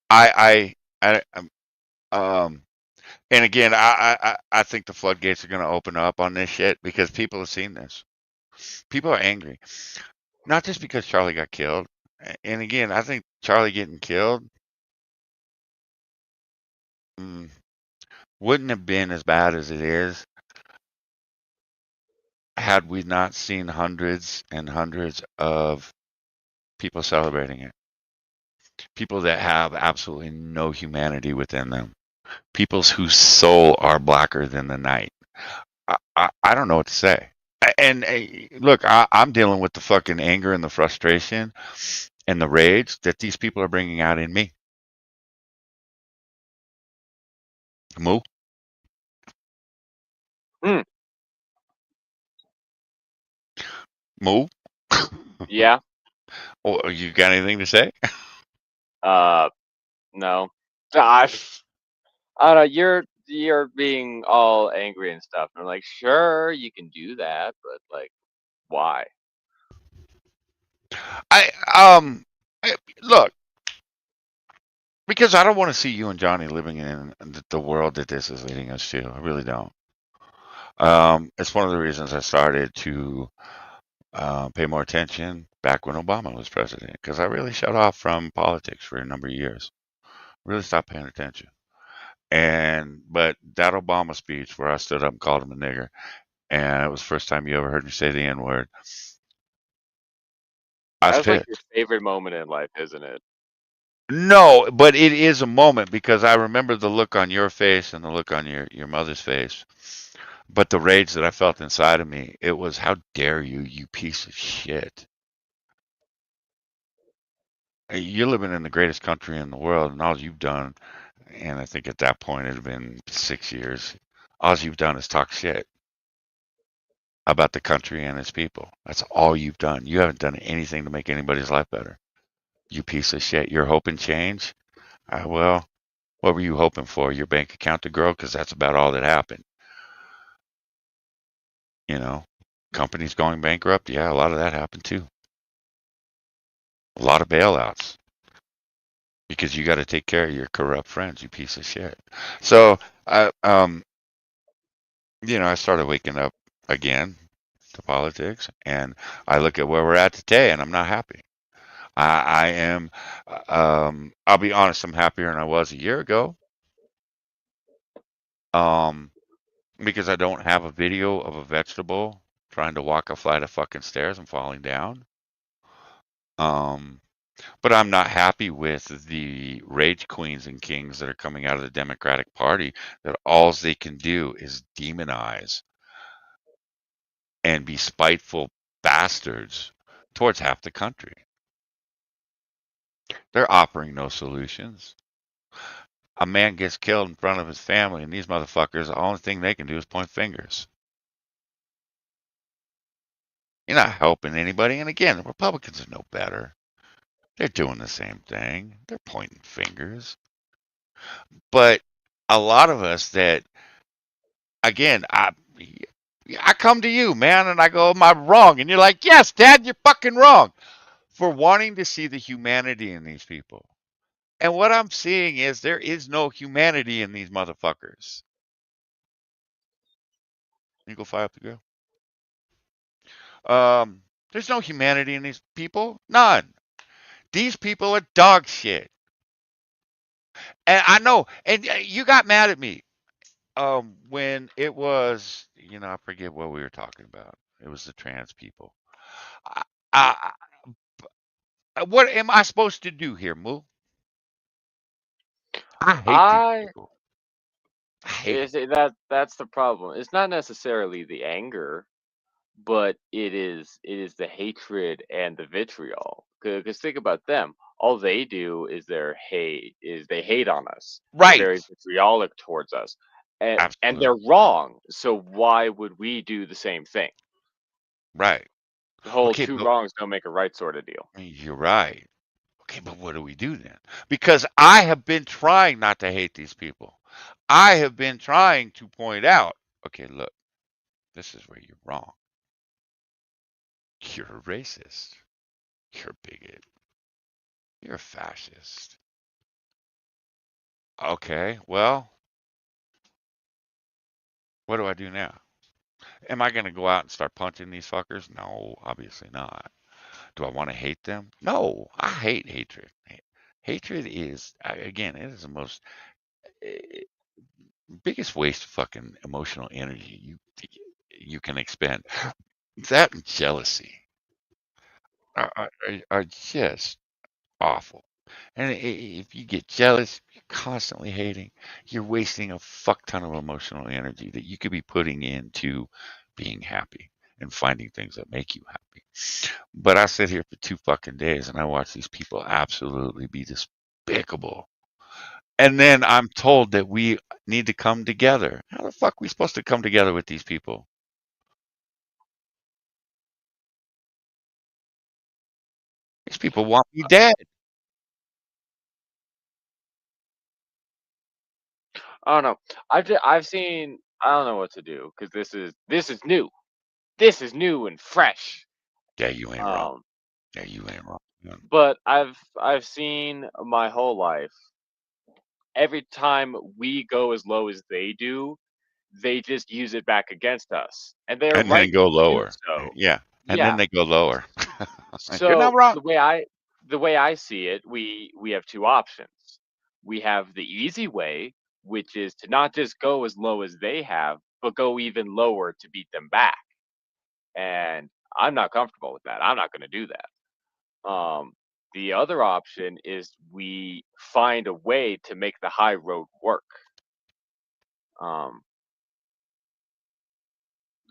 I and again, I think the floodgates are going to open up on this shit because people have seen this. People are angry, not just because Charlie got killed. And again, I think Charlie getting killed mm, wouldn't have been as bad as it is had we not seen hundreds and hundreds of people celebrating it. People that have absolutely no humanity within them. People whose soul are blacker than the night. I don't know what to say. And look, I'm dealing with the fucking anger and the frustration and the rage that these people are bringing out in me. Moo? Hmm. Moo? Yeah. Oh, you got anything to say? No. I don't know. You're being all angry and stuff. And I'm like, sure, you can do that, but like, why? I um look, because I don't want to see you and Johnny living in the world that this is leading us to. I really don't. It's one of the reasons I started to pay more attention back when Obama was president, because I really shut off from politics for a number of years. Really stopped paying attention. But that Obama speech where I stood up and called him a nigger, and it was the first time you ever heard me say the N word. I was That's like your pissed. favorite moment in life, isn't it? No, but it is a moment because I remember the look on your face and the look on your mother's face. But the rage that I felt inside of me, it was, how dare you, you piece of shit. You're living in the greatest country in the world, and all you've done, and I think at that point it had been 6 years, all you've done is talk shit about the country and its people. That's all you've done. You haven't done anything to make anybody's life better. You piece of shit. You're hoping change? Well, what were you hoping for? Your bank account to grow? Because that's about all that happened. You know, companies going bankrupt. Yeah, a lot of that happened too. A lot of bailouts because you got to take care of your corrupt friends. You piece of shit. So, I started waking up again to politics, and I look at where we're at today, and I'm not happy. I am. I'll be honest. I'm happier than I was a year ago. Um, because I don't have a video of a vegetable trying to walk a flight of fucking stairs and falling down. Um, but I'm not happy with the rage queens and kings that are coming out of the Democratic Party that all they can do is demonize and be spiteful bastards towards half the country. They're offering no solutions. A man gets killed in front of his family, and these motherfuckers, the only thing they can do is point fingers. You're not helping anybody. And again, the Republicans are no better. They're doing the same thing. They're pointing fingers. But a lot of us that, again, I come to you, man, and I go, am I wrong? And you're like, yes, Dad, you're fucking wrong for wanting to see the humanity in these people. And what I'm seeing is there is no humanity in these motherfuckers. You go fire up the grill. There's no humanity in these people. None. These people are dog shit. And I know, and you got mad at me when it was, I forget what we were talking about. It was the trans people. I, I, what am I supposed to do here, Moo? I hate these I people. I hate them. that's the problem. It's not necessarily the anger, but it is the hatred and the vitriol. Because think about them. All they do is they hate on us. They're Right. very vitriolic towards us. And Absolutely. they're wrong. So why would we do the same thing? Right. The whole Okay, two but wrongs don't make a right sort of deal. you're right. Okay, but what do we do then? Because I have been trying not to hate these people. I have been trying to point out, okay, look, this is where you're wrong. You're a racist. You're a bigot. You're a fascist. Okay, well, what do I do now? Am I going to go out and start punching these fuckers? No, obviously not. Do I want to hate them? No, I hate hatred. Hatred is, again, it is the most eh, biggest waste of fucking emotional energy you can expend. That and jealousy are just awful. And if you get jealous, you're constantly hating, you're wasting a fuck ton of emotional energy that you could be putting into being happy and finding things that make you happy. But I sit here for 2 fucking days and I watch these people absolutely be despicable. And then I'm told that we need to come together. How the fuck are we supposed to come together with these people? These people want me dead. I don't know. I've seen. I don't know what to do because this is new. This is new and fresh. Yeah, you ain't wrong. Um, Yeah, you ain't wrong. but I've seen my whole life. Every time we go as low as they do, they just use it back against us, and they're And then right go to do lower. so. Yeah. And then Yeah. they go lower. You're not So wrong. the way I see it, we have two options. We have the easy way, which is to not just go as low as they have, but go even lower to beat them back. And I'm not comfortable with that. I'm not going to do that. The other option is we find a way to make the high road work. Um,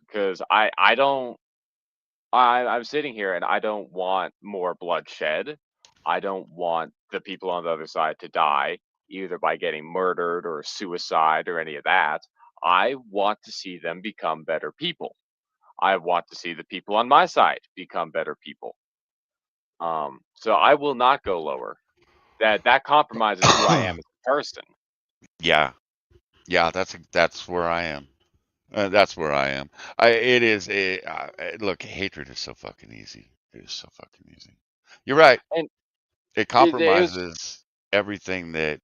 because I don't I'm sitting here and I don't want more bloodshed. I don't want the people on the other side to die, either by getting murdered or suicide or any of that. I want to see them become better people. I want to see the people on my side become better people. So I will not go lower. That compromises who I am as a person. Yeah. Yeah, that's where I am. That's where I am. It is look, hatred is so fucking easy. It is so fucking easy. You're right. And It it was compromises everything that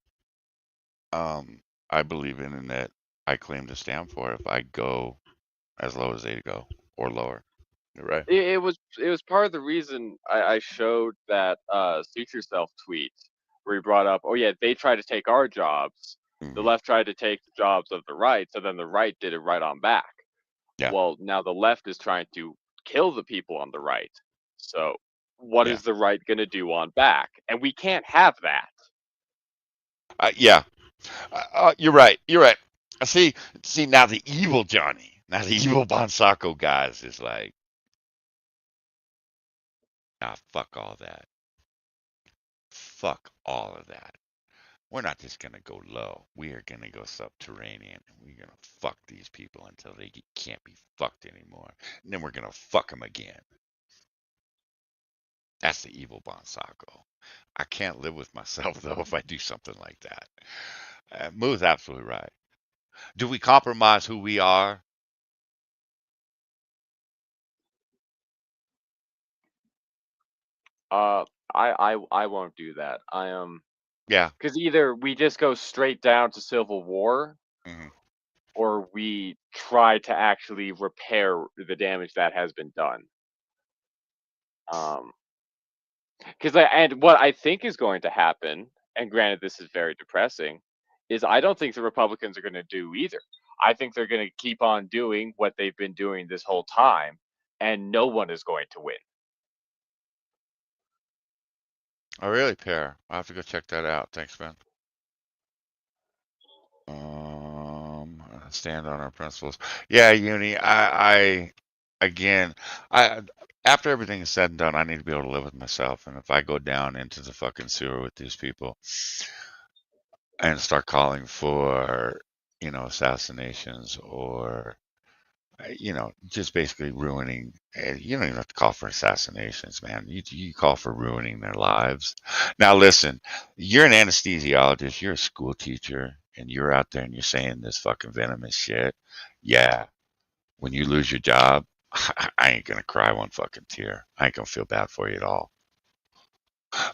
um I believe in and that I claim to stand for if I go as low as they go or lower. You're right. it was part of the reason I showed that "Suit Yourself" tweet where he brought up, oh yeah, they tried to take our jobs, the Hmm. left tried to take the jobs of the right, so then the right did it right on back. Yeah. Well, now the left is trying to kill the people on the right. So what Yeah. is the right going to do on back? And we can't have that. Yeah. You're right. You're right. See now the evil Johnny, now the evil Bonsako guys is like, nah, fuck all that. Fuck all of that. We're not just gonna go low. We are gonna go subterranean, and we're gonna fuck these people until they can't be fucked anymore. And then we're gonna fuck them again. That's the evil Bonsako. I can't live with myself though if I do something like that. Moo's absolutely right. Do we compromise who we are? Uh, I won't do that. I Yeah. because either we just go straight down to civil war, Hmm. or we try to actually repair the damage that has been done. Um, because and what I think is going to happen, and granted this is very depressing, is I don't think the Republicans are going to do either. I think they're going to keep on doing what they've been doing this whole time, and no one is going to win. Oh, really, Pear? I'll have to go check that out. Thanks, man. Stand on our principles. Yeah, Uni. Again, I after everything is said and done, I need to be able to live with myself. And if I go down into the fucking sewer with these people and start calling for, assassinations or, just basically ruining. You don't even have to call for assassinations, man. You call for ruining their lives. Now, listen, you're an anesthesiologist, you're a school teacher, and you're out there and you're saying this fucking venomous shit. Yeah, when you lose your job, I ain't gonna cry one fucking tear. I ain't gonna feel bad for you at all.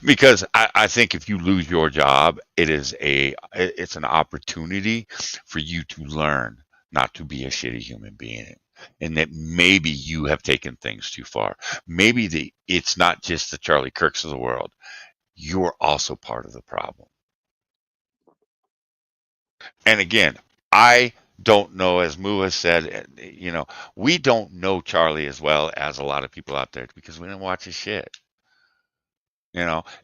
Because I think if you lose your job, it's an opportunity for you to learn not to be a shitty human being. And that maybe you have taken things too far. Maybe it's not just the Charlie Kirks of the world. You're also part of the problem. And again, I don't know, as Moo has said, we don't know Charlie as well as a lot of people out there because we didn't watch his shit.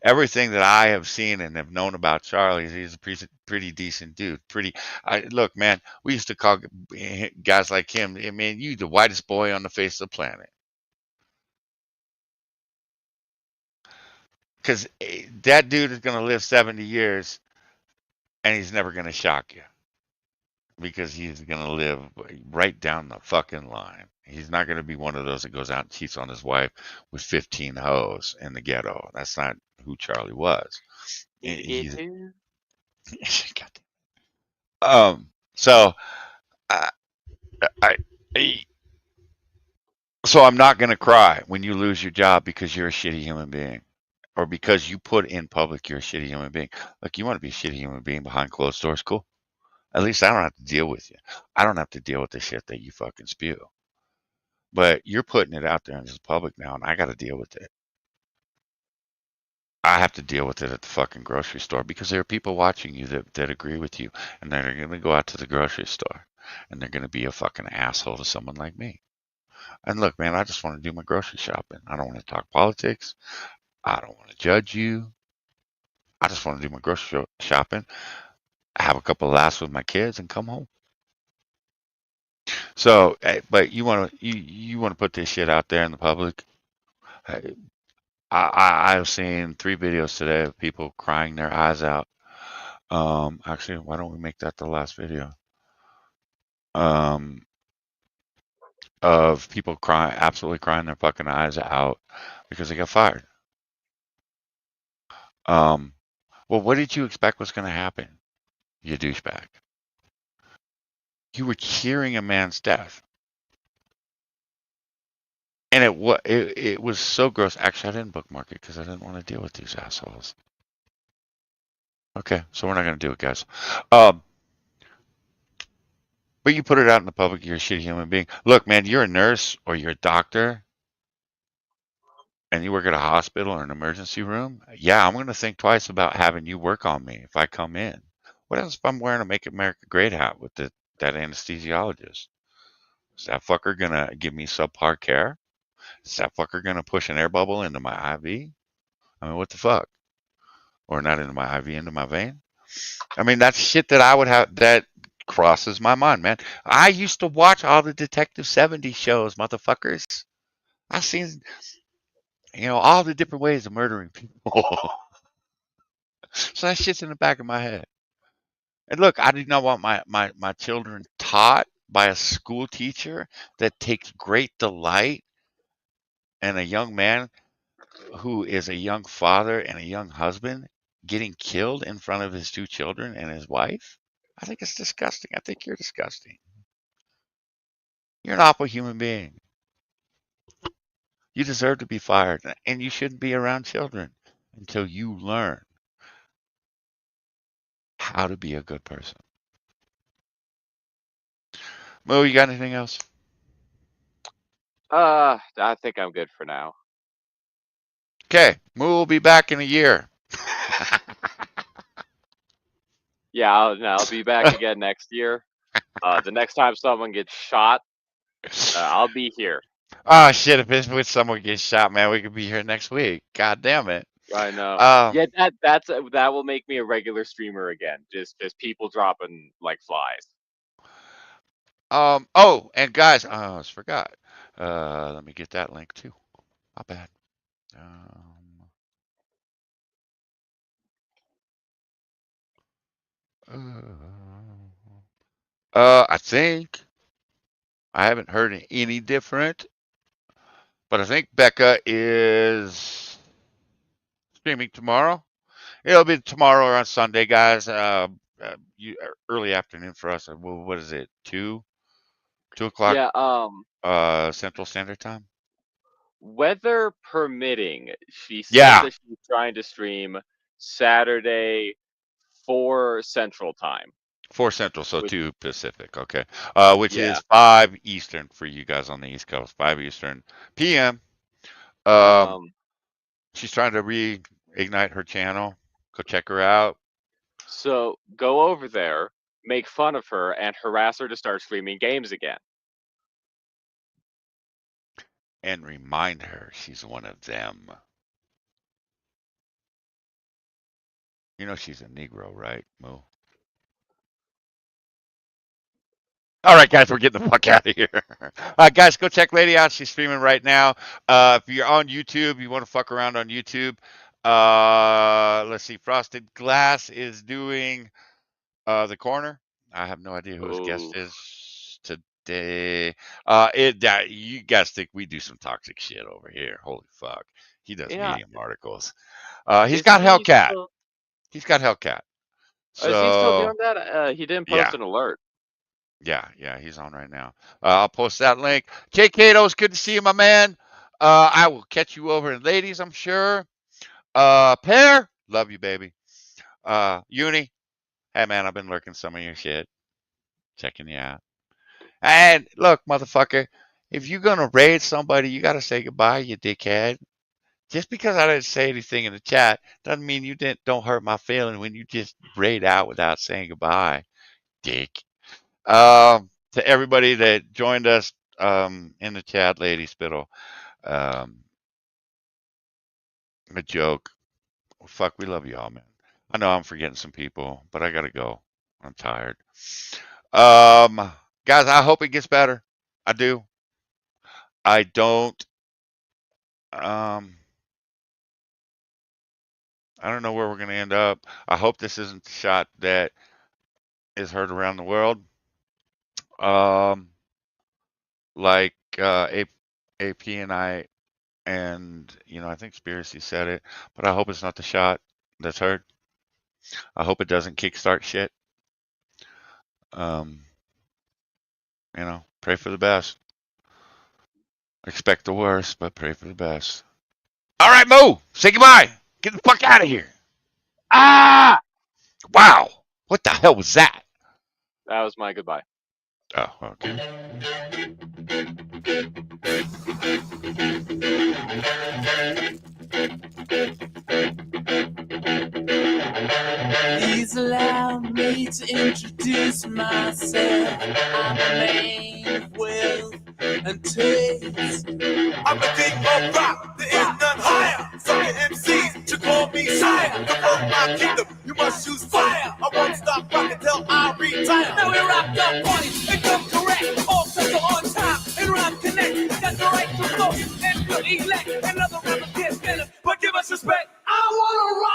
Everything that I have seen and have known about Charlie is he's a pretty decent dude. Look, man, we used to call guys like him, man, you the whitest boy on the face of the planet. Because that dude is going to live 70 years and he's never going to shock you. Because he's going to live right down the fucking line. He's not going to be one of those that goes out and cheats on his wife with 15 hoes in the ghetto. That's not who Charlie was. He's so I, I, I so I'm not going to cry when you lose your job because you're a shitty human being or because you put in public you're a shitty human being. Look, you want to be a shitty human being behind closed doors, cool. At least I don't have to deal with you. I don't have to deal with the shit that you fucking spew. But you're putting it out there in the public now, and I got to deal with it. I have to deal with it at the fucking grocery store because there are people watching you that agree with you, and they're going to go out to the grocery store, and they're going to be a fucking asshole to someone like me. And look, man, I just want to do my grocery shopping. I don't want to talk politics. I don't want to judge you. I just want to do my grocery shopping, have a couple of laughs with my kids, and come home. So, but you want to put this shit out there in the public? I've seen 3 videos today of people crying their eyes out. Actually, why don't we make that the last video? Um, of people absolutely crying their fucking eyes out because they got fired. Well, what did you expect was going to happen, you douchebag? You were cheering a man's death. And it was so gross. Actually, I didn't bookmark it because I didn't want to deal with these assholes. Okay, so we're not going to do it, guys. But you put it out in the public, you're a shitty human being. Look, man, you're a nurse or you're a doctor and you work at a hospital or an emergency room. Yeah, I'm going to think twice about having you work on me if I come in. What else if I'm wearing a Make America Great hat with that anesthesiologist? Is that fucker going to give me subpar care? Is that fucker going to push an air bubble into my IV? I mean, what the fuck? Or not into my IV, into my vein? I mean, that's shit that I would have, that crosses my mind, man. I used to watch all the Detective 70 shows, motherfuckers. I've seen, all the different ways of murdering people. So that shit's in the back of my head. And look, I do not want my children taught by a school teacher that takes great delight in a young man who is a young father and a young husband getting killed in front of his 2 children and his wife. I think it's disgusting. I think you're disgusting. You're an awful human being. You deserve to be fired, and you shouldn't be around children until you learn how to be a good person. Mo, you got anything else? I think I'm good for now. Okay, Mo will be back in a year. Yeah, I'll be back again next year. The next time someone gets shot, I'll be here. Oh shit! If someone gets shot, man, we could be here next week. God damn it! I know. Uh, Yeah, that will make me a regular streamer again. Just people dropping like flies. Oh, and guys, I almost forgot. Let me get that link too. My bad. I think I haven't heard any different, but I think Becca is streaming tomorrow. It'll be tomorrow or on Sunday, guys. Early afternoon for us. What is it? 2 o'clock Yeah, Central Standard Time. weather permitting, she said Yeah, that she's trying to stream Saturday 4 Central Time. 4 Central, so Which 2 Pacific. Okay, which yeah. is 5 Eastern for you guys on the East Coast. 5 Eastern p.m. Um, Um she's trying to reignite her channel. Go check her out so go over there, make fun of her and harass her to start streaming games again. and remind her she's one of them. You know she's a Negro, right, Moo? All right, guys, we're getting the fuck out of here. Guys, go check Lady out. She's streaming right now. If you're on YouTube, you want to fuck around on YouTube. Let's see. Frosted Glass is doing the corner. I have no idea who his guest Oh. is today. You guys think we do some toxic shit over here? Holy fuck! He does Yeah. Medium articles. He's Is got he Hellcat. still He's got Hellcat. is he still So doing that? He didn't post yeah. an alert. Yeah, he's on right now. I'll post that link. Jay Cato, it's good to see you, my man. I will catch you over in ladies, I'm sure. Pear, love you, baby. Uni, hey man, I've been lurking some of your shit, checking you out. And look, motherfucker, if you're gonna raid somebody, you gotta say goodbye, you dickhead. Just because I didn't say anything in the chat doesn't mean you don't hurt my feeling when you just raid out without saying goodbye, dick. To everybody that joined us in the chat, Lady Spittle, um, a joke. Fuck, we love you all, man. I know I'm forgetting some people, but I gotta go. I'm tired. Guys, I hope it gets better. I do. I don't. Um, I don't know where we're gonna end up. I hope this isn't the shot that is heard around the world. Um, like AP and I and I think Spiracy said it, but I hope it's not the shot that's heard. I hope it doesn't kickstart shit. Um, pray for the best. Expect the worst, but pray for the best. All right, Mo, say goodbye. Get the fuck out of here. Ah! Wow. What the hell was that? That was my goodbye. Oh, okay. Please allow me to introduce myself. I'm a man of wealth and taste. I'm the king of rock, there is none higher. Sucker MCs should call me sire. To run my kingdom, you must choose fire. I won't stop rocking till I retire. Now we rock the party and come correct. All sets are on time and rhyme connect. Got the right to flow and we'll elect. Another rapper can't finish, but give us respect. I wanna rock.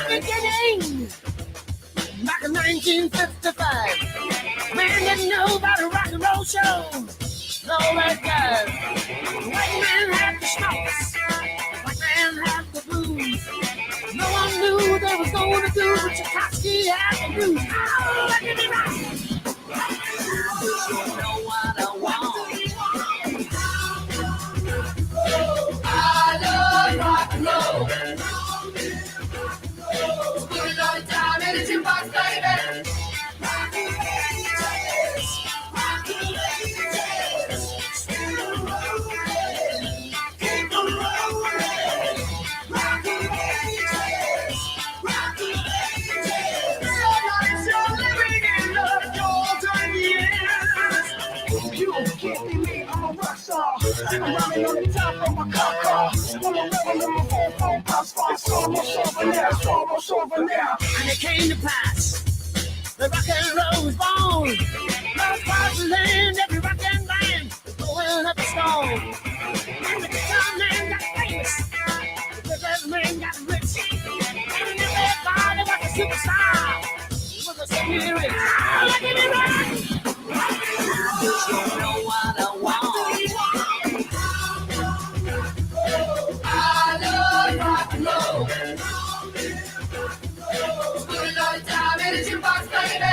Beginning back in 1955, man didn't know about a rock and roll show. No, that guy, white man had the schmaltz, white man had the blues. No one knew they was going to do what Tchaikovsky had to do. Oh, let me rock. You know what I want. I love rock and roll. Put it all the time in the jukebox, baby. Keep the Running on the top of my car. On the level in my 4-4 pops. And it came to pass. The rock and roll was born. Love across the land, every rock and band going up a stone. And the guitar man got famous. The jazz man got rich. And everybody was a superstar. Was a spirit. Look at it rock. You know what I want. I love rock and roll. Put it all the time in the jukebox, baby.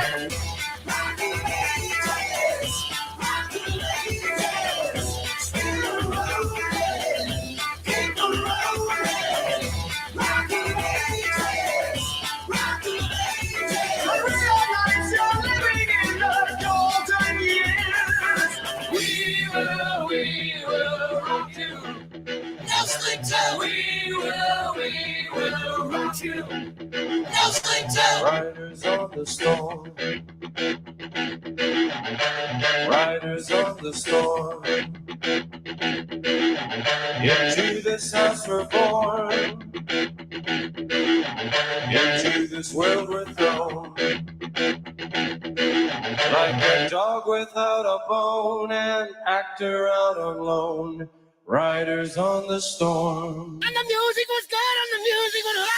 We will rock you. No sleep till we will rock you. No sleep till. Riders on the storm. Riders on the storm. Into this house we're born. Into this world we're thrown. Like a dog without a bone, an actor out on loan. Riders on the storm. And the music was good and the music was loud.